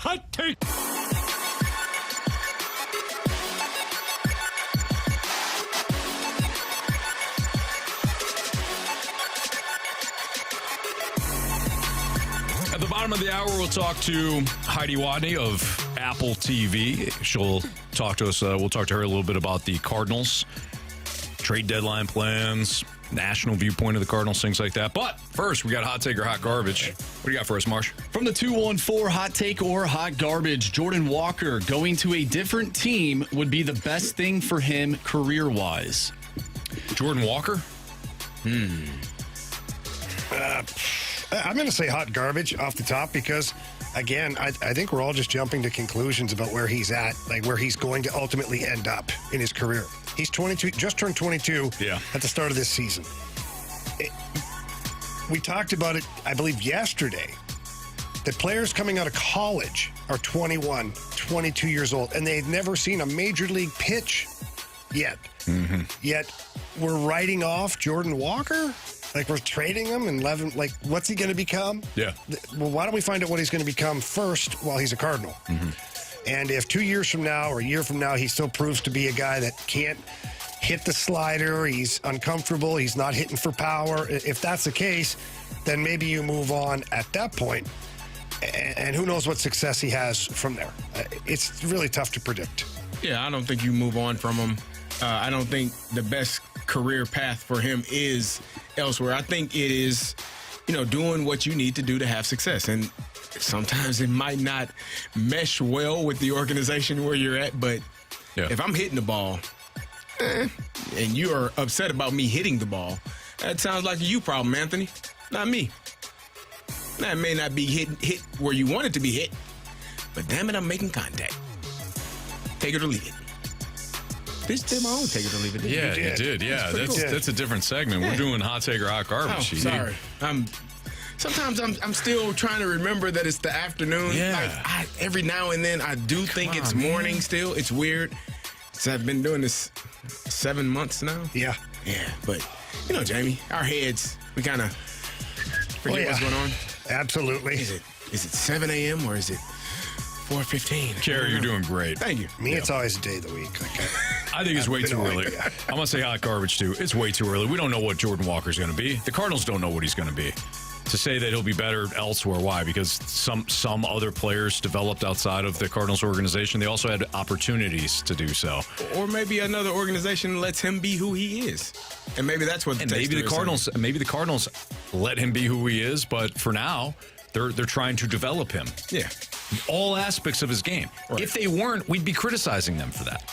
Hot take. At the bottom of the hour, we'll talk to Heidi Watney of Apple TV. She'll talk to us. We'll talk to her a little bit about the Cardinals, trade deadline plans, national viewpoint of the Cardinals, things like that. But first, we got hot take or hot garbage. What do you got for us, Marsh? From the 214 hot take or hot garbage, Jordan Walker going to a different team would be the best thing for him career-wise. Jordan Walker? I'm going to say hot garbage off the top because, again, I think we're all just jumping to conclusions about where he's at, like where he's going to ultimately end up in his career. He's 22, just turned 22 at the start of this season. We talked about it, I believe, yesterday, that players coming out of college are 21, 22 years old, and they've never seen a major league pitch yet. Mm-hmm. Yet we're writing off Jordan Walker? Like, we're trading him and like, what's he going to become? Yeah. Well, why don't we find out what he's going to become first while he's a Cardinal? Mm-hmm. And if 2 years from now or a year from now, he still proves to be a guy that can't hit the slider, he's uncomfortable, he's not hitting for power. If that's the case, then maybe you move on at that point. And who knows what success he has from there. It's really tough to predict. Yeah, I don't think you move on from him. I don't think the best career path for him is elsewhere. I think it is, doing what you need to do to have success. And sometimes it might not mesh well with the organization where you're at, but if I'm hitting the ball and you are upset about me hitting the ball, that sounds like a you problem, Anthony, not me. That may not be hit where you want it to be hit, but damn it, I'm making contact. Take it or leave it. This did my own take it or leave it. Yeah, you did. Yeah, that's a different segment. We're doing hot take or hot garbage. Oh, sorry. Sometimes I'm still trying to remember that it's the afternoon. Yeah. Like, every now and then I do think it's morning still. It's weird. So I've been doing this 7 months now. Yeah. Yeah, but, Jamie, our heads, we kind of forget what's going on. Absolutely. Is it 7 a.m. or is it 4:15? Carey, you're doing great. Thank you. Me, it's always a day of the week. I think it's way too early. I'm going to say hot garbage, too. It's way too early. We don't know what Jordan Walker's going to be. The Cardinals don't know what he's going to be. To say that he'll be better elsewhere, why? Because some other players developed outside of the Cardinals organization. They also had opportunities to do so. Or maybe another organization lets him be who he is. And maybe that's what maybe the Cardinals let him be who he is, but for now, they're trying to develop him. Yeah. All aspects of his game. Right. If they weren't, we'd be criticizing them for that.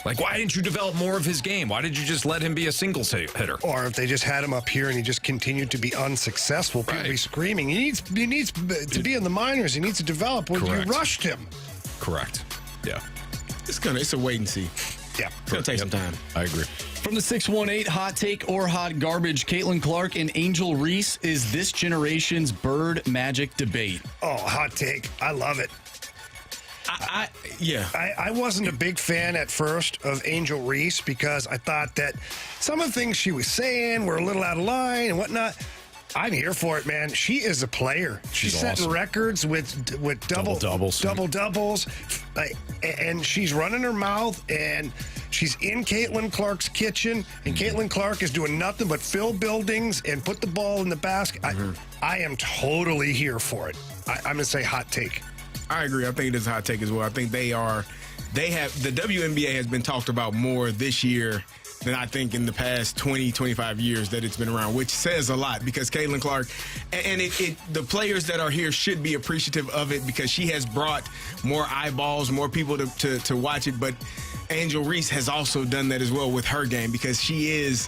Like, why didn't you develop more of his game? Why did you just let him be a singles hitter? Or if they just had him up here and he just continued to be unsuccessful, people be screaming. He needs to be in the minors. He needs to develop. Well, you rushed him. Correct. Yeah. It's a wait and see. Yeah. It's going to take some time. I agree. From the 618 hot take or hot garbage, Caitlin Clark and Angel Reese is this generation's bird magic debate. Oh, hot take. I love it. I wasn't a big fan at first of Angel Reese because I thought that some of the things she was saying were a little out of line and whatnot. I'm here for it, man. She is a player. She's setting records with double doubles, and she's running her mouth, and she's in Caitlin Clark's kitchen, and Caitlin Clark is doing nothing but fill buildings and put the ball in the basket. I am totally here for it. I'm going to say hot take. I agree. I think it is a hot take as well. I think the WNBA has been talked about more this year than I think in the past 20, 25 years that it's been around, which says a lot because Caitlin Clark and the players that are here should be appreciative of it because she has brought more eyeballs, more people to watch it. But Angel Reese has also done that as well with her game because she is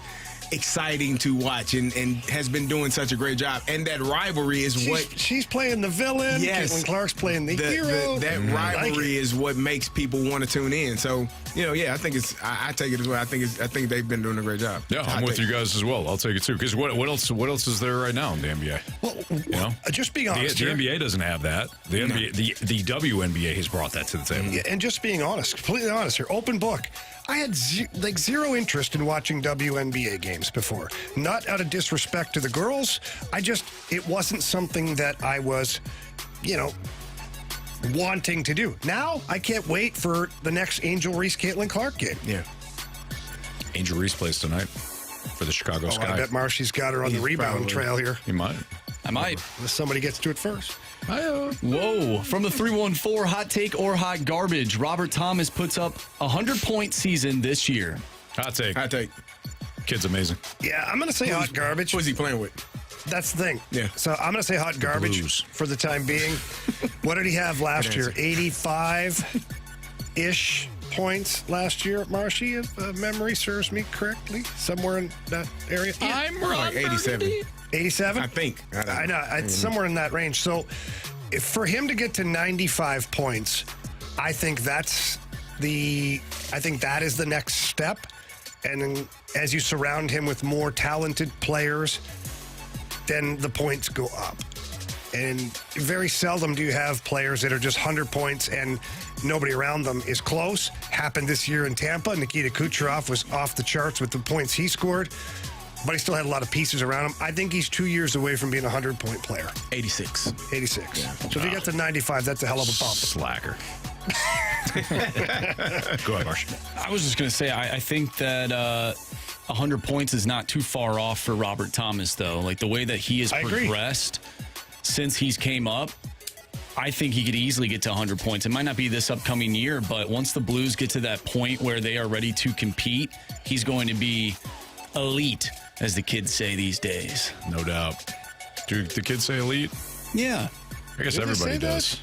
exciting to watch and has been doing such a great job. And that rivalry is she's playing the villain. Yes. Caitlin Clark's playing the hero. That rivalry is what makes people want to tune in. So, I think I take it as well. I think they've been doing a great job. Yeah, I'm with you guys as well. I'll take it too. Because what else is there right now in the NBA? Well, just being honest, the NBA doesn't have that. The WNBA has brought that to the table. Yeah, and just being honest, completely honest here, open book. I had zero interest in watching WNBA games before. Not out of disrespect to the girls. It wasn't something that I was, wanting to do. Now, I can't wait for the next Angel Reese-Caitlin Clark game. Yeah. Angel Reese plays tonight for the Chicago Sky. I bet Marshy's got her on the rebound trail here. You might. I might. Unless somebody gets to it first. Whoa. From the 314, hot take or hot garbage, Robert Thomas puts up a 100-point season this year. Hot take. Hot take. Kid's amazing. Yeah, I'm going to say hot garbage. Who is he playing with? That's the thing. Yeah. So I'm going to say hot garbage Blues. for the time being. What did he have last year? 85-ish points last year at Marshy, if memory serves me correctly. Somewhere in that area. I'm Like 87. 87? I think. I know. It's somewhere in that range. So for him to get to 95 points, I think that is the next step. And then as you surround him with more talented players, then the points go up. And very seldom do you have players that are just 100 points and nobody around them is close. Happened this year in Tampa. Nikita Kucherov was off the charts with the points he scored, but he still had a lot of pieces around him. I think he's 2 years away from being a 100-point player. 86. 86. Yeah. So if he gets to 95, that's a hell of a bump. Slacker. Go ahead, Marsh. I was just going to say, I think that 100 points is not too far off for Robert Thomas, though. Like, the way that he has progressed since he's came up, I think he could easily get to 100 points. It might not be this upcoming year, but once the Blues get to that point where they are ready to compete, he's going to be elite, as the kids say these days. No doubt. Do the kids say elite? Yeah. I guess everybody does.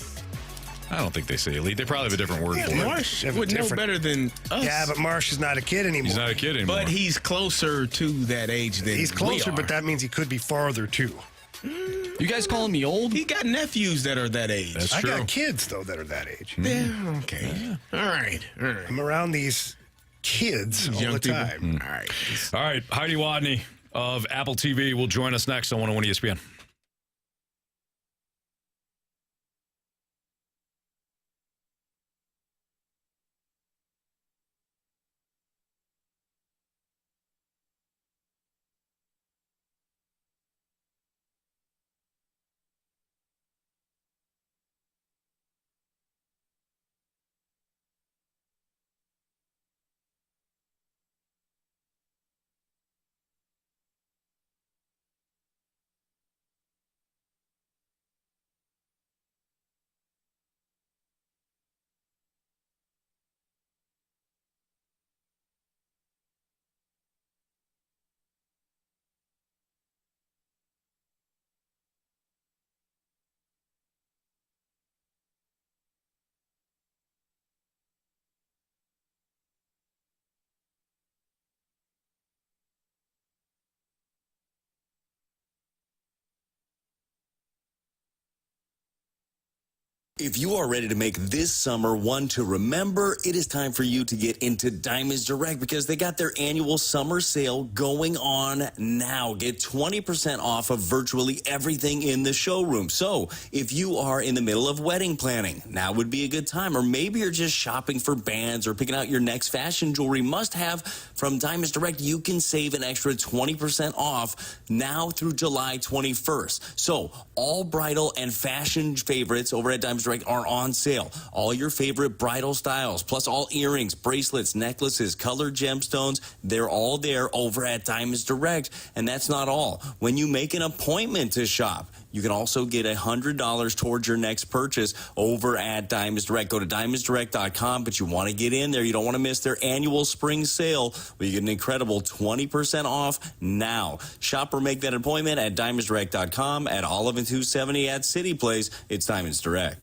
I don't think they say elite. They probably have a different word for it. Marsh would know better than us. Yeah, but Marsh is not a kid anymore. He's not a kid anymore. But he's closer to that age than he's closer, we are. but that means he could be farther too. You guys calling me old? He got nephews that are that age. That's I true. got kids though that are that age. Yeah, okay. Yeah. All right. I'm around these kids all young the people. time. All right. All right. Heidi Watney of Apple TV will join us next on 101 ESPN. If you are ready to make this summer one to remember, it is time for you to get into Diamonds Direct because they got their annual summer sale going on now. Get 20% off of virtually everything in the showroom. So if you are in the middle of wedding planning, now would be a good time. Or maybe you're just shopping for bands or picking out your next fashion jewelry must-have from Diamonds Direct. You can save an extra 20% off now through July 21st. So all bridal and fashion favorites over at Diamonds Direct are on sale. All your favorite bridal styles, plus all earrings, bracelets, necklaces, colored gemstones, they're all there over at Diamonds Direct. And that's not all. When you make an appointment to shop, you can also get $100 towards your next purchase over at Diamonds Direct. Go to diamondsdirect.com, but you want to get in there. You don't want to miss their annual spring sale where you get an incredible 20% off now. Shop or make that appointment at diamondsdirect.com, at Olive and 270 at City Place. It's Diamonds Direct.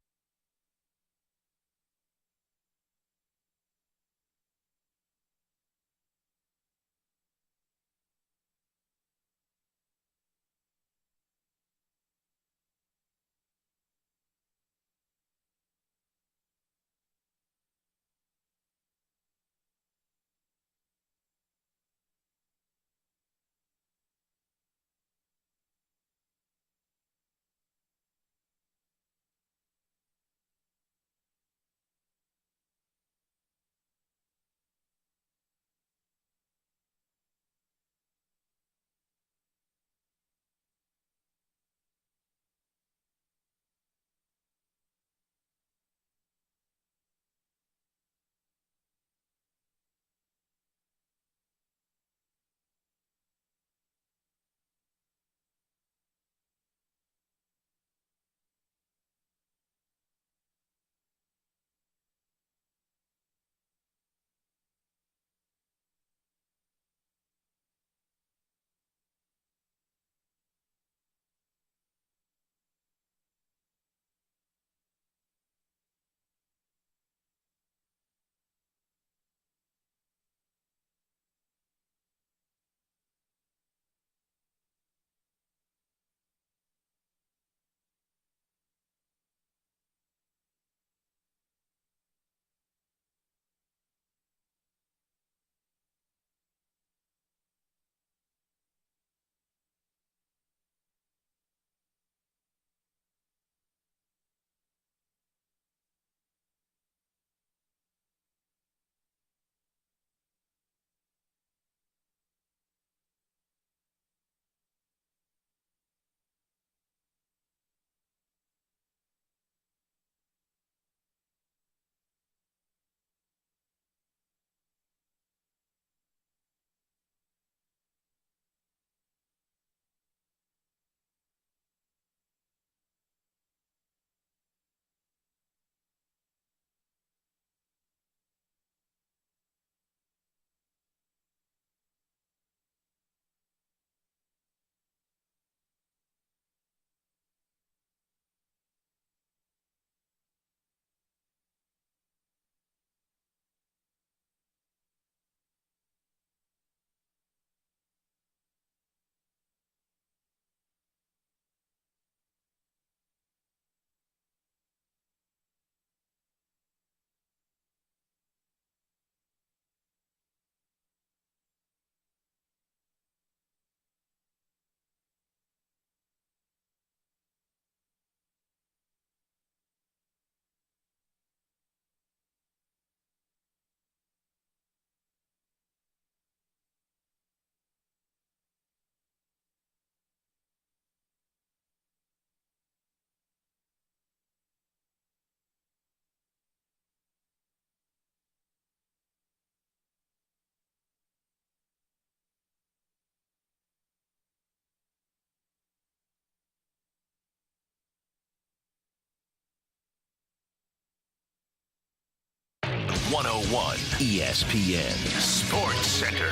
101 ESPN Sports Center.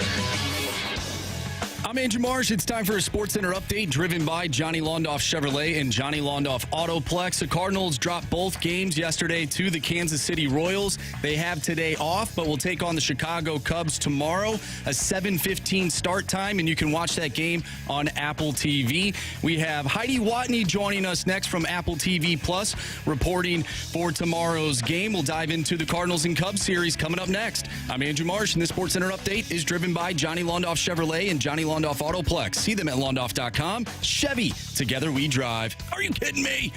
I'm Andrew Marsh. It's time for a Sports Center update driven by Johnny Londoff Chevrolet and Johnny Londoff Autoplex. The Cardinals dropped both games yesterday to the Kansas City Royals. They have today off, but will take on the Chicago Cubs tomorrow, a 7:15 start time, and you can watch that game on Apple TV. We have Heidi Watney joining us next from Apple TV Plus, reporting for tomorrow's game. We'll dive into the Cardinals and Cubs series coming up next. I'm Andrew Marsh, and this Sports Center update is driven by Johnny Londoff Chevrolet and Johnny Londoff Autoplex. See them at londoff.com. Chevy, together we drive. Are you kidding me?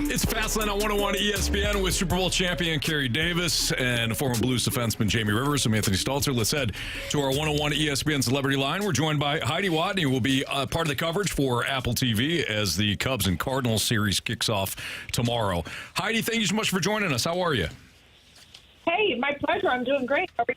It's Fastlane on 101 ESPN with Super Bowl champion Carey Davis and former Blues defenseman Jamie Rivers. I'm Anthony Stalter. Let's head to our 101 ESPN Celebrity Line. We're joined by Heidi Watney, who will be part of the coverage for Apple TV as the Cubs and Cardinals series kicks off tomorrow. Heidi, thank you so much for joining us. How are you? Hey, my pleasure. I'm doing great. How are you?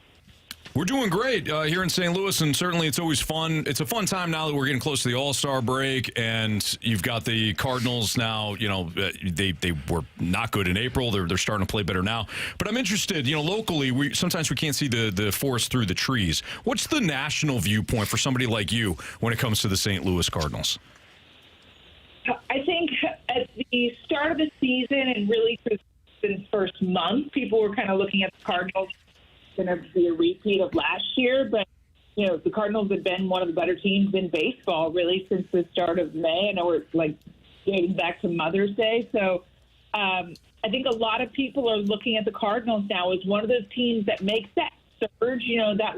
We're doing great here in St. Louis, and certainly it's always fun. It's a fun time now that we're getting close to the All-Star break, and you've got the Cardinals now. You know, they were not good in April. They're starting to play better now. But I'm interested, locally, sometimes we can't see the forest through the trees. What's the national viewpoint for somebody like you when it comes to the St. Louis Cardinals? I think at the start of the season and really through the first month, people were kind of looking at the Cardinals going to be a repeat of last year, but the Cardinals have been one of the better teams in baseball really since the start of May. I know we're dating back to Mother's Day, so I think a lot of people are looking at the Cardinals now as one of those teams that makes that surge. That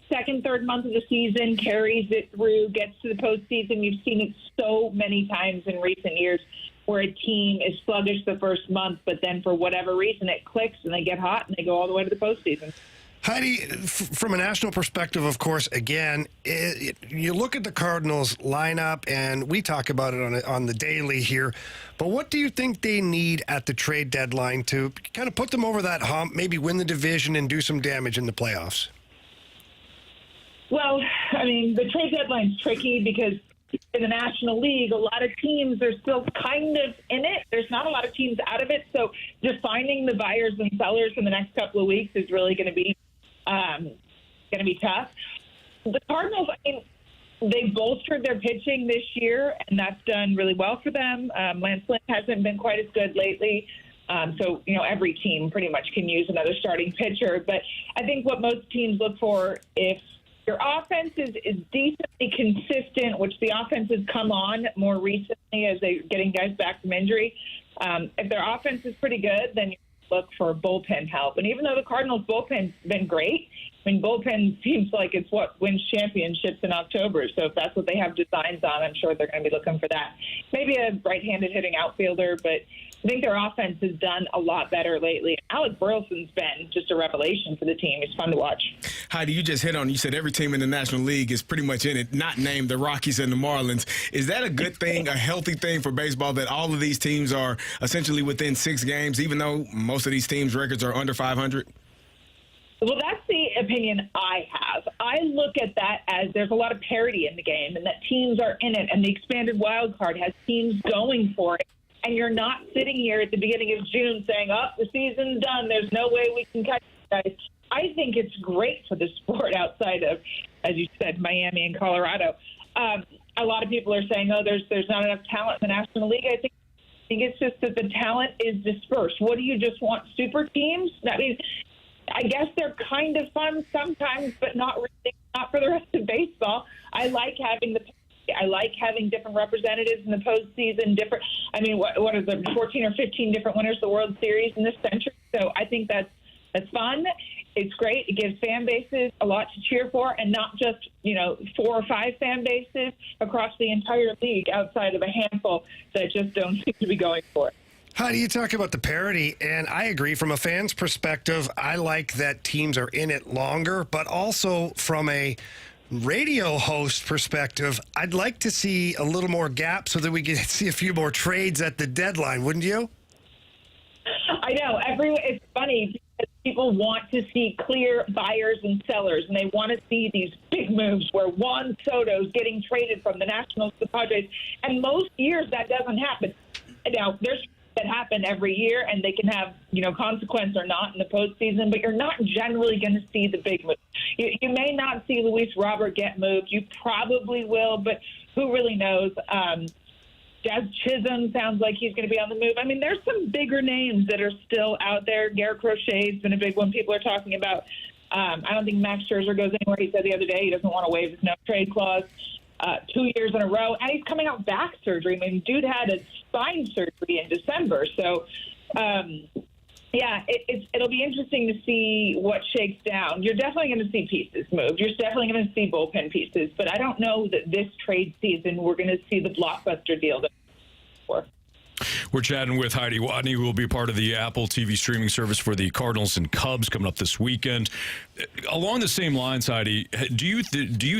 second, third month of the season, carries it through, gets to the postseason. You've seen it so many times in recent years where a team is sluggish the first month, but then for whatever reason it clicks and they get hot and they go all the way to the postseason. Heidi, from a national perspective, of course, again, you look at the Cardinals lineup, and we talk about it on the daily here, but what do you think they need at the trade deadline to kind of put them over that hump, maybe win the division and do some damage in the playoffs? Well, I mean, the trade deadline's tricky because in the National League, a lot of teams are still kind of in it. There's not a lot of teams out of it, so defining the buyers and sellers in the next couple of weeks is really going to be tough. The Cardinals, they bolstered their pitching this year, and that's done really well for them. Lance Lynn hasn't been quite as good lately. So every team pretty much can use another starting pitcher. But I think what most teams look for, if your offense is decently consistent, which the offense has come on more recently as they're getting guys back from injury, if their offense is pretty good, then you look for bullpen help. And even though the Cardinals' bullpen's been great, bullpen seems like it's what wins championships in October. So if that's what they have designs on, I'm sure they're going to be looking for that. Maybe a right-handed hitting outfielder, but I think their offense has done a lot better lately. Alec Burleson's been just a revelation for the team. It's fun to watch. Heidi, you just hit on, you said every team in the National League is pretty much in it, not named the Rockies and the Marlins. Is that a good thing, a healthy thing for baseball, that all of these teams are essentially within 6 games, even though most of these teams' records are under 500? Well, that's the opinion I have. I look at that as there's a lot of parity in the game and that teams are in it, and the expanded wild card has teams going for it. And you're not sitting here at the beginning of June saying, the season's done. There's no way we can catch you guys. I think it's great for the sport outside of, as you said, Miami and Colorado. A lot of people are saying, there's not enough talent in the National League. I think it's just that the talent is dispersed. What do you just want, super teams? I mean, I guess they're kind of fun sometimes, but not really, not for the rest of baseball. I like having different representatives in the postseason. What are the 14 or 15 different winners of the World Series in this century? So I think that's fun. It's great. It gives fan bases a lot to cheer for, and not just 4 or 5 fan bases across the entire league outside of a handful that just don't seem to be going for it. How do you talk about the parity? And I agree. From a fan's perspective, I like that teams are in it longer, but also from a radio host perspective, I'd like to see a little more gap so that we can see a few more trades at the deadline, wouldn't you? I know. It's funny because people want to see clear buyers and sellers, and they want to see these big moves where Juan Soto's getting traded from the Nationals to the Padres. And most years that doesn't happen. Now, there's that happen every year, and they can have, consequence or not in the postseason, but you're not generally going to see the big move. You may not see Luis Robert get moved. You probably will, but who really knows? Jazz Chisholm sounds like he's going to be on the move. I mean, there's some bigger names that are still out there. Garrett Crochet's been a big one people are talking about. I don't think Max Scherzer goes anywhere. He said the other day he doesn't want to waive his no-trade clause 2 years in a row. And he's coming out back surgery. I mean, dude had a spine surgery in December. So, it'll be interesting to see what shakes down. You're definitely going to see pieces moved. You're definitely going to see bullpen pieces. But I don't know that this trade season we're going to see the blockbuster deal that we're for. We're chatting with Heidi Watney, who will be part of the Apple TV streaming service for the Cardinals and Cubs coming up this weekend. Along the same lines, Heidi, do you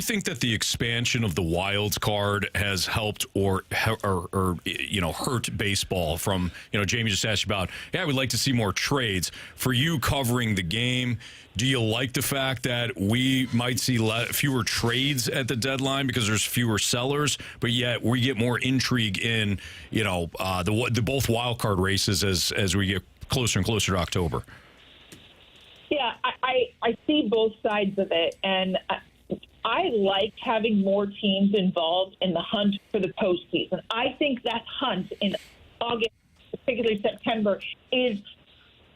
think that the expansion of the wild card has helped or hurt baseball? From Jamie just asked you about, we'd like to see more trades. For you covering the game, do you like the fact that we might see fewer trades at the deadline because there's fewer sellers, but yet we get more intrigue in the both wild card races as we get closer and closer to October? Yeah, I see both sides of it, and I like having more teams involved in the hunt for the postseason. I think that hunt in August, particularly September, is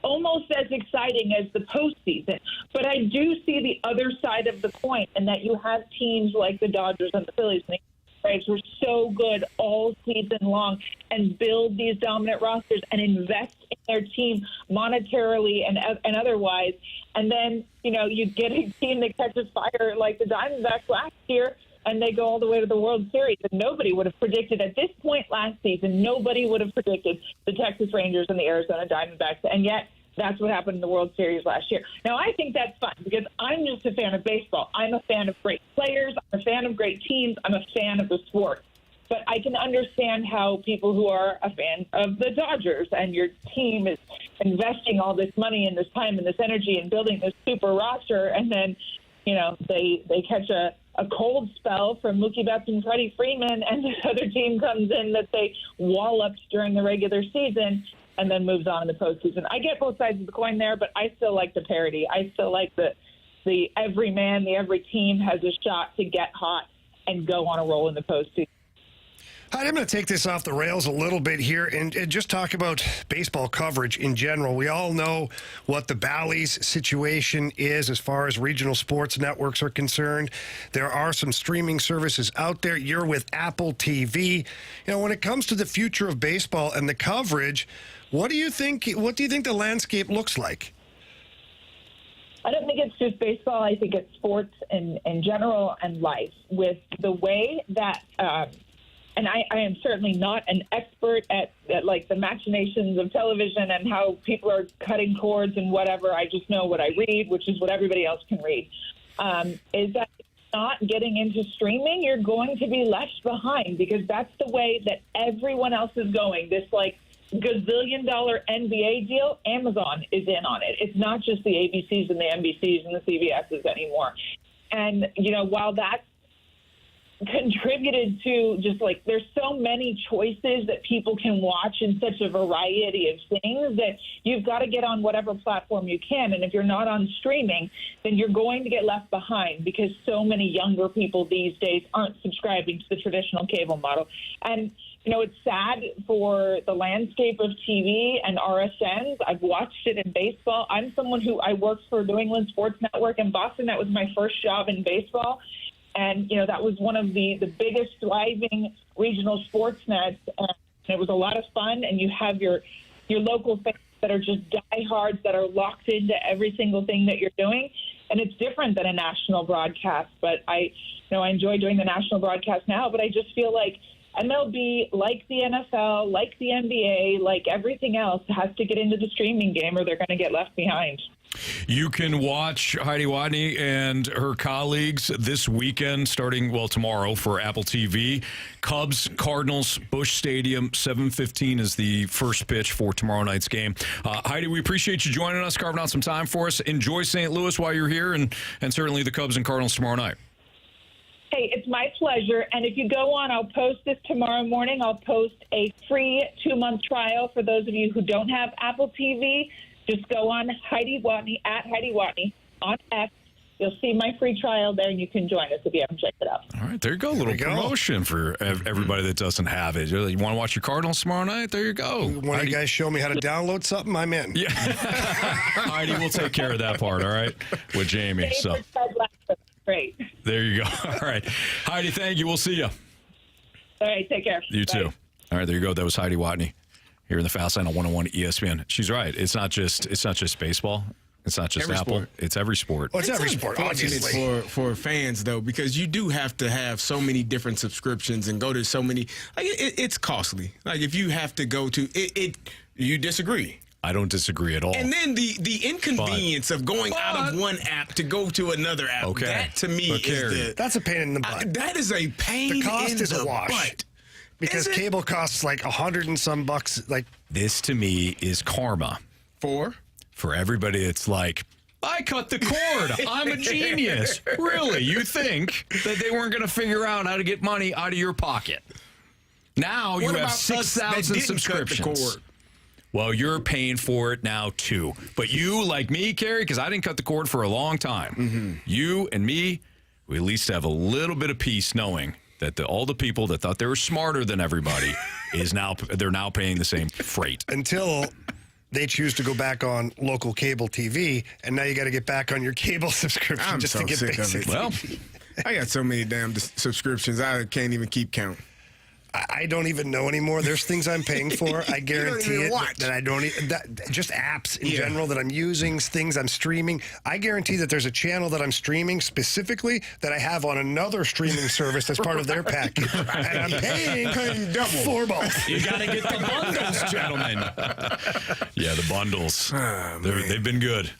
almost as exciting as the postseason. But I do see the other side of the coin, and that you have teams like the Dodgers and the Phillies and the Braves were so good all season long and build these dominant rosters and invest in their team monetarily and otherwise. And then, you get a team that catches fire like the Diamondbacks last year, and they go all the way to the World Series. And nobody would have predicted at this point last season, nobody would have predicted the Texas Rangers and the Arizona Diamondbacks. And yet, that's what happened in the World Series last year. Now, I think that's fun because I'm just a fan of baseball. I'm a fan of great players. I'm a fan of great teams. I'm a fan of the sport. But I can understand how people who are a fan of the Dodgers and your team is investing all this money and this time and this energy and building this super roster, and then, they catch a cold spell from Mookie Betts and Freddie Freeman, and this other team comes in that they walloped during the regular season and then moves on in the postseason. I get both sides of the coin there, but I still like the parity. I still like the every man, every team has a shot to get hot and go on a roll in the postseason. I'm going to take this off the rails a little bit here and just talk about baseball coverage in general. We all know what the Bally's situation is as far as regional sports networks are concerned. There are some streaming services out there. You're with Apple TV. When it comes to the future of baseball and the coverage, what do you think the landscape looks like? I don't think it's just baseball. I think it's sports in general and life. With the way that and I am certainly not an expert at like the machinations of television and how people are cutting cords and whatever. I just know what I read, which is what everybody else can read. Is that not getting into streaming, you're going to be left behind because that's the way that everyone else is going. This gazillion-dollar NBA deal, Amazon is in on it. It's not just the ABCs and the NBCs and the CBSs anymore. And, while that's contributed to just there's so many choices that people can watch in such a variety of things that you've got to get on whatever platform you can. And if you're not on streaming, then you're going to get left behind because so many younger people these days aren't subscribing to the traditional cable model. And it's sad for the landscape of TV and RSNs. I've watched it in baseball. I'm someone I worked for New England Sports Network in Boston. That was my first job in baseball. And, that was one of the biggest thriving regional sports nets. And it was a lot of fun. And you have your local fans that are just diehards that are locked into every single thing that you're doing. And it's different than a national broadcast. But I enjoy doing the national broadcast now. But I just feel like MLB, like the NFL, like the NBA, like everything else, has to get into the streaming game or they're going to get left behind. You can watch Heidi Watney and her colleagues this weekend, starting, tomorrow for Apple TV. Cubs, Cardinals, Busch Stadium, 7:15 is the first pitch for tomorrow night's game. Heidi, we appreciate you joining us, carving out some time for us. Enjoy St. Louis while you're here, and certainly the Cubs and Cardinals tomorrow night. Hey, it's my pleasure. And if you go on, I'll post this tomorrow morning. I'll post a free 2-month trial for those of you who don't have Apple TV. Just go on Heidi Watney, at Heidi Watney on X. You'll see my free trial there, and you can join us if you haven't checked it out. All right, there you go. A little promotion for everybody that doesn't have it. You want to watch your Cardinals tomorrow night? There you go. One of you guys show me how to download something, I'm in. Yeah. Heidi, we'll take care of that part, all right, with Jamie. So Great. There you go. All right. Heidi, thank you. We'll see you. All right, take care. You too. All right, there you go. That was Heidi Watney here in the Fast Line on 101 ESPN. She's right. It's not just baseball. It's not just every Apple. Sport. It's every sport. Well, it's every sport, obviously. For fans, though, because you do have to have so many different subscriptions and go to so many. Like it's costly. Like if you have to go to it, you disagree. I don't disagree at all. And then the inconvenience of going out of one app to go to another app. Okay. That to me is that's a pain in the butt. That is a pain. The cost in is the a wash. butt. Because cable costs like $100 and some bucks. Like this to me is karma for everybody. It's like, I cut the cord. I'm a genius. Really? You think that they weren't going to figure out how to get money out of your pocket? Now you have 6,000 subscriptions. Well, you're paying for it now, too. But you, like me, Carey, because I didn't cut the cord for a long time. Mm-hmm. You and me, we at least have a little bit of peace knowing that all the people that thought they were smarter than everybody they're now paying the same freight. Until they choose to go back on local cable TV, and now you got to get back on your cable subscription I'm just so to get sick basic. of it. Well, I got so many damn subscriptions, I can't even keep count. I don't even know anymore. There's things I'm paying for. I guarantee it that I don't. Just apps in general that I'm using, things I'm streaming. I guarantee that there's a channel that I'm streaming specifically that I have on another streaming service as part of their package, and I'm paying double for both. You got to get the bundles, gentlemen. Yeah, the bundles. They've been good.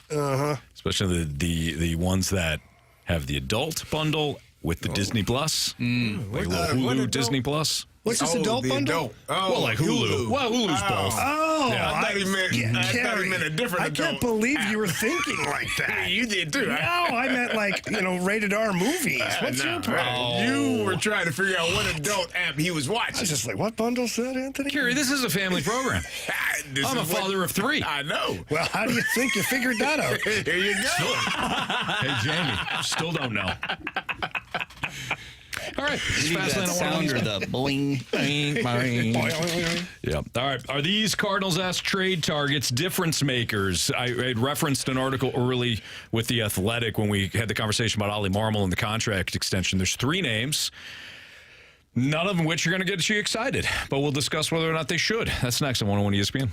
Especially the ones that have the adult bundle with the Disney Plus, like a little Hulu Disney Plus. What's this adult bundle? Well, like Hulu. Well, Hulu's both. Oh, yeah. I thought he meant a different I adult. can't believe you were thinking like that. You did too. No, I meant like, rated R movies. What's your problem? You were trying to figure out what adult app he was watching. I was just like, what bundle's that, Anthony? Carey, this is a family program. I'm a father of 3. I know. Well, how do you think you figured that out? Here you go. Hey, Jamie, still don't know. All right. That sound or the boing, boing, boing. Yeah. All right. Are these Cardinals-esque trade targets difference makers? I had referenced an article early with The Athletic when we had the conversation about Oli Marmol and the contract extension. There's 3 names, none of which are going to get you excited, but we'll discuss whether or not they should. That's next on 101 ESPN.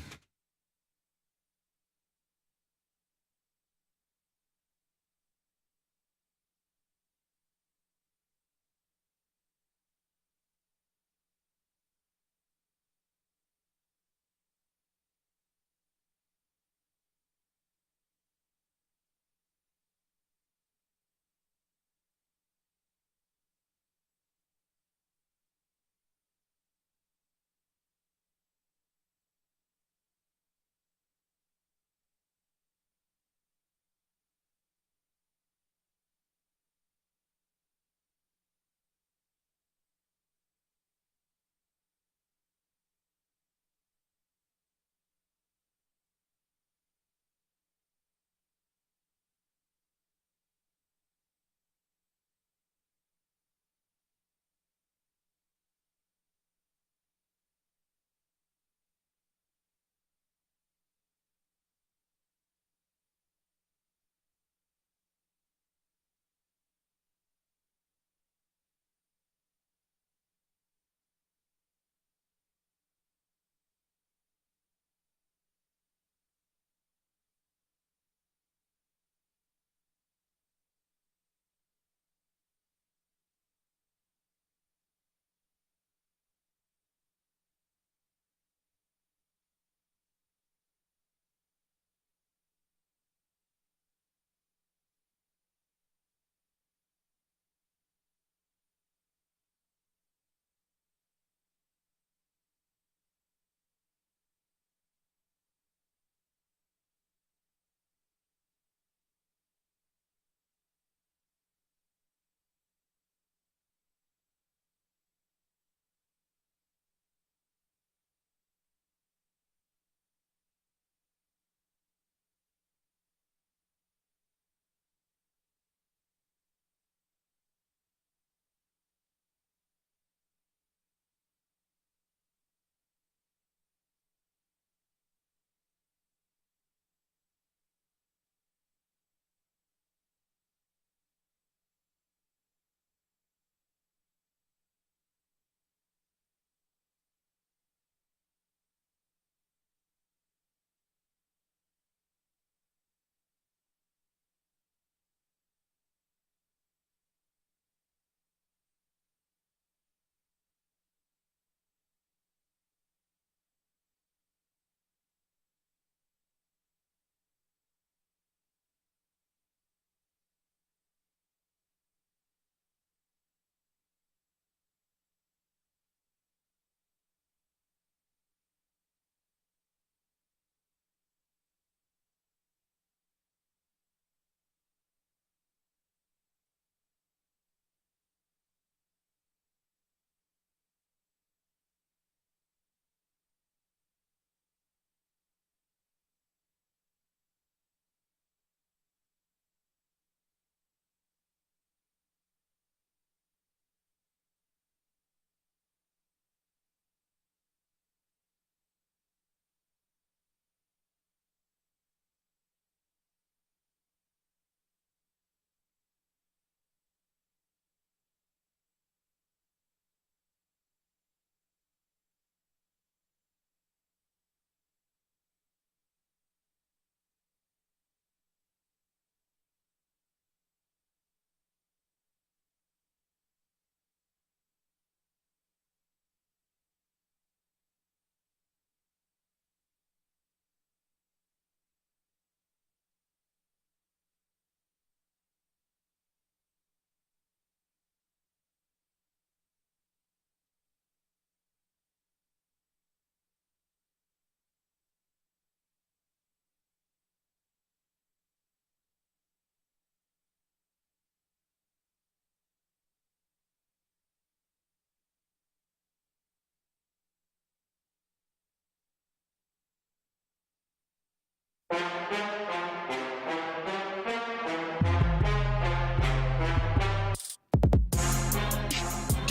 Do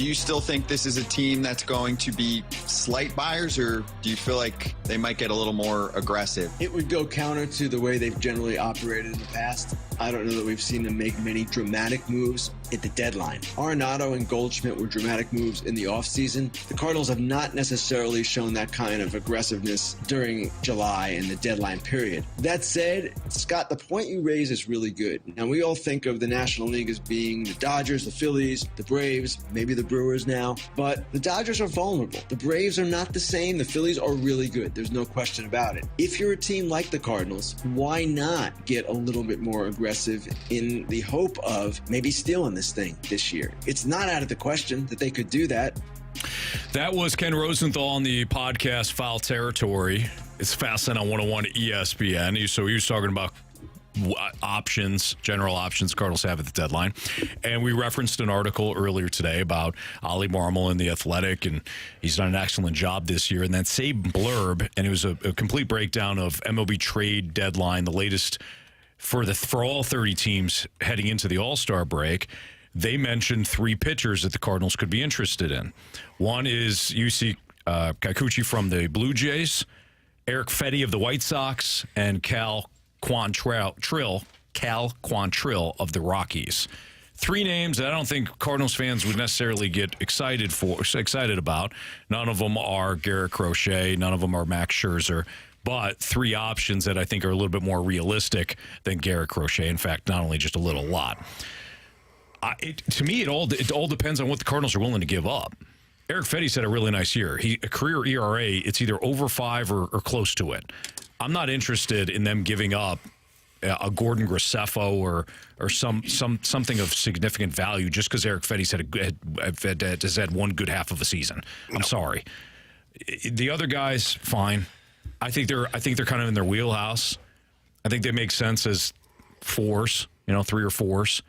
you still think this is a team that's going to be slight buyers, or do you feel like they might get a little more aggressive? It would go counter to the way they've generally operated in the past. I don't know that we've seen them make many dramatic moves at the deadline. Arenado and Goldschmidt were dramatic moves in the offseason. The Cardinals have not necessarily shown that kind of aggressiveness during July and the deadline period. That said, Scott, the point you raise is really good. Now, we all think of the National League as being the Dodgers, the Phillies, the Braves, maybe the Brewers now, but the Dodgers are vulnerable. The Braves are not the same. The Phillies are really good. There's no question about it. If you're a team like the Cardinals, why not get a little bit more aggressive in the hope of maybe stealing this thing this year? It's not out of the question that they could do that. That was Ken Rosenthal on the podcast Foul Territory. It's Fastlane on 101 ESPN. So he was talking about options, general options Cardinals have at the deadline. And we referenced an article earlier today about Oli Marmol in The Athletic, and he's done an excellent job this year. And that same blurb, and it was a complete breakdown of MLB trade deadline, the latest for all 30 teams heading into the All-Star break. They mentioned 3 pitchers that the Cardinals could be interested in. One is Yusei Kikuchi from the Blue Jays, Eric Fetty of the White Sox, and Cal Quantrill of the Rockies. 3 names that I don't think Cardinals fans would necessarily get excited about. None of them are Garrett Crochet. None of them are Max Scherzer. But 3 options that I think are a little bit more realistic than Garrett Crochet. In fact, not only just a lot. To me, it all depends on what the Cardinals are willing to give up. Eric Fetty's had a really nice year. A career ERA, it's either over 5 or close to it. I'm not interested in them giving up a Gordon Graceffo or something of significant value just because Eric Fetty's has had one good half of a season. I'm sorry. The other guys, fine. I think they're kind of in their wheelhouse. I think they make sense as 4s, 3 or 4s.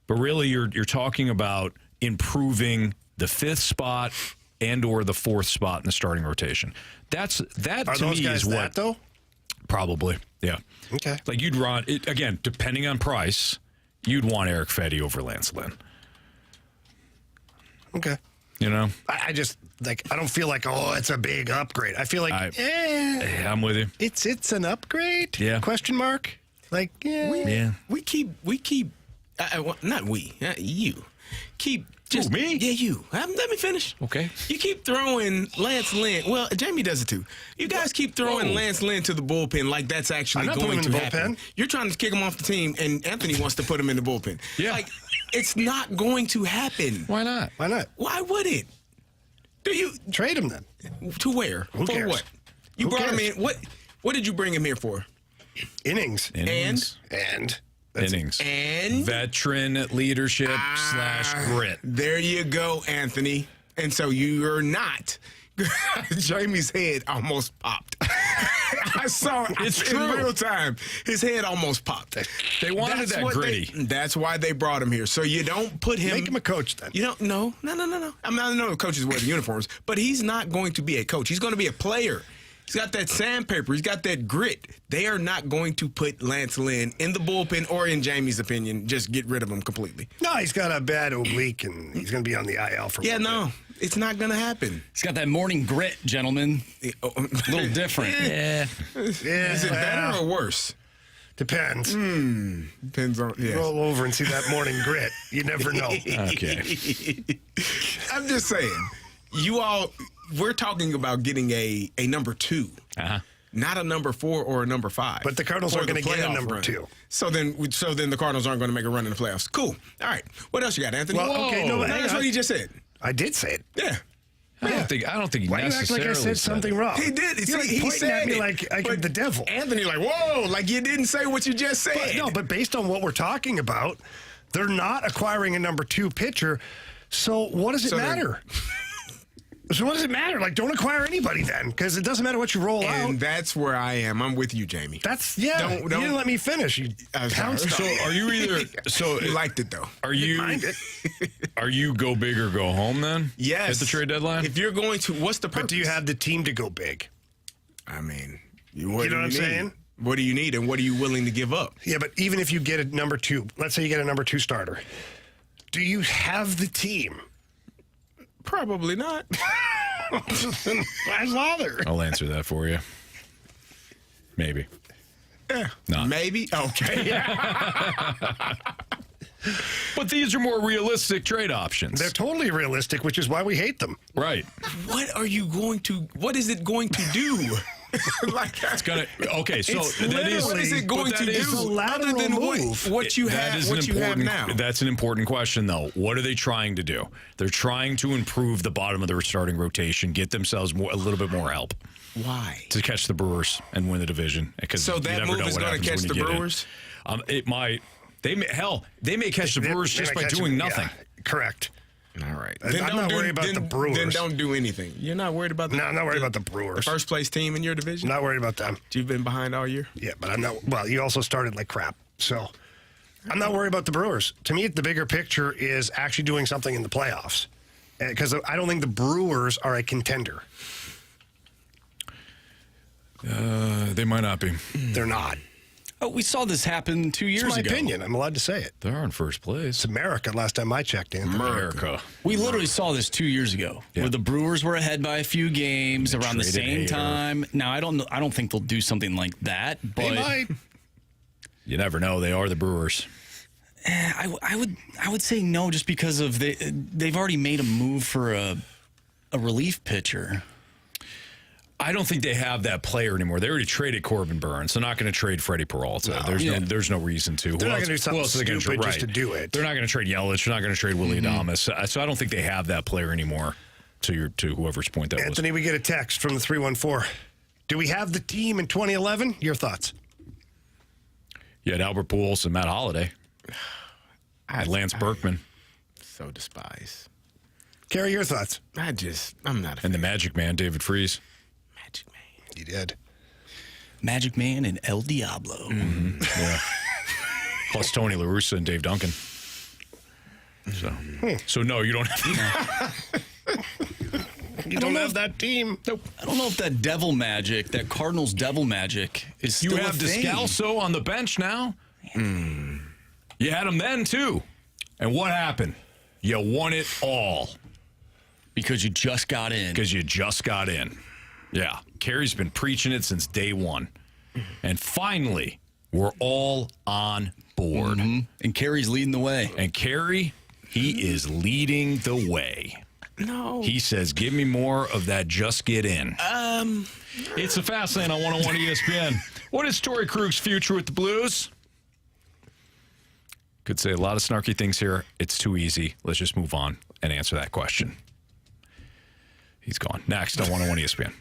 But really, you're talking about improving the 5th spot and or the 4th spot in the starting rotation. That Are to those me guys is that, what though? Probably, yeah. Okay. Like you'd run it again, depending on price. You'd want Eric Fetty over Lance Lynn. Okay. I just I don't feel like it's a big upgrade. I feel like I'm with you. It's an upgrade. Yeah. Question mark. We keep. Not we. You keep. Just me? Yeah, you. Let me finish. Okay. You keep throwing Lance Lynn. Well, Jamie does it too. You guys keep throwing Lance Lynn to the bullpen like that's actually going to happen. You're trying to kick him off the team, and Anthony wants to put him in the bullpen. Yeah. It's not going to happen. Why not? Why would it? Do you trade him then? To where? Who cares? What? You brought him in. What did you bring him here for? Innings. And innings. And veteran leadership / grit. There you go, Anthony. And so you're not. Jamie's head almost popped. I saw it in real time. His head almost popped. They wanted that gritty. That's why they brought him here. So you don't put him. Make him a coach then. You don't. No. I mean, I know the coaches wear the uniforms, but he's not going to be a coach. He's going to be a player. He's got that sandpaper. He's got that grit. They are not going to put Lance Lynn in the bullpen, or in Jamie's opinion, just get rid of him completely. No, he's got a bad oblique, and he's going to be on the IL for a little bit. It's not going to happen. He's got that morning grit, gentlemen. A little different. Yeah. Is it better or worse? Depends. Depends on. Yes. Roll over and see that morning grit. You never know. Okay. I'm just saying. We're talking about getting a number 2, not a number 4 or a number 5. But the Cardinals aren't going to get a number 2. So then the Cardinals aren't going to make a run in the playoffs. Cool. All right. What else you got, Anthony? Well, okay, no, that's what he just said. I did say it. Yeah. I don't think he Why necessarily do you act like I said something wrong? He did. He said at me it, like I'm the devil. Anthony, whoa, like you didn't say what you just said. But based on what we're talking about, they're not acquiring a number 2 pitcher. So what does it matter? So what does it matter? Don't acquire anybody then, because it doesn't matter what you roll out. And that's where I am. I'm with you, Jamie. You didn't let me finish. You pounced So are you either? So you liked it though. Are you? Are you go big or go home then? Yes. At the trade deadline. If you're going to, what's the purpose? But do you have the team to go big? I mean, you know what I'm saying? What do you need, and what are you willing to give up? Yeah, but even if you get a number 2, let's say you get a number 2 starter, do you have the team? Probably not. Why bother? I'll answer that for you. Maybe. Yeah. No. Maybe? Okay. But these are more realistic trade options. They're totally realistic, which is why we hate them. Right. What is it going to do? It's gonna. Okay, so what is it going to do other than what you have now? That's an important question, though. What are they trying to do? They're trying to improve the bottom of their starting rotation, get themselves a little bit more help. Why? To catch the Brewers and win the division. So that move is going to catch the Brewers? It might. They may catch the Brewers just by doing nothing. Yeah, correct. All right. I'm not worried about the Brewers. Then don't do anything. You're not worried about I'm not worried about the Brewers. The first place team in your division? Not worried about them. You've been behind all year? Yeah, but I'm not. Well, you also started like crap. So I'm not worried about the Brewers. To me, the bigger picture is actually doing something in the playoffs. Because I don't think the Brewers are a contender. They might not be. They're not. Oh, we saw this happen 2 years ago. It's my opinion. I'm allowed to say it. They're in first place. It's America last time I checked, Anthony. America. We literally saw this 2 years ago, where the Brewers were ahead by a few games around the same time. Now, I don't think they'll do something like that, but They might. You never know. They are the Brewers. I would say no, just because of they've already made a move for a relief pitcher. I don't think they have that player anymore. They already traded Corbin Burns. They're not going to trade Freddie Peralta. There's no reason to. They're not going to do something stupid just to do it. They're not going to trade Yelich. They're not going to trade Willie Adames. So I don't think they have that player anymore. To whoever's point that was. Anthony, we get a text from the 314. Do we have the team in 2011? Your thoughts? You had Albert Pujols and Matt Holliday. I had Lance Berkman. So despise. Carey, your thoughts? I'm not a fan. And the Magic Man, David Freese. You did. Magic Man and El Diablo. Yeah. Plus Tony La Russa and Dave Duncan. So no, you don't have You don't have that team. Nope. I don't know if that devil magic, that Cardinals devil magic, is still You have a thing. Descalso on the bench now. You had him then too. And what happened? You won it all. Because you just got in. Yeah. Carey's been preaching it since day one. And finally, we're all on board. And Carey's leading the way. And Carey, he is leading the way. No. He says, give me more of that just get in. It's the Fast Lane on 101 ESPN. What is Torey Krug's future with the Blues? Could say a lot of snarky things here. It's too easy. Let's just move on and answer that question. He's gone. Next on 101 ESPN.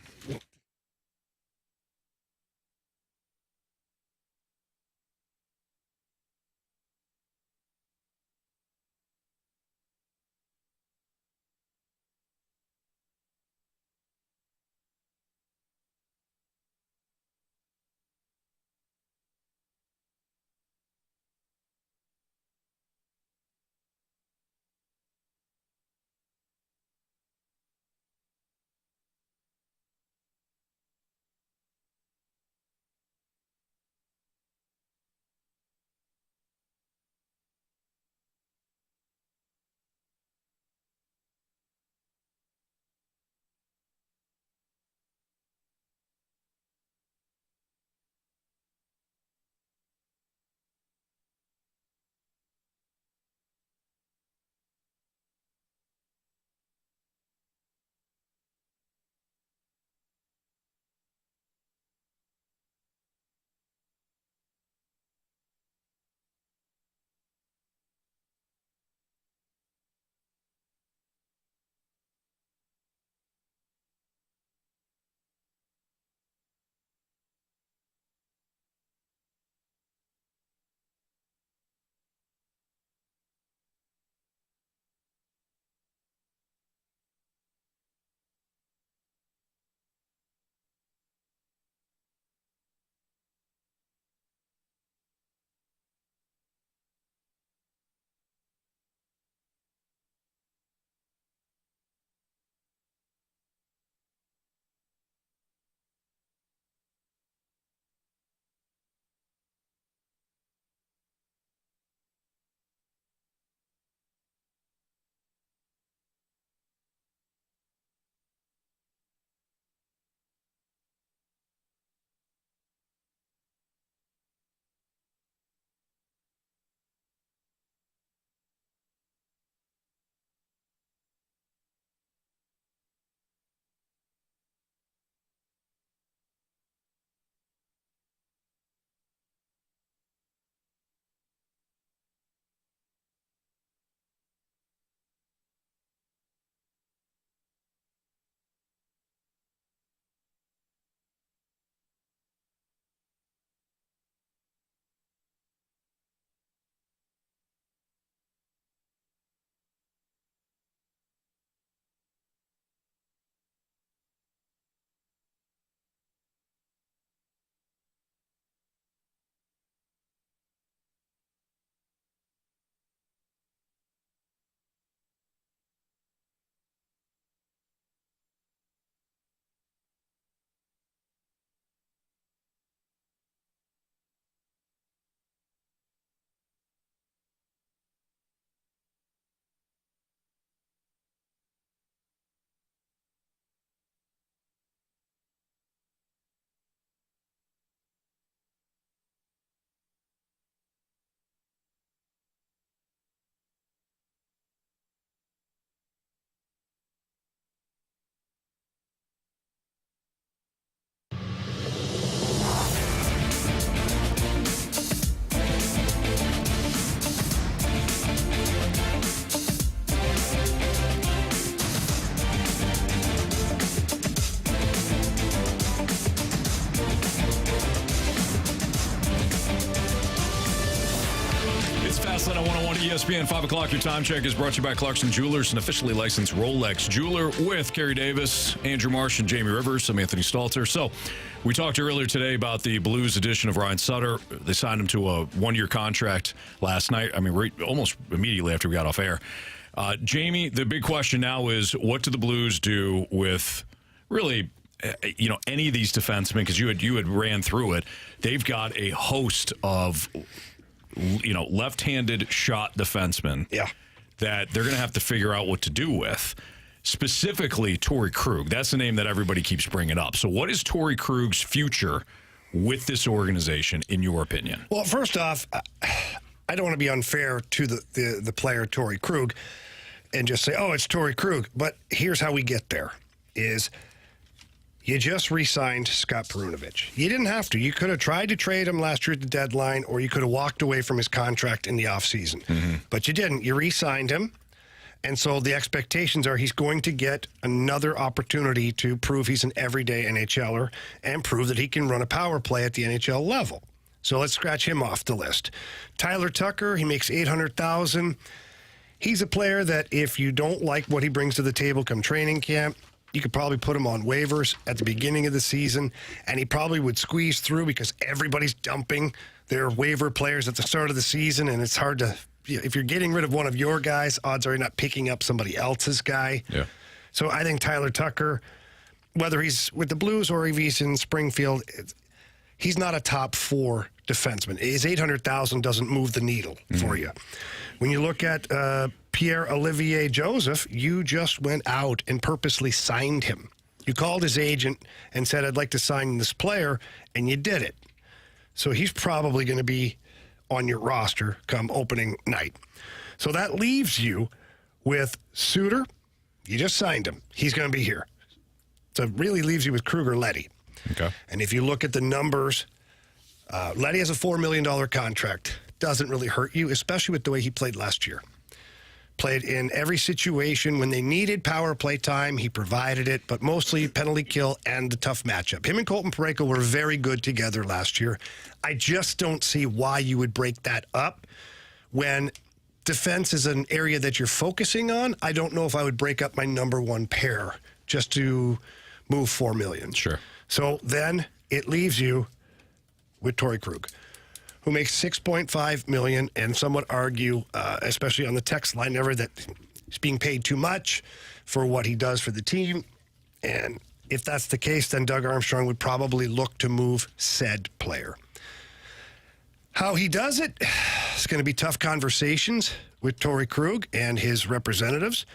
Fastline on 101 ESPN, 5 o'clock. Your time check is brought to you by Clarkson Jewelers, an officially licensed Rolex jeweler, with Carey Davis, Andrew Marsh, and Jamie Rivers. I'm Anthony Stalter. So we talked earlier today about the Blues edition of Ryan Suter. They signed him to a one-year contract last night. I mean, almost immediately after we got off air. Jamie, the big question now is, what do the Blues do with really, any of these defensemen? Because you had ran through it. They've got a host of left-handed shot defensemen that they're going to have to figure out what to do with. Specifically, Torey Krug. That's the name that everybody keeps bringing up. So what is Torey Krug's future with this organization, in your opinion? Well, first off, I don't want to be unfair to the player Torey Krug and just say, oh, it's Torey Krug. But here's how we get there, is you just re-signed Scott Perunovich. You didn't have to. You could have tried to trade him last year at the deadline, or you could have walked away from his contract in the offseason. Mm-hmm. But you didn't. You re-signed him. And so the expectations are he's going to get another opportunity to prove he's an everyday NHLer and prove that he can run a power play at the NHL level. So let's scratch him off the list. Tyler Tucker, he makes $800,000. He's a player that if you don't like what he brings to the table come training camp, you could probably put him on waivers at the beginning of the season, and he probably would squeeze through because everybody's dumping their waiver players at the start of the season, and it's hard to, if you're getting rid of one of your guys, odds are you're not picking up somebody else's guy. Yeah. So I think Tyler Tucker, whether he's with the Blues or if he's in Springfield, he's not a top four defenseman. His $800,000 doesn't move the needle for you. When you look at Pierre-Olivier Joseph, you just went out and purposely signed him. You called his agent and said, I'd like to sign this player, and you did it. So he's probably going to be on your roster come opening night. So that leaves you with Suter. You just signed him. He's going to be here. So it really leaves you with Krug or Leddy. Okay. And if you look at the numbers, Leddy has a $4 million contract. Doesn't really hurt you, especially with the way he played last year. Played in every situation. When they needed power play time, he provided it, but mostly penalty kill and the tough matchup. Him and Colton Parayko were very good together last year. I just don't see why you would break that up. When defense is an area that you're focusing on, I don't know if I would break up my number one pair just to move $4 million. Sure. So then it leaves you with Torey Krug, who makes $6.5 million, and some would argue, especially on the text line, that he's being paid too much for what he does for the team. And if that's the case, then Doug Armstrong would probably look to move said player. How he does it, it's going to be tough conversations with Torey Krug and his representatives.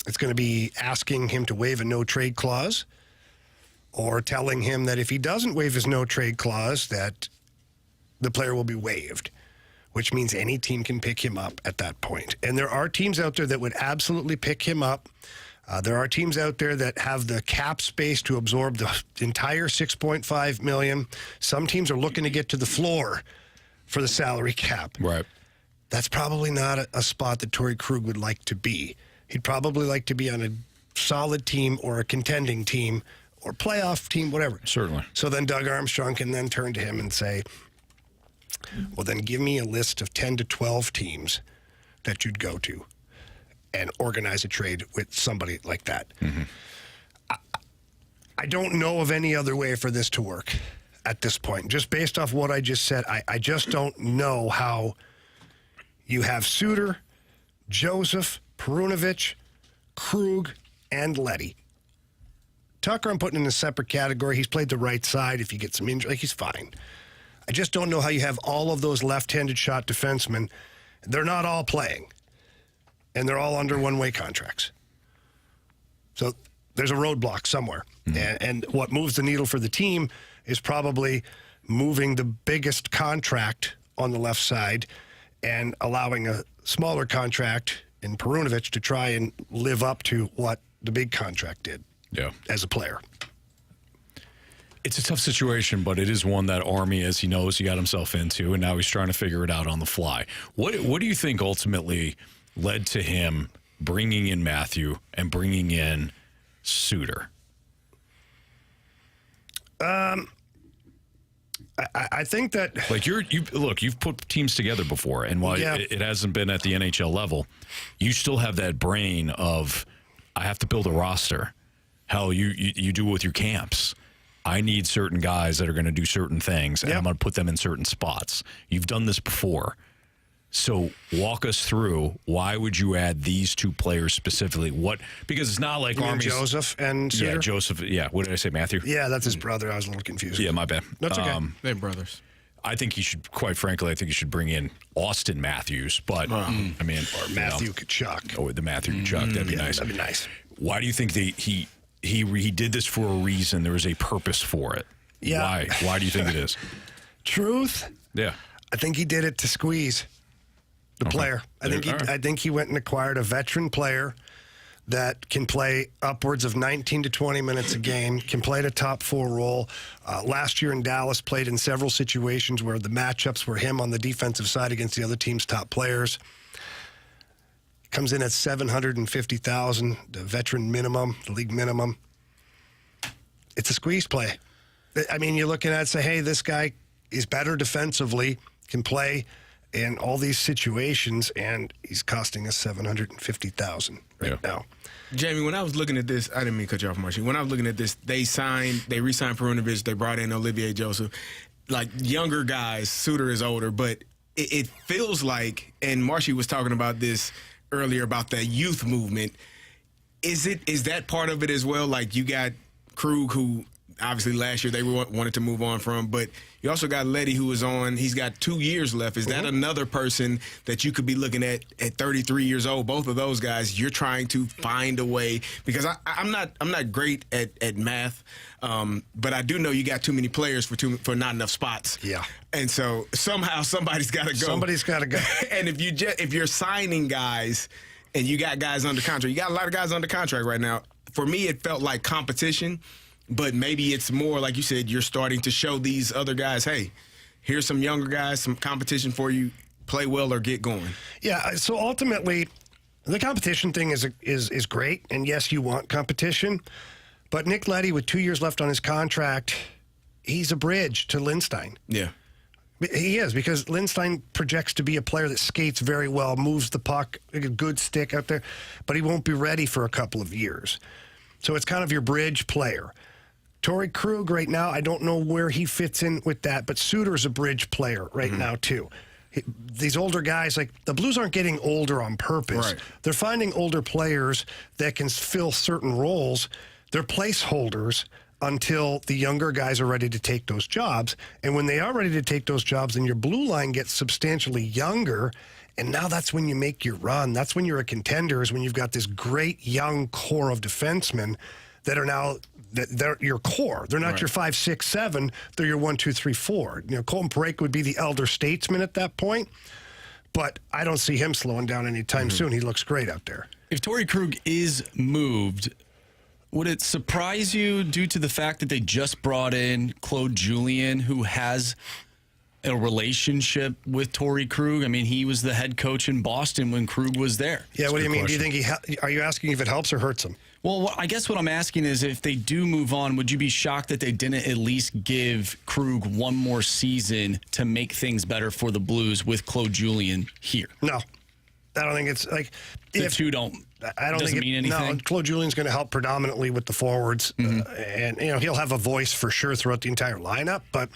It's going to be asking him to waive a no-trade clause, or telling him that if he doesn't waive his no-trade clause, that the player will be waived, which means any team can pick him up at that point. And there are teams out there that would absolutely pick him up. There are teams out there that have the cap space to absorb the entire $6.5 million. Some teams are looking to get to the floor for the salary cap. Right. That's probably not a spot that Torey Krug would like to be. He'd probably like to be on a solid team or a contending team or playoff team, whatever. Certainly. So then Doug Armstrong can then turn to him and say, well, then give me a list of 10 to 12 teams that you'd go to and organize a trade with somebody like that. Mm-hmm. I don't know of any other way for this to work at this point. Just based off what I just said, I just don't know how you have Suter, Joseph, Perunovich, Krug, and Leddy. Tucker, I'm putting in a separate category. He's played the right side. If you get some injury, he's fine. I just don't know how you have all of those left-handed shot defensemen. They're not all playing, and they're all under one-way contracts. So there's a roadblock somewhere. Mm-hmm. And what moves the needle for the team is probably moving the biggest contract on the left side and allowing a smaller contract in Perunovich to try and live up to what the big contract did. Yeah. As a player. It's a tough situation, but it is one that Army, as he knows, he got himself into, and now he's trying to figure it out on the fly. What do you think ultimately led to him bringing in Matthew and bringing in Suter? I think that like you've put teams together before, and while it hasn't been at the NHL level, you still have that brain of I have to build a roster. Hell, you do it with your camps. I need certain guys that are going to do certain things, and I'm going to put them in certain spots. You've done this before. So walk us through, why would you add these two players specifically? Because it's not like Army's... Joseph and Suter? Yeah, Joseph. Yeah, what did I say, Matthew? Yeah, that's his brother. I was a little confused. Yeah, my bad. That's okay. They're brothers. I think he should, quite frankly, bring in Austin Matthews. But, I mean... Or Matthew Tkachuk. Oh, the Matthew Tkachuk. That'd be nice. That'd be nice. Why do you think he did this for a reason? There was a purpose for it. Yeah. Why? Why do you think it is? Truth? Yeah. I think he did it to squeeze the player. I think he went and acquired a veteran player that can play upwards of 19 to 20 minutes a game, can play the top 4 role. Last year in Dallas, played in several situations where the matchups were him on the defensive side against the other team's top players. Comes in at $750,000, the veteran minimum, the league minimum. It's a squeeze play. I mean, you're looking at it and say, hey, this guy is better defensively, can play in all these situations, and he's costing us $750,000 now. Jamie, when I was looking at this, I didn't mean to cut you off, Marcy. When I was looking at this, they re-signed Perunovich, they brought in Olivier Joseph. Like, younger guys, Suter is older, but it feels like, and Marcy was talking about this earlier about that youth movement. Is that part of it as well? Like, you got Krug, who obviously last year they wanted to move on from, but you also got Leddy, who is on. He's got 2 years left. Is that another person that you could be looking at 33 years old? Both of those guys, you're trying to find a way, because I'm not great at math, but I do know you got too many players for not enough spots. Yeah, and so somehow somebody's got to go. Somebody's got to go. And if you're signing guys and you got guys under contract, you got a lot of guys under contract right now. For me, it felt like competition. But maybe it's more, like you said, you're starting to show these other guys, hey, here's some younger guys, some competition for you. Play well or get going. Yeah, so ultimately, the competition thing is great. And, yes, you want competition. But Nick Leddy, with 2 years left on his contract, he's a bridge to Lindstein. Yeah. He is, because Lindstein projects to be a player that skates very well, moves the puck, a good stick out there, but he won't be ready for a couple of years. So it's kind of your bridge player. Torey Krug right now, I don't know where he fits in with that, but Suter's a bridge player right now too. These older guys, like the Blues aren't getting older on purpose. Right. They're finding older players that can fill certain roles. They're placeholders until the younger guys are ready to take those jobs. And when they are ready to take those jobs, then your blue line gets substantially younger. And now that's when you make your run. That's when you're a contender, is when you've got this great young core of defensemen that are now... They're your core. They're not your 5, 6, 7. They're your 1, 2, 3, 4. You know, Colton Parayko would be the elder statesman at that point, but I don't see him slowing down anytime soon. He looks great out there. If Torey Krug is moved, would it surprise you due to the fact that they just brought in Claude Julien, who has a relationship with Torey Krug? I mean, he was the head coach in Boston when Krug was there. Yeah, what do you mean? Question. Do you think are you asking if it helps or hurts him? Well, I guess what I'm asking is, if they do move on, would you be shocked that they didn't at least give Krug one more season to make things better for the Blues with Claude Julien here? No. I don't think it's like... The two don't... I don't think it mean anything? No, Claude Julien's going to help predominantly with the forwards. And, you know, he'll have a voice for sure throughout the entire lineup. But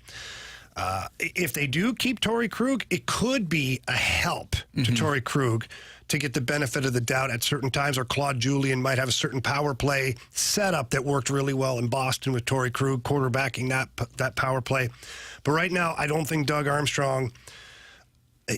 if they do keep Torey Krug, it could be a help to Torey Krug to get the benefit of the doubt at certain times, or Claude Julien might have a certain power play setup that worked really well in Boston with Torey Krug quarterbacking that power play. But right now, I don't think Doug Armstrong,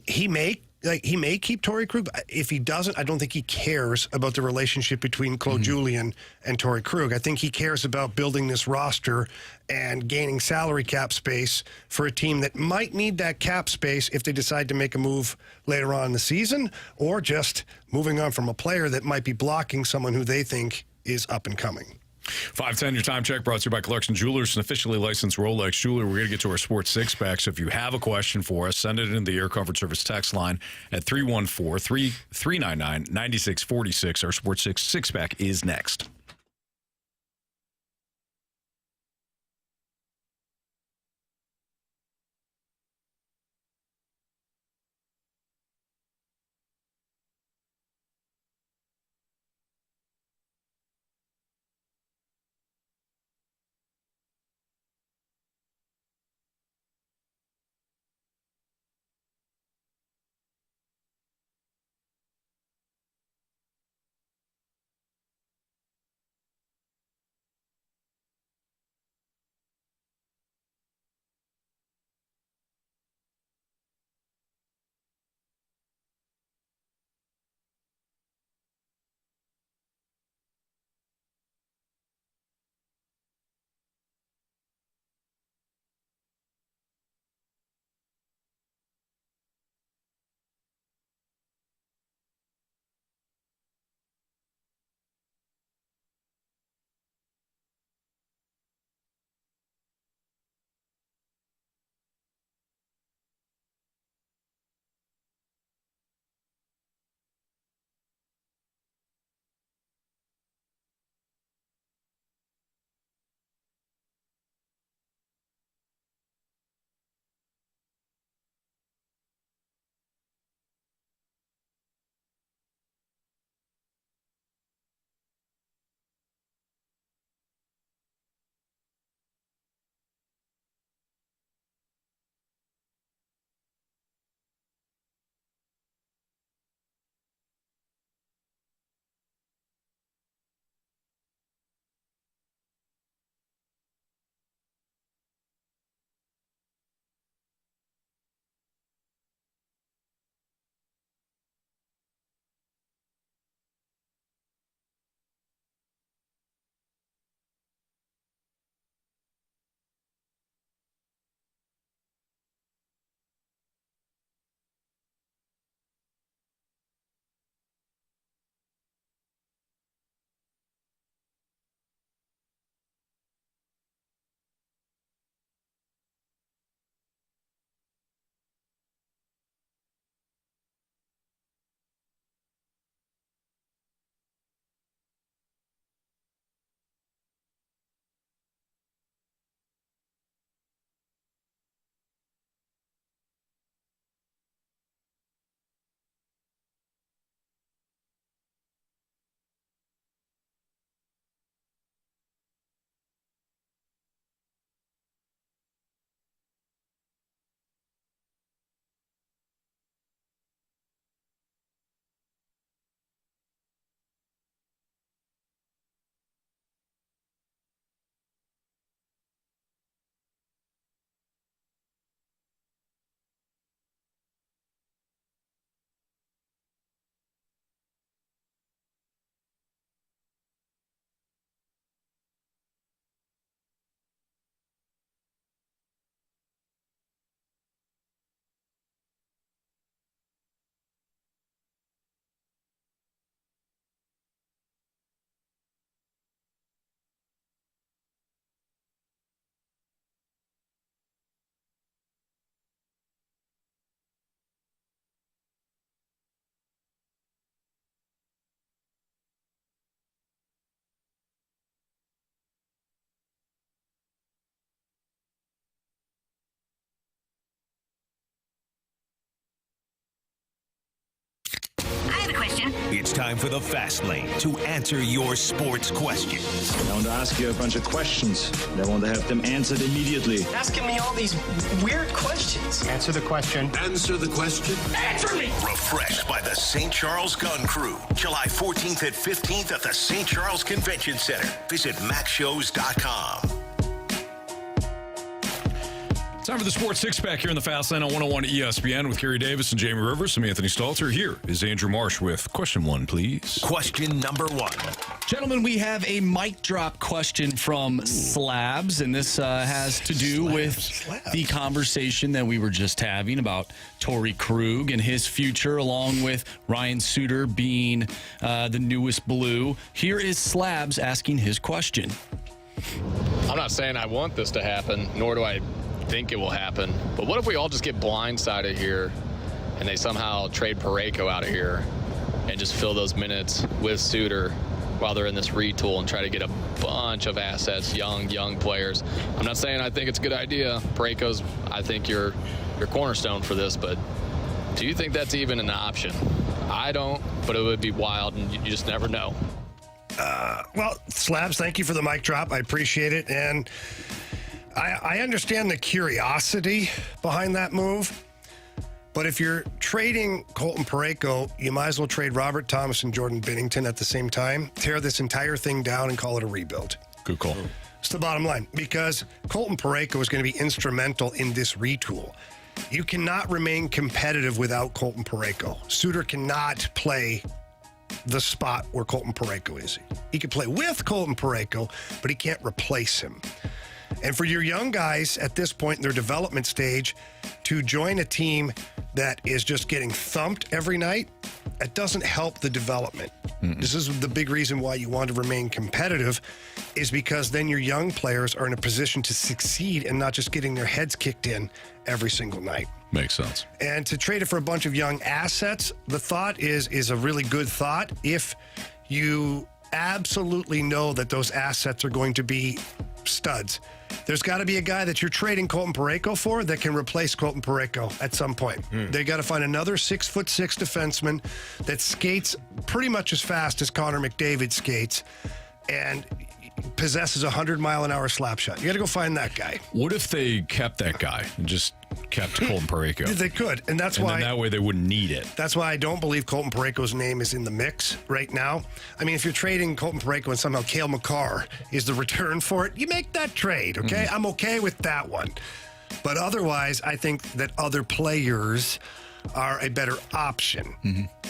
he may keep Torey Krug. If he doesn't, I don't think he cares about the relationship between Claude Julien and Torey Krug. I think he cares about building this roster and gaining salary cap space for a team that might need that cap space if they decide to make a move later on in the season, or just moving on from a player that might be blocking someone who they think is up and coming. 510, your time check, brought to you by Collection Jewelers, an officially licensed Rolex jeweler. We're going to get to our Sports Six-Pack, so if you have a question for us, send it in the Air Comfort Service text line at 314-399-9646. Our Sports Six-Pack is next. It's time for the Fast Lane to answer your sports questions. I want to ask you a bunch of questions. I want to have them answered immediately. Asking me all these weird questions. Answer the question. Answer the question. Answer me! Refreshed by the St. Charles Gun Crew. July 14th and 15th at the St. Charles Convention Center. Visit maxshows.com. Time for the Sports Six-Pack here in the Fast Lane on 101 ESPN with Carey Davis and Jamie Rivers. I'm Anthony Stalter. Here is Andrew Marsh with question 1, please. Question number 1. Gentlemen, we have a mic drop question from Slabs, and this has to do with the conversation that we were just having about Torey Krug and his future, along with Ryan Suter being the newest Blue. Here is Slabs asking his question. I'm not saying I want this to happen, nor do I think it will happen, but what if we all just get blindsided here and they somehow trade Parayko out of here and just fill those minutes with Suter while they're in this retool and try to get a bunch of assets, young players? I'm not saying I think it's a good idea. Parayko's, I think, your cornerstone for this, but do you think that's even an option? I don't, but it would be wild, and you just never know. Well, Slabs, thank you for the mic drop. I appreciate it, and I understand the curiosity behind that move, but if you're trading Colton Parayko, you might as well trade Robert Thomas and Jordan Binnington at the same time, tear this entire thing down and call it a rebuild. Good call. It's the bottom line, because Colton Parayko is going to be instrumental in this retool. You cannot remain competitive without Colton Parayko. Suter cannot play the spot where Colton Parayko is. He can play with Colton Parayko, but he can't replace him. And for your young guys at this point in their development stage to join a team that is just getting thumped every night, it doesn't help the development. This is the big reason why you want to remain competitive, is because then your young players are in a position to succeed and not just getting their heads kicked in every single night. Makes sense. And to trade it for a bunch of young assets, the thought is a really good thought if you absolutely know that those assets are going to be studs. There's got to be a guy that you're trading Colton Parayko for that can replace Colton Parayko at some point. They got to find another 6'6" defenseman that skates pretty much as fast as Connor McDavid skates and possesses a 100-mile-an-hour slap shot. You got to go find that guy. What if they kept that guy and just kept Colton Parayko? They could, and that's why. And that way they wouldn't need it. That's why I don't believe Colton Parayko's name is in the mix right now. I mean, if you're trading Colton Parayko and somehow Cale Makar is the return for it, you make that trade, okay? I'm okay with that one. But otherwise, I think that other players are a better option.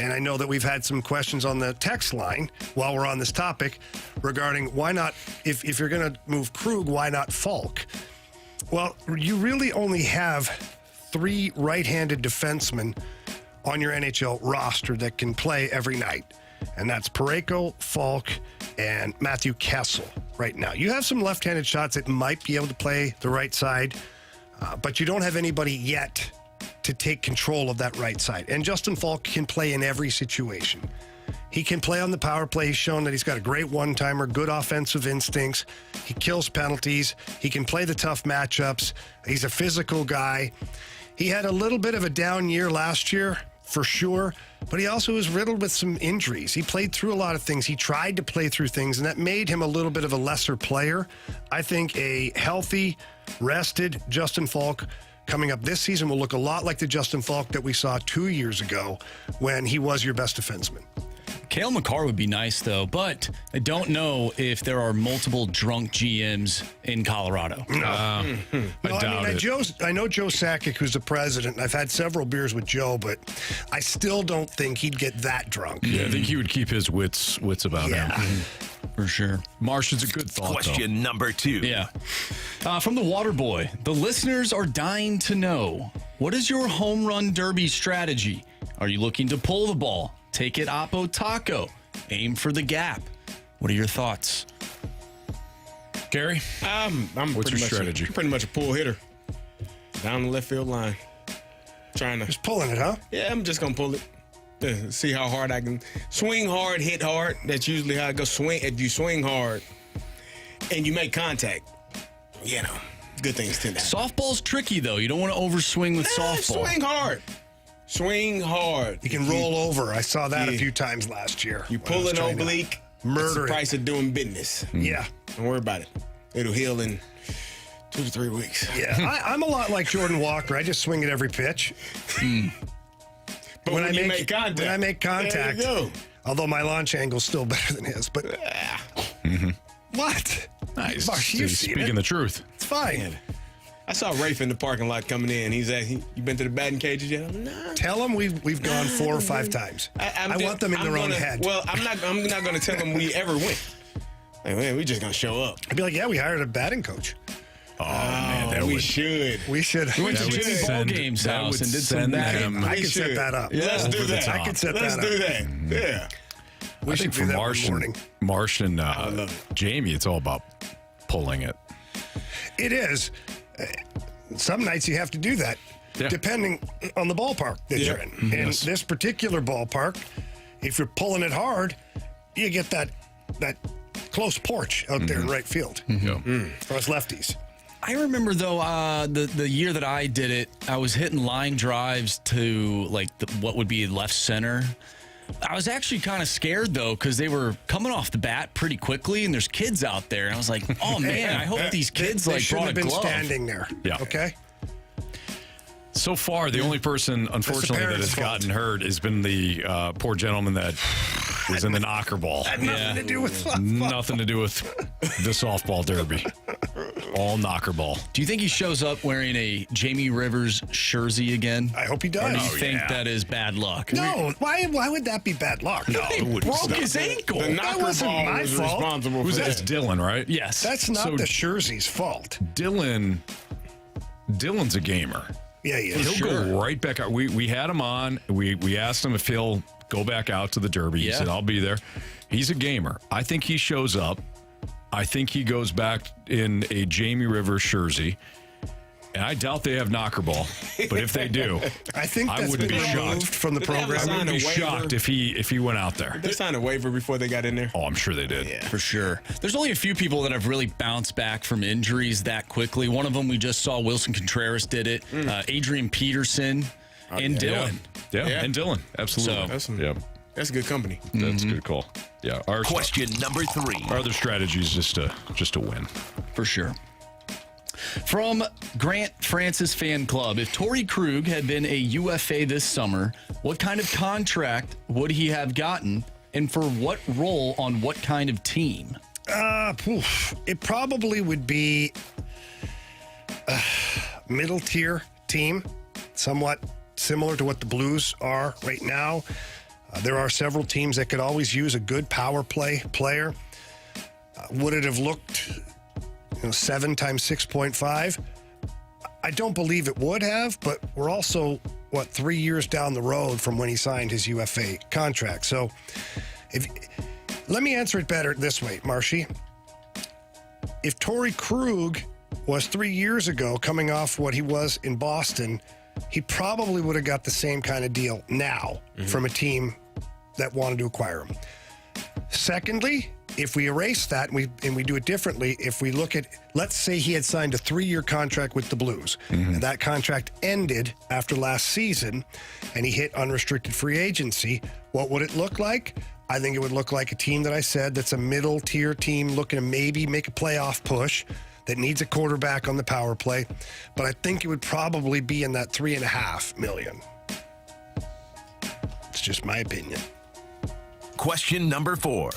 And I know that we've had some questions on the text line while we're on this topic regarding why not, if you're going to move Krug, why not Falk? Well, you really only have 3 right-handed defensemen on your NHL roster that can play every night. And that's Parayko, Falk, and Matthew Kessel right now. You have some left-handed shots that might be able to play the right side, but you don't have anybody yet to take control of that right side. And Justin Falk can play in every situation. He can play on the power play. He's shown that he's got a great one-timer, good offensive instincts. He kills penalties. He can play the tough matchups. He's a physical guy. He had a little bit of a down year last year, for sure, but he also was riddled with some injuries. He played through a lot of things. He tried to play through things, and that made him a little bit of a lesser player. I think a healthy, rested Justin Falk coming up this season will look a lot like the Justin Falk that we saw 2 years ago when he was your best defenseman. Cale Makar would be nice, though, but I don't know if there are multiple drunk GMs in Colorado. No, I doubt it. I know Joe Sakic, who's the president. I've had several beers with Joe, but I still don't think he'd get that drunk. Yeah, I think he would keep his wits about him. For sure. Marsh is a good thought. Question number 2. Yeah. From the Water Boy, the listeners are dying to know, what is your home run derby strategy? Are you looking to pull the ball, take it oppo taco, aim for the gap? What are your thoughts? Gary? What's your strategy? Pretty much a pull hitter. Down the left field line. Just pulling it, huh? Yeah, I'm just going to pull it. See how hard I can swing hard, hit hard. That's usually how I go. Swing. If you swing hard and you make contact, good things tend to happen. Softball's tricky, though. You don't want to overswing with softball. Swing hard. Swing hard. You can roll over. I saw that a few times last year. You pull an oblique. Murder That's the it. price of doing business. Yeah. Don't worry about it. It'll heal in 2 to 3 weeks. Yeah. I'm a lot like Jordan Walker. I just swing at every pitch. But when you make contact. When I make contact. There you go. Although my launch angle's still better than his. But what? Nice. Marsh, you've seen Speaking it. the truth. It's fine. I saw Rafe in the parking lot coming in. He's asking, "You been to the batting cages yet?" I'm like, "Nah." Tell them we've gone 4 or 5 times. I want them in their own head. Well, I'm not going to tell them we ever went. Like, man, we just going to show up. I'd be like, yeah, we hired a batting coach. Oh, man, we should. We should. We went to Jimmy Ball Games house and did some batting. I could set that up. Yeah. Let's do that. I could set Let's that up. do that. Yeah. We I should think do for that Marsh and I love it. Jamie, it's all about pulling it. It is. Some nights you have to do that, depending on the ballpark that you're in. In this particular ballpark, if you're pulling it hard, you get that close porch out there in right field for us lefties. I remember, though, the year that I did it, I was hitting line drives to, like, what would be left center. I was actually kind of scared, though, because they were coming off the bat pretty quickly, and there's kids out there. And I was like, oh, man, I hope these kids, they brought a shouldn't have been glove. standing there. Yeah. Okay? So far, the only person, unfortunately, that has gotten hurt has been the poor gentleman that was in the knocker ball. Had nothing to do with softball. Nothing to do with the softball derby. All knocker ball. Do you think he shows up wearing a Jamie Rivers jersey again? I hope he does. Or do you think that is bad luck? No, why would that be bad luck? No, it wouldn't. Broke his ankle. The knocker That wasn't ball my was fault. responsible Who's for that? It's that. Dylan, right? Yes. That's not the jersey's fault. Dylan's a gamer. Yeah, he is. He'll go right back out. We had him on. We asked him if he'll go back out to the derby. He said, I'll be there. He's a gamer. I think he shows up. I think he goes back in a Jamie Rivers jersey. And I doubt they have knocker ball. But if they do, I think that's wouldn't been be removed shocked from the program. I wouldn't be Sign a waiver. shocked if he went out there. They signed a waiver before they got in there. Oh, I'm sure they did. For sure. There's only a few people that have really bounced back from injuries that quickly. One of them we just saw, Wilson Contreras did it. Adrian Peterson and Dylan. Yeah, and Dylan. Absolutely. That's good company. That's a good call. Yeah. Our Question number 3. Our other strategy is just to win. For sure. From Grant Francis Fan Club, if Torey Krug had been a UFA this summer, what kind of contract would he have gotten, and for what role on what kind of team? It probably would be a middle tier team, somewhat similar to what the Blues are right now. There are several teams that could always use a good power play player. Would it have looked 7 times 6.5? I don't believe it would have, but we're also, 3 years down the road from when he signed his UFA contract. So let me answer it better this way, Marshy. If Torey Krug was 3 years ago coming off what he was in Boston, he probably would have got the same kind of deal now from a team that wanted to acquire him. Secondly, if we erase that and we do it differently, if we look at, let's say he had signed a 3-year contract with the Blues, and that contract ended after last season, and he hit unrestricted free agency, what would it look like? I think it would look like a team that I said that's a middle tier team looking to maybe make a playoff push that needs a quarterback on the power play, but I think it would probably be in that $3.5 million. It's just my opinion. Question number 4.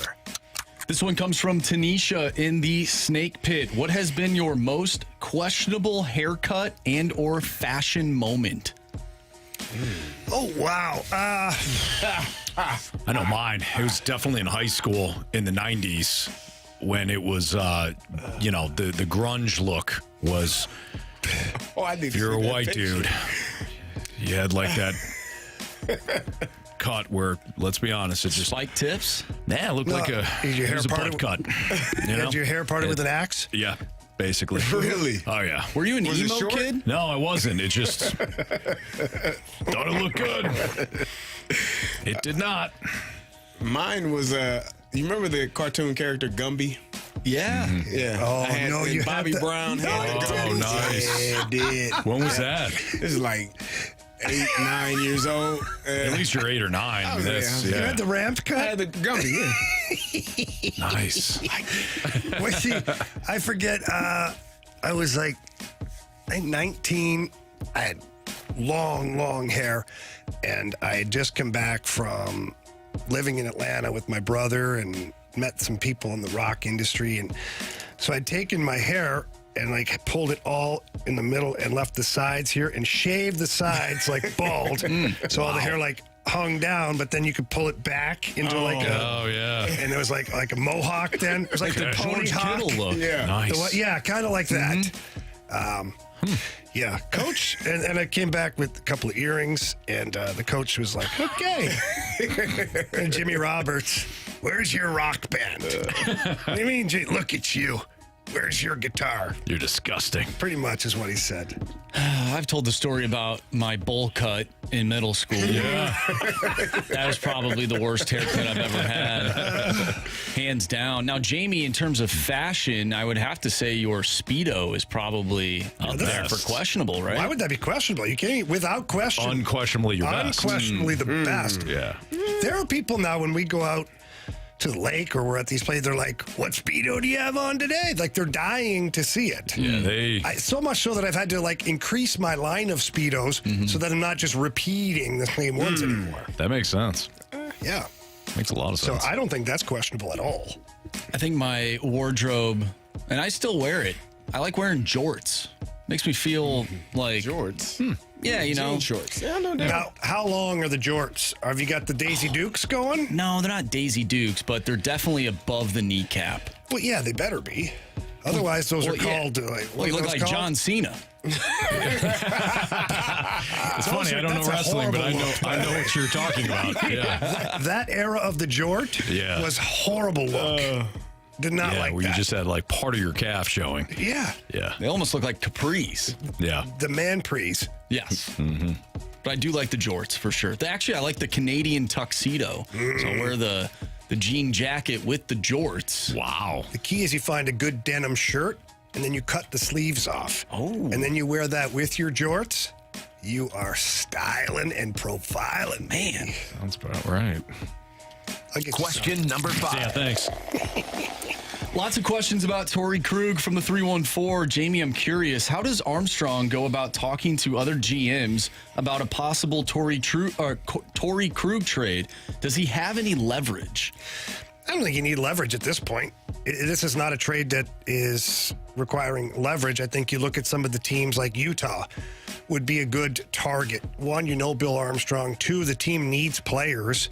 This one comes from Tanisha in the Snake Pit. What has been your most questionable haircut and or fashion moment? Oh, wow. I know mine. It was definitely in high school in the 90s when it was, the grunge look was, if you're a white dude, you had like that cut where, let's be honest, it just spike tips. It looked like a butt cut. Had your hair parted with an axe? Yeah, basically. Really? Oh yeah. Were you an emo kid? No, I wasn't. It just thought it looked good. It did not. Mine was you remember the cartoon character Gumby? Yeah. Yeah. Oh, no, you Bobby had Brown No, had I Gumby. nice. Yeah, it did. When was that? This is like 8, 9 years old. At least you're 8 or 9. You had the ramp cut? I had the gummy, yeah. Nice. Well, see, I forget. I was like 19. I had long hair, and I had just come back from living in Atlanta with my brother and met some people in the rock industry. And so I'd taken my hair and like pulled it all in the middle and left the sides here and shaved the sides like bald. So all the hair like hung down, but then you could pull it back into and it was like a mohawk then. It was like the pony hawk. Kittle look. Yeah. Nice. Yeah, kind of like that. Yeah, coach. And I came back with a couple of earrings, and the coach was like, okay. And Jimmy Roberts, where's your rock band? What do you mean, look at you. Where's your guitar? You're disgusting. Pretty much is what he said. I've told the story about my bowl cut in middle school. Yeah. That was probably the worst haircut I've ever had. Hands down. Now, Jamie, in terms of fashion, I would have to say your Speedo is probably up there for questionable, right? Why would that be questionable? You can't, without question. Unquestionably your best. Unquestionably the best. Yeah. There are people now, when we go out to the lake or we're at these places, they're like, what Speedo do you have on today? Like, they're dying to see it. Yeah, so much so that I've had to like increase my line of Speedos so that I'm not just repeating the same ones anymore. That makes sense. Yeah. Makes a lot of sense. So I don't think that's questionable at all. I think my wardrobe, and I still wear it, I like wearing jorts. Makes me feel like... Jorts? Yeah, you know. Jean shorts. Yeah, no doubt. Now, how long are the jorts? Have you got the Daisy Dukes going? No, they're not Daisy Dukes, but they're definitely above the kneecap. Well, yeah, they better be. Otherwise, those are called... you look like John Cena. It's funny, I don't know wrestling, but I know what you're talking about. Yeah. That era of the jort was horrible look. Did not like where that. You just had like part of your calf showing. Yeah. Yeah. They almost look like capris. Yeah. The man-prees. Yes. Mm-hmm. But I do like the jorts for sure. Actually, I like the Canadian tuxedo. So I wear the jean jacket with the jorts. Wow. The key is you find a good denim shirt, and then you cut the sleeves off. Oh. And then you wear that with your jorts. You are styling and profiling. Man. Sounds about right. Question number 5. Yeah, thanks. Lots of questions about Torey Krug from the 314. Jamie, I'm curious, how does Armstrong go about talking to other GMs about a possible Torey Krug trade? Does he have any leverage? I don't think you need leverage at this point. This is not a trade that is requiring leverage. I think you look at some of the teams like Utah would be a good target. One, Bill Armstrong. Two, the team needs players.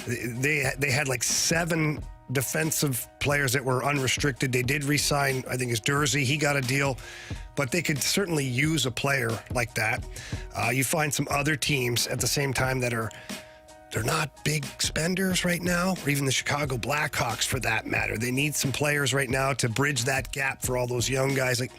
They had like 7 defensive players that were unrestricted. They did re-sign, I think it's Dursey. He got a deal, but they could certainly use a player like that. You find some other teams at the same time that they're not big spenders right now, or even the Chicago Blackhawks for that matter. They need some players right now to bridge that gap for all those young guys. Like,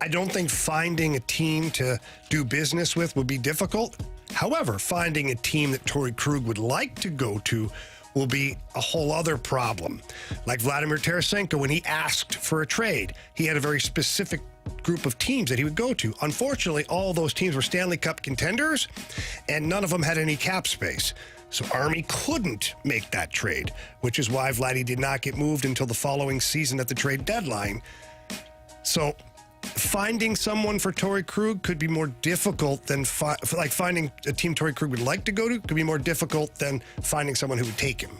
I don't think finding a team to do business with would be difficult. However, finding a team that Torey Krug would like to go to will be a whole other problem. Like Vladimir Tarasenko, when he asked for a trade, he had a very specific group of teams that he would go to. Unfortunately, all those teams were Stanley Cup contenders, and none of them had any cap space. So Army couldn't make that trade, which is why Vladdy did not get moved until the following season at the trade deadline. So finding someone for Torey Krug could be more difficult than finding a team Torey Krug would like to go to could be more difficult than finding someone who would take him.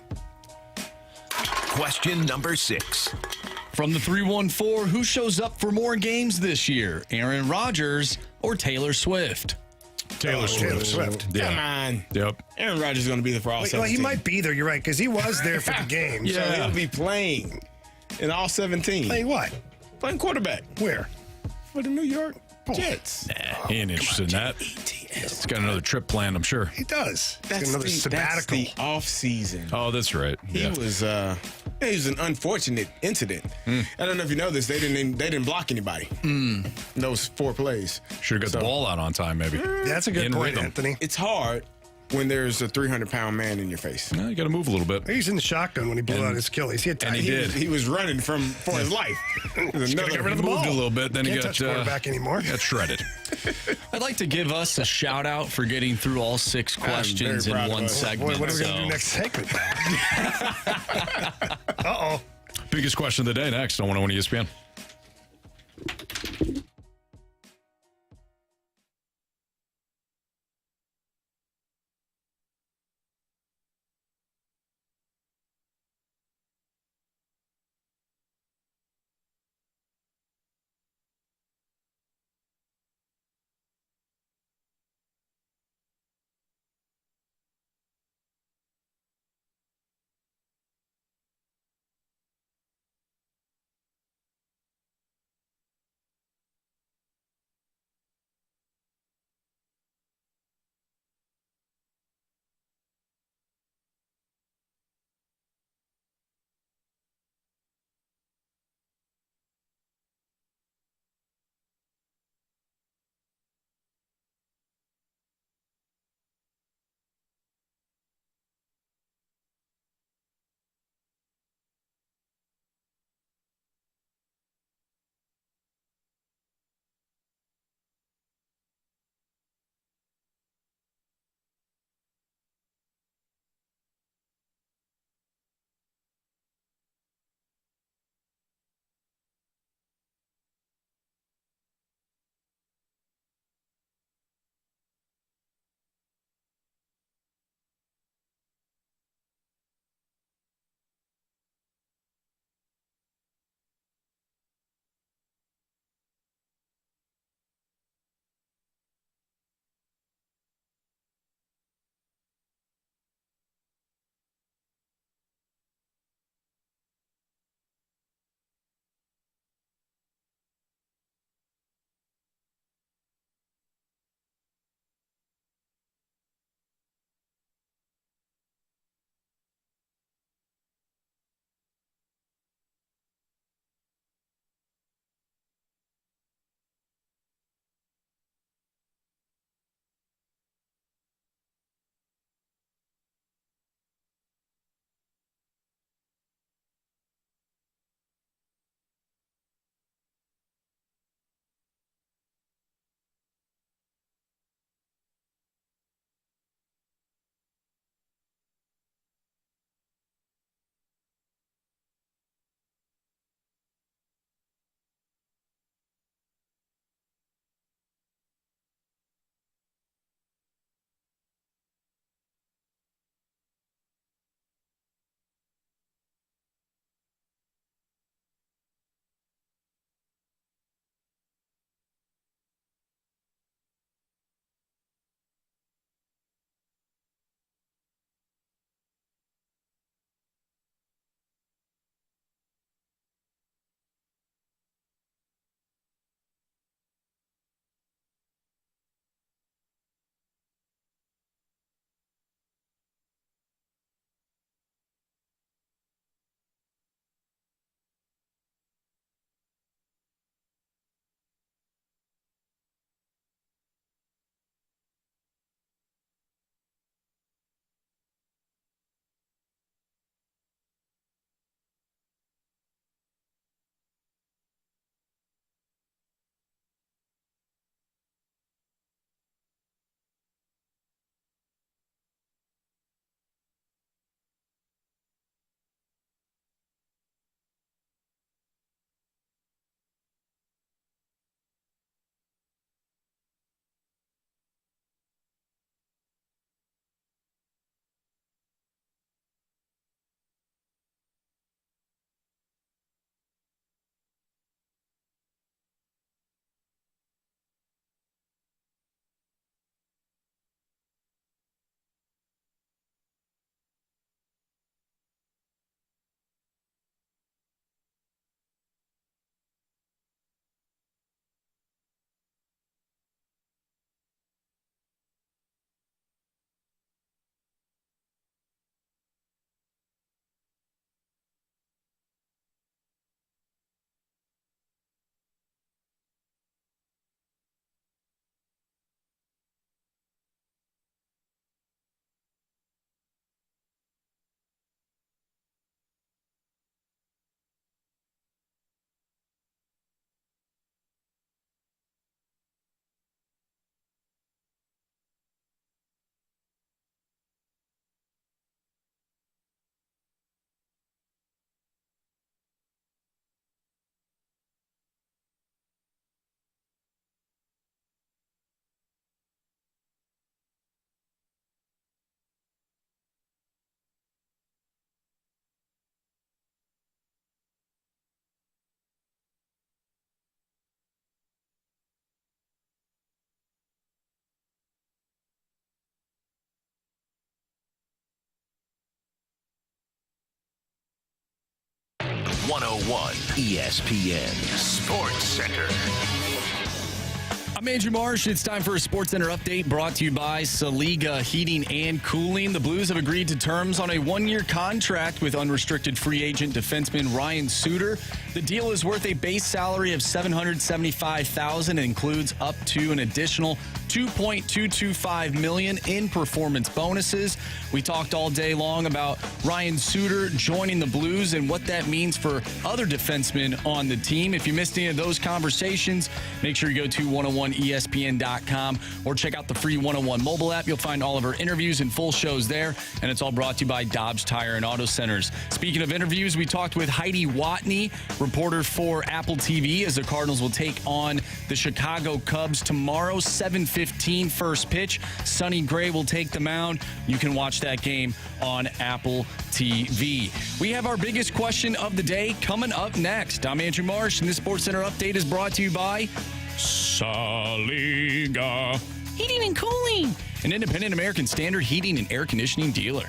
Question number 6. From the 314, who shows up for more games this year? Aaron Rodgers or Taylor Swift? Taylor Swift. Yeah. Come on. Yep. Aaron Rodgers is going to be there for all 17. Well, he might be there. You're right, because he was there for the game. So he'll be playing in all 17. Playing what? Playing quarterback. Where? For the New York Jets. He ain't interested in that. He's got another trip planned, I'm sure. He does. That's another sabbatical. That's the off season. Oh, that's right. He was an unfortunate incident. I don't know if you know this. They didn't block anybody. Those 4 plays. Should have got the ball out on time, maybe. That's a good point, Anthony. It's hard when there's a 300-pound man in your face. You got to move a little bit. He's in the shotgun when he blew out his Achilles. He did. He was running for his life. He's gotta get rid of the moved ball. a little bit, then he Can't got touch quarterback anymore. Got shredded. I'd like to give us a shout out for getting through all 6 questions in one segment. What are we going to do next segment? Uh-oh. Biggest question of the day next on 101 ESPN. 101 ESPN Sports Center. I'm Andrew Marsh. It's time for a Sports Center update brought to you by Saliga Heating and Cooling. The Blues have agreed to terms on a one-year contract with unrestricted free agent defenseman Ryan Suter. The deal is worth a base salary of $775,000 and includes up to an additional $2.225 million in performance bonuses. We talked all day long about Ryan Suter joining the Blues and what that means for other defensemen on the team. If you missed any of those conversations, make sure you go to 101ESPN.com or check out the free 101 mobile app. You'll find all of our interviews and full shows there, and it's all brought to you by Dobbs Tire and Auto Centers. Speaking of interviews, we talked with Heidi Watney, reporter for Apple TV, as the Cardinals will take on the Chicago Cubs tomorrow, 7:15 first pitch. Sonny Gray will take the mound. You can watch that game on Apple TV. We have our biggest question of the day coming up next. I'm Andrew Marsh, and this Sports Center update is brought to you by Saliga Heating and Cooling, an independent American Standard heating and air conditioning dealer.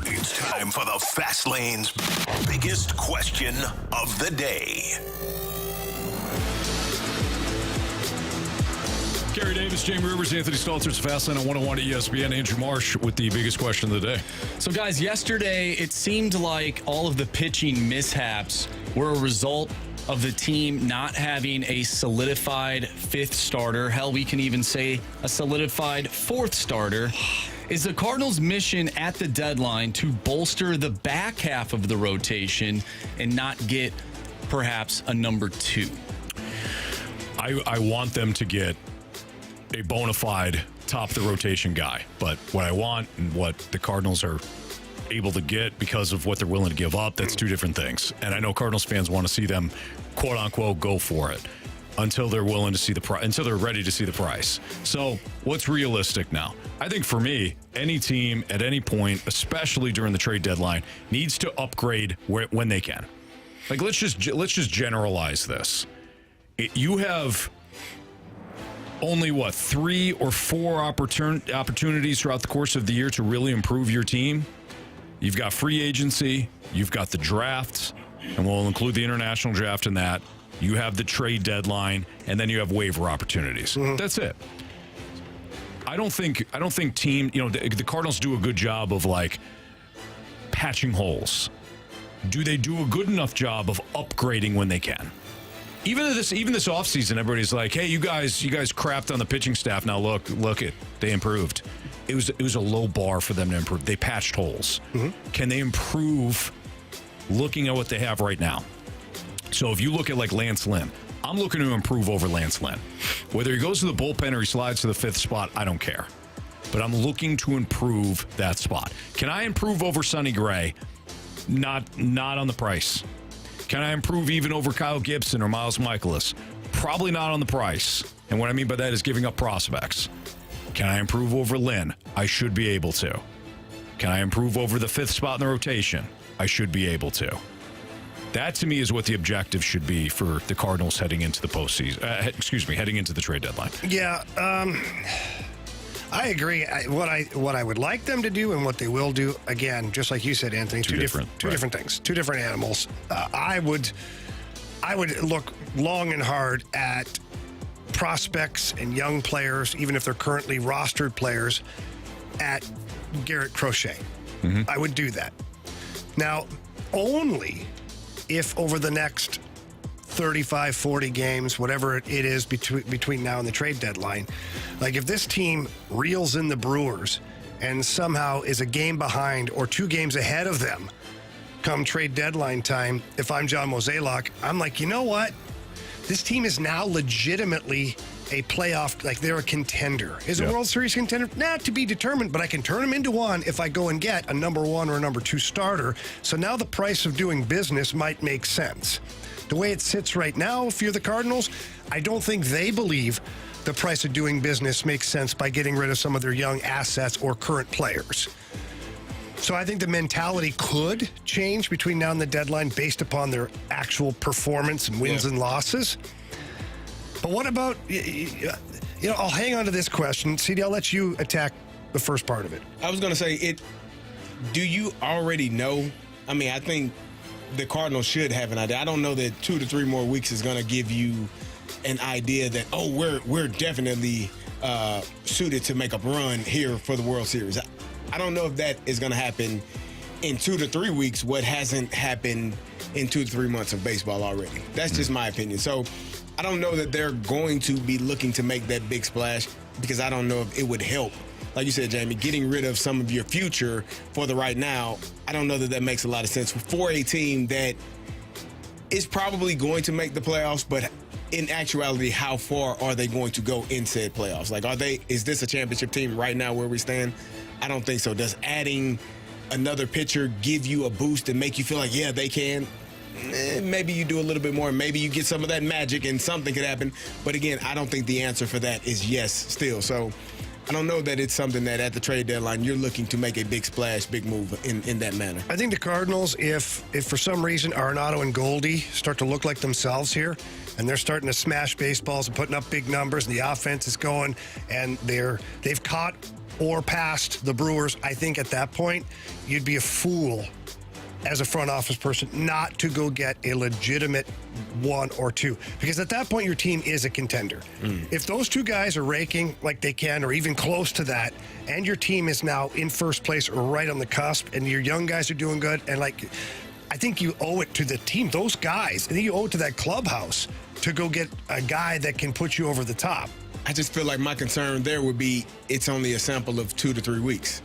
It's time for the Fast Lane's biggest question of the day. Carey Davis, Jamie Rivers, Anthony Stalter. It's Fast Lane on 101 ESPN. Andrew Marsh with the biggest question of the day. So, guys, yesterday it seemed like all of the pitching mishaps were a result of the team not having a solidified fifth starter. Hell, we can even say a solidified fourth starter. Is the Cardinals' mission at the deadline to bolster the back half of the rotation and not get perhaps a number two? I want them to get a bona fide top of the rotation guy. But what I want and what the Cardinals are able to get because of what they're willing to give up, that's two different things. And I know Cardinals fans want to see them, quote unquote, go for it until they're willing to see the price, until they're ready to see the price. So what's realistic now? I think for me, any team at any point, especially during the trade deadline, needs to upgrade when they can. Like, let's just generalize this. You have only, 3 or 4 opportunities throughout the course of the year to really improve your team. You've got free agency, you've got the drafts, and we'll include the international draft in that. You have the trade deadline, and then you have waiver opportunities. Mm-hmm. That's it. I don't think the Cardinals do a good job of patching holes. Do they do a good enough job of upgrading when they can? Even this offseason, everybody's like, "Hey, you guys crapped on the pitching staff. Now look it, they improved." It was a low bar for them to improve. They patched holes. Mm-hmm. Can they improve? Looking at what they have right now. So if you look at Lance Lynn, I'm looking to improve over Lance Lynn. Whether he goes to the bullpen or he slides to the fifth spot, I don't care. But I'm looking to improve that spot. Can I improve over Sonny Gray? Not on the price. Can I improve even over Kyle Gibson or Miles Michaelis? Probably not on the price. And what I mean by that is giving up prospects. Can I improve over Lynn? I should be able to. Can I improve over the fifth spot in the rotation? I should be able to. That, to me, is what the objective should be for the Cardinals heading into the postseason. Heading into the trade deadline. Yeah, I agree. What I would like them to do and what they will do, again, just like you said, Anthony, two different things, two different animals. I would look long and hard at prospects and young players, even if they're currently rostered players, at Garrett Crochet. Mm-hmm. I would do that. Now, only if over the next 35, 40 games, whatever it is between now and the trade deadline, if this team reels in the Brewers and somehow is a game behind or 2 games ahead of them come trade deadline time, if I'm John Mozeliak, I'm like, you know what? This team is now legitimately a playoff, they're a contender. Is a World Series contender? Not to be determined, but I can turn them into one if I go and get a number 1 or a number 2 starter. So now the price of doing business might make sense. The way it sits right now, if you're the Cardinals, I don't think they believe the price of doing business makes sense by getting rid of some of their young assets or current players. So I think the mentality could change between now and the deadline based upon their actual performance and wins and losses. But what about, I'll hang on to this question. CD, I'll let you attack the first part of it. I was going to say, do you already know? I mean, I think the Cardinals should have an idea. I don't know that 2 to 3 more weeks is going to give you an idea that, we're definitely suited to make a run here for the World Series. I don't know if that is going to happen in 2 to 3 weeks, what hasn't happened in 2 to 3 months of baseball already. That's just my opinion. So I don't know that they're going to be looking to make that big splash because I don't know if it would help. Like you said, Jamie, getting rid of some of your future for the right now, I don't know that that makes a lot of sense for a team that is probably going to make the playoffs, but in actuality, how far are they going to go in said playoffs? Like, is this a championship team right now where we stand? I don't think so. Does adding another pitcher give you a boost and make you feel like, yeah, they can? Maybe you do a little bit more. Maybe you get some of that magic and something could happen. But again, I don't think the answer for that is yes still. So I don't know that it's something that at the trade deadline you're looking to make a big splash, big move in that manner. I think the Cardinals, if for some reason Arenado and Goldie start to look like themselves here, and they're starting to smash baseballs and putting up big numbers, and the offense is going, and they've caught or passed the Brewers, I think at that point you'd be a fool as a front office person not to go get a legitimate 1 or 2, because at that point your team is a contender. If those 2 guys are raking like they can or even close to that, and your team is now in first place or right on the cusp, and your young guys are doing good, and I think you owe it to the team, those guys, I think you owe it to that clubhouse to go get a guy that can put you over the top. I just feel like my concern there would be it's only a sample of 2 to 3 weeks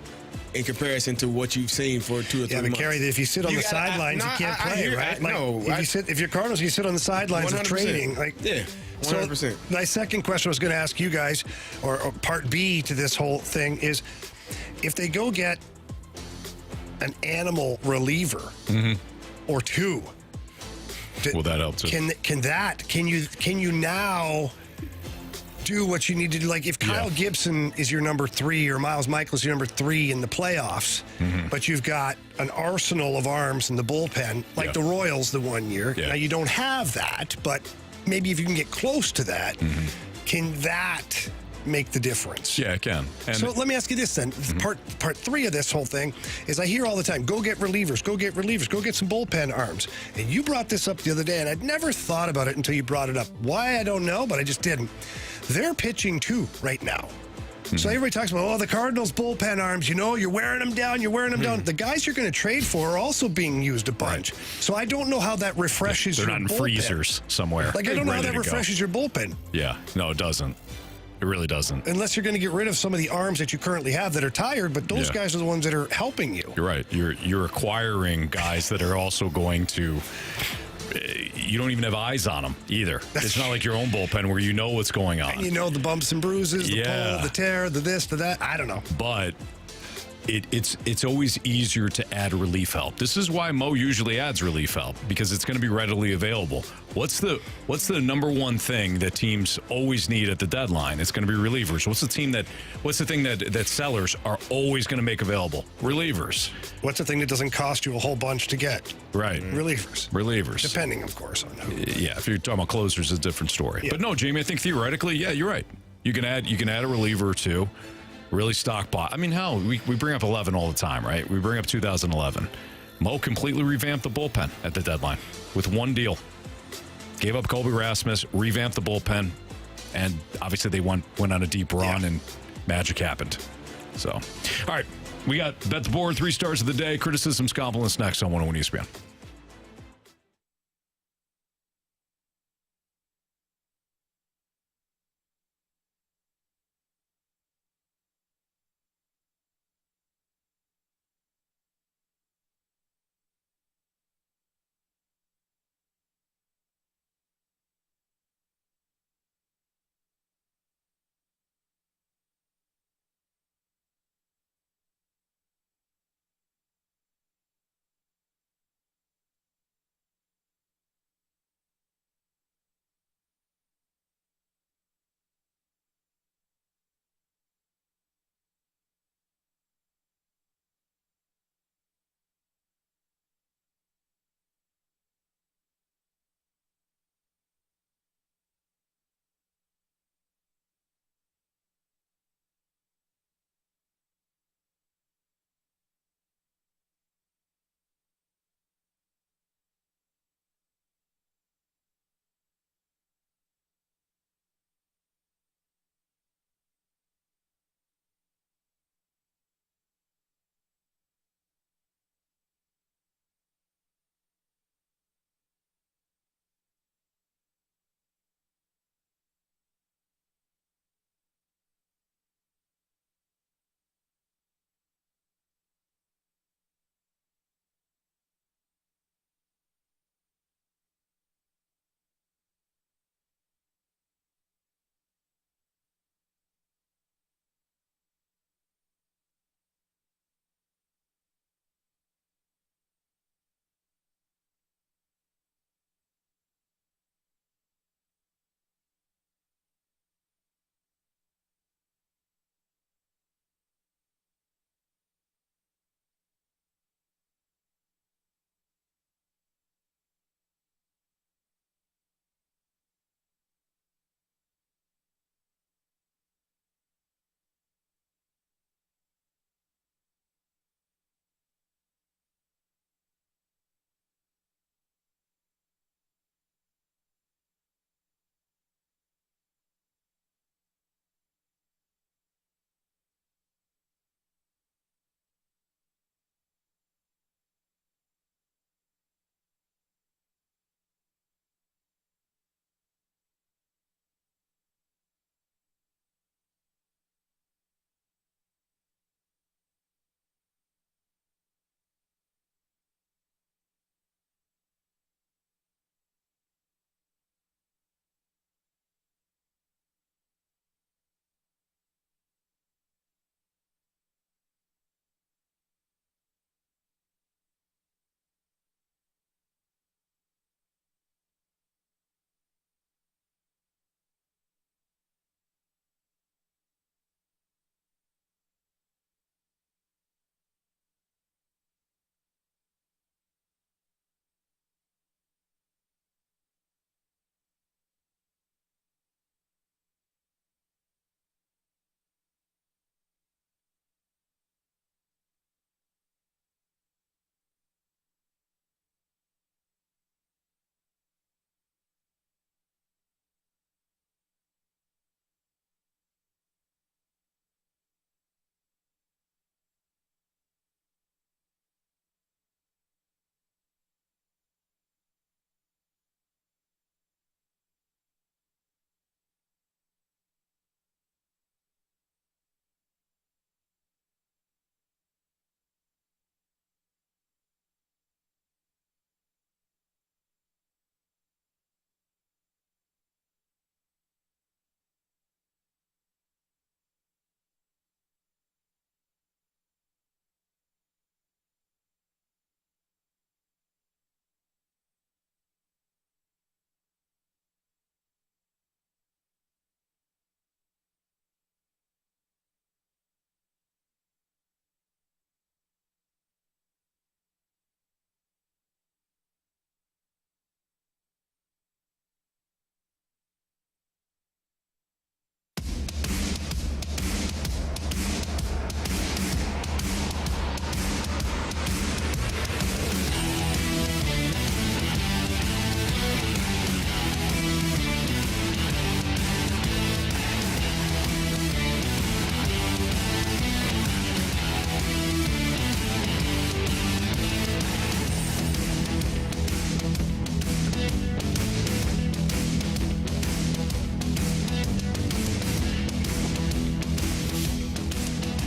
in comparison to what you've seen for 2 or 3 months. Yeah, but Carey, if you sit on the sidelines, you can't play, right? If you're Cardinals, you sit on the sidelines of trading. Yeah, 100%. So my second question I was going to ask you guys, or part B to this whole thing, is if they go get an animal reliever or 2, will that help too? Can you now do what you need to do? Like if Kyle Gibson is your number 3 or Miles Michael is your number 3 in the playoffs, but you've got an arsenal of arms in the bullpen, like the Royals the one year. Now you don't have that, but maybe if you can get close to that, can that make the difference? Yeah, it can. And so let me ask you this then. Part 3 of this whole thing is I hear all the time, go get relievers, go get some bullpen arms. And you brought this up the other day, and I'd never thought about it until you brought it up. Why, I don't know, but I just didn't. They're pitching too right now. So everybody talks about, the Cardinals bullpen arms, you're wearing them down, The guys you're going to trade for are also being used a bunch. Right. So I don't know how that refreshes your bullpen. They're not in freezers somewhere. I don't know how that refreshes your bullpen. Yeah, no, it doesn't. It really doesn't. Unless you're going to get rid of some of the arms that you currently have that are tired, but those guys are the ones that are helping you. You're right. You're acquiring guys that are also going to... You don't even have eyes on them either. It's not like your own bullpen where you know what's going on. And the bumps and bruises, the pull, the tear, the this, the that. I don't know. But it's always easier to add relief help. This is why Mo usually adds relief help, because it's going to be readily available. What's the number one thing that teams always need at the deadline? It's going to be relievers. What's the thing that sellers are always going to make available? Relievers. What's the thing that doesn't cost you a whole bunch to get? Right. Relievers. Depending, of course, on who. Yeah, if you're talking about closers, it's a different story. Yeah. But no, Jamie, I think theoretically, you're right. You can add a reliever or 2. Really stockpile. I mean, hell, we bring up 11 all the time, right? We bring up 2011. Mo completely revamped the bullpen at the deadline with one deal. Gave up Colby Rasmus, revamped the bullpen, and obviously they went on a deep run, and magic happened. So, all right, we got Bet the Board, 3 stars of the day, criticisms, compliments next on 101 ESPN.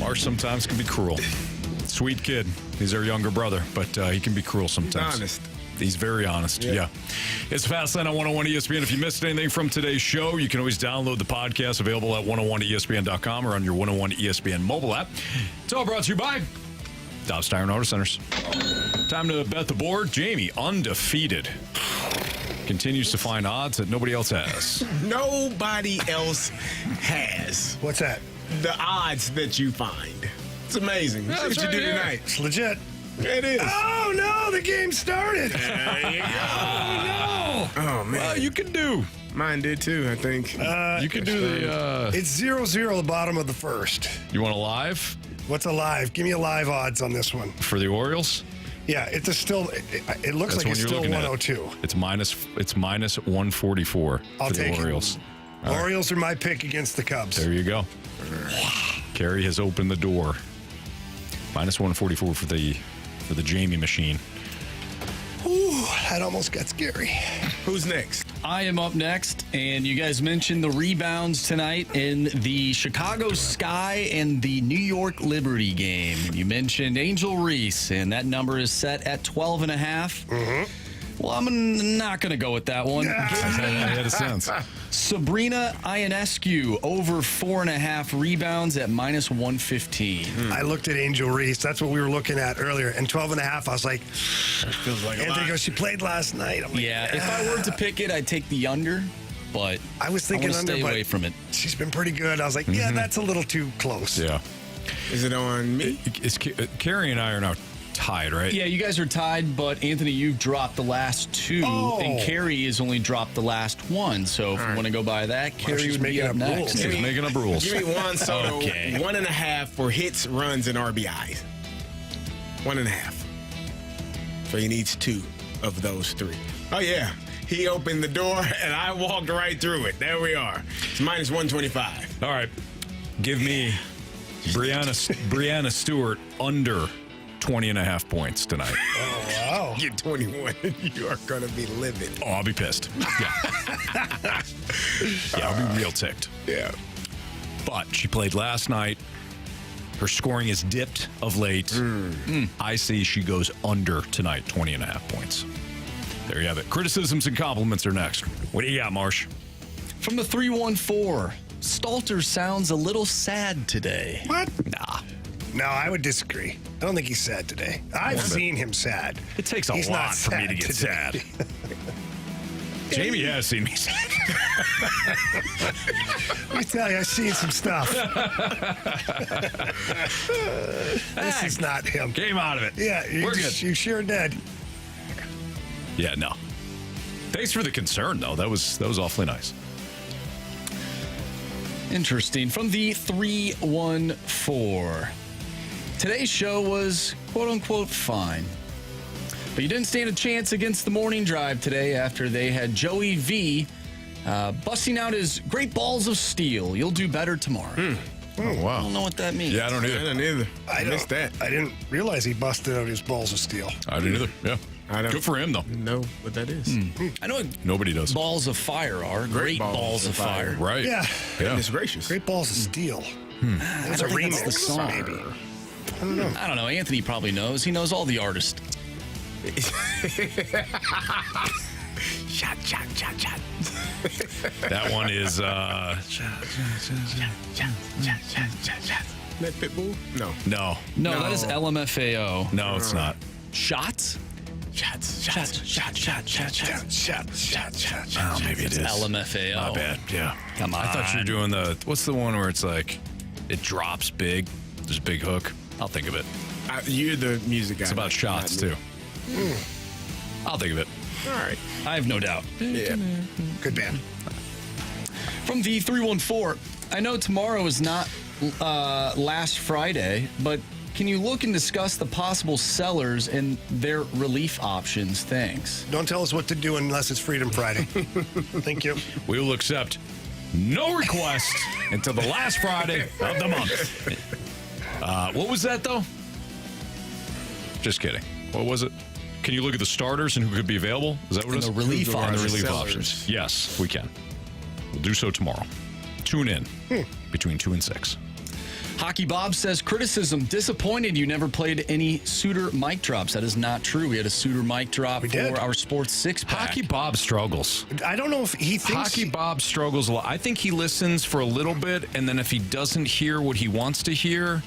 Marsh sometimes can be cruel. Sweet kid. He's our younger brother, but he can be cruel sometimes. He's honest. He's very honest, yeah. It's Fastlane on 101 ESPN. If you missed anything from today's show, you can always download the podcast available at 101ESPN.com or on your 101 ESPN mobile app. It's all brought to you by Dobbs Tire and Auto Centers. Time to bet the board. Jamie, undefeated. Continues to find odds that nobody else has. Nobody else has. What's that? The odds that you find. It's amazing. Yeah, See what you do tonight. It's legit. It is. Oh, no, the game started. There you go. Oh, no. Oh, man. Well, you can do. Mine did, too, I think. You can do the... It's 0-0 the bottom of the first. You want a live? What's a live? Give me a live odds on this one. For the Orioles? Yeah, it looks like it's still 102. It's minus 144 I'll for the take Orioles. it. Orioles are my pick against the Cubs. There you go. Carey has opened the door. Minus 144 for the Jamie machine. Ooh, that almost got scary. Who's next? I am up next, and you guys mentioned the rebounds tonight in the Chicago Sky and the New York Liberty game. You mentioned Angel Reese, and that number is set at 12.5. Mm-hmm. Well, I'm not going to go with that one. I had a sense. Sabrina Ionescu over 4.5 rebounds at minus 115. I looked at Angel Reese. That's what we were looking at earlier. And 12.5, I was like, feels like Anthony goes, she played last night. I'm like, if I were to pick it, I'd take the under, but I was thinking I under, stay but away from it. She's been pretty good. I was like, yeah, that's a little too close. Yeah. Is it on me? Carey and I are now tied, right? Yeah, you guys are tied, but Anthony, you've dropped the last two, and Carey has only dropped the last one. So if you want to go by that, Carey would be up next. He's making up rules. Give me Juan Soto, Okay. 1.5 for hits, runs, and RBIs. 1.5. So he needs 2 of those 3. Oh, yeah. He opened the door, and I walked right through it. There we are. It's minus 125. All right. Give me Brianna Stewart under 20.5 points tonight. Oh, wow. Get 21. You are going to be livid. Oh, I'll be pissed. Yeah. I'll be real ticked. Yeah. But she played last night. Her scoring has dipped of late. I see she goes under tonight, 20.5 points. There you have it. Criticisms and compliments are next. What do you got, Marsh? From the 314, Stalter sounds a little sad today. What? Nah. No, I would disagree. I don't think he's sad today. I've seen him sad. It takes a He's lot not for me to get today. sad. Jamie has seen me sad. Let me tell you, I've seen some stuff. This is not him. Came out of it. Yeah, We're good. You sure did. Yeah, no. Thanks for the concern, though. That was awfully nice. Interesting. From the 314. Today's show was quote-unquote fine. But you didn't stand a chance against the morning drive today after they had Joey V busting out his great balls of steel. You'll do better tomorrow. Oh, wow. I don't know what that means. Yeah, I don't either. I don't either. I missed that. I didn't realize he busted out his balls of steel. I didn't either. Yeah. I don't Good for him, though. know what that is. I know what Nobody does. balls of fire are. Great balls of fire. Right. Yeah. Goodness gracious. Great balls of steel. I It's a don't think that's the remix, song. maybe. I don't know. I don't know. Anthony probably knows. He knows all the artists. Shot. That one is That Pitbull? No. no. No, that is LMFAO. No, it's not. Shots? Shots. Oh, maybe it is. LMFAO. My bad. Yeah. Come on. I thought you were doing what's the one where it's like it drops big? There's a big hook. I'll think of it. You're the music guy. It's about shots too. I'll think of it. All right. I have no doubt. Yeah. Good band. From the 314, I know tomorrow is not last Friday, but can you look and discuss the possible sellers and their relief options? Thanks. Don't tell us what to do unless it's Freedom Friday. Thank you. We will accept no request until the last Friday of the month. What was that, though? Just kidding. What was it? Can you look at the starters and who could be available? Is that what it is? The relief And the relief sellers. options. Yes, we can. We'll do so tomorrow. Tune in between 2 and 6. Hockey Bob says, criticism, disappointed you never played any Suter mic drops. That is not true. We had a Suter mic drop for our Sports Six-Pack. Hockey Bob struggles. I don't know if he thinks... Hockey Bob struggles a lot. I think he listens for a little bit, and then if he doesn't hear what he wants to hear,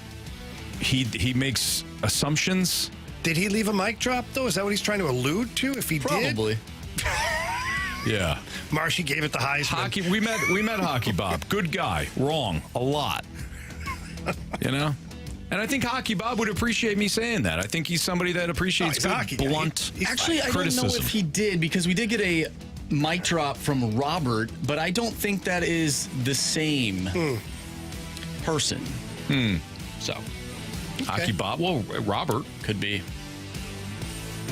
he makes assumptions. Did he leave a mic drop, though? Is that what he's trying to allude to? If he Probably. did? Yeah. Marshy gave it the Heisman. Hockey, we met Hockey Bob. Good guy. Wrong. A lot. You know? And I think Hockey Bob would appreciate me saying that. I think he's somebody that appreciates good, blunt Actually, I criticism. don't know if he did, because we did get a mic drop from Robert, but I don't think that is the same person. So, Hockey Bob. Well, Robert could be.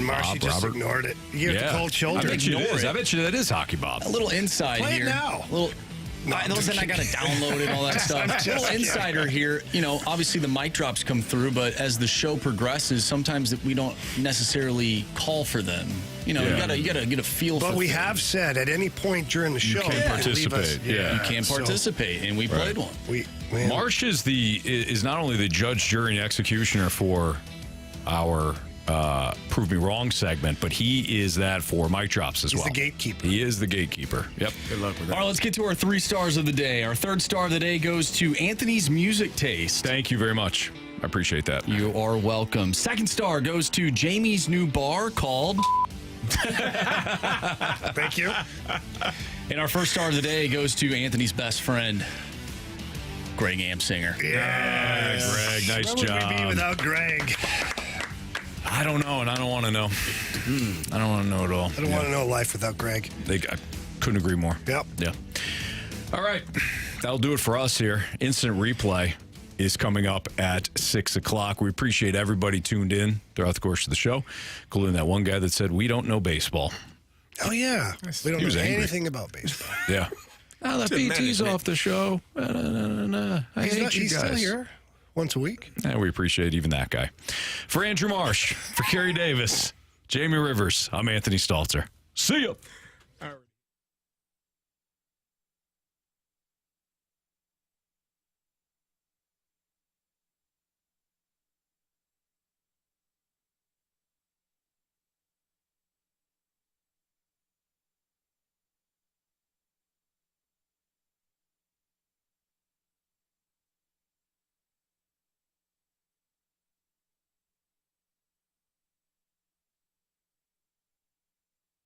Marshy just Robert. ignored it. You gave it the cold shoulder. I bet you it is. I bet you that is Hockey Bob. A little inside Play here. it now. I got to download it, all that stuff. A little insider here. You know, obviously the mic drops come through, but as the show progresses, sometimes we don't necessarily call for them. You know, you gotta get a feel for But it. we have said at any point during the show, You can participate. You can participate, and we played one. Marsh is not only the judge, jury, and executioner for our Prove Me Wrong segment, but he is that for mic drops as well. He's the gatekeeper. He is the gatekeeper. Yep. Good luck with that. All right, let's get to our 3 stars of the day. Our 3rd star of the day goes to Anthony's music taste. Thank you very much. I appreciate that. You are welcome. 2nd star goes to Jamie's new bar called... Thank you. And our 1st star of the day goes to Anthony's best friend, Greg Amsinger. Yeah, Greg, nice Where job. would we be without Greg? I don't know, and I don't want to know. I don't want to know at all. I don't want to know life without Greg. I couldn't agree more. Yep. Yeah. All right. That'll do it for us here. Instant replay is coming up at 6 o'clock. We appreciate everybody tuned in throughout the course of the show, including that one guy that said, we don't know baseball. Oh, yeah. We don't He know was angry. anything about baseball. Yeah. Oh, that BT's off the show. I hate you He's guys. still here once a week. And we appreciate even that guy. For Andrew Marsh, for Carey Davis, Jamie Rivers, I'm Anthony Stalter. See ya.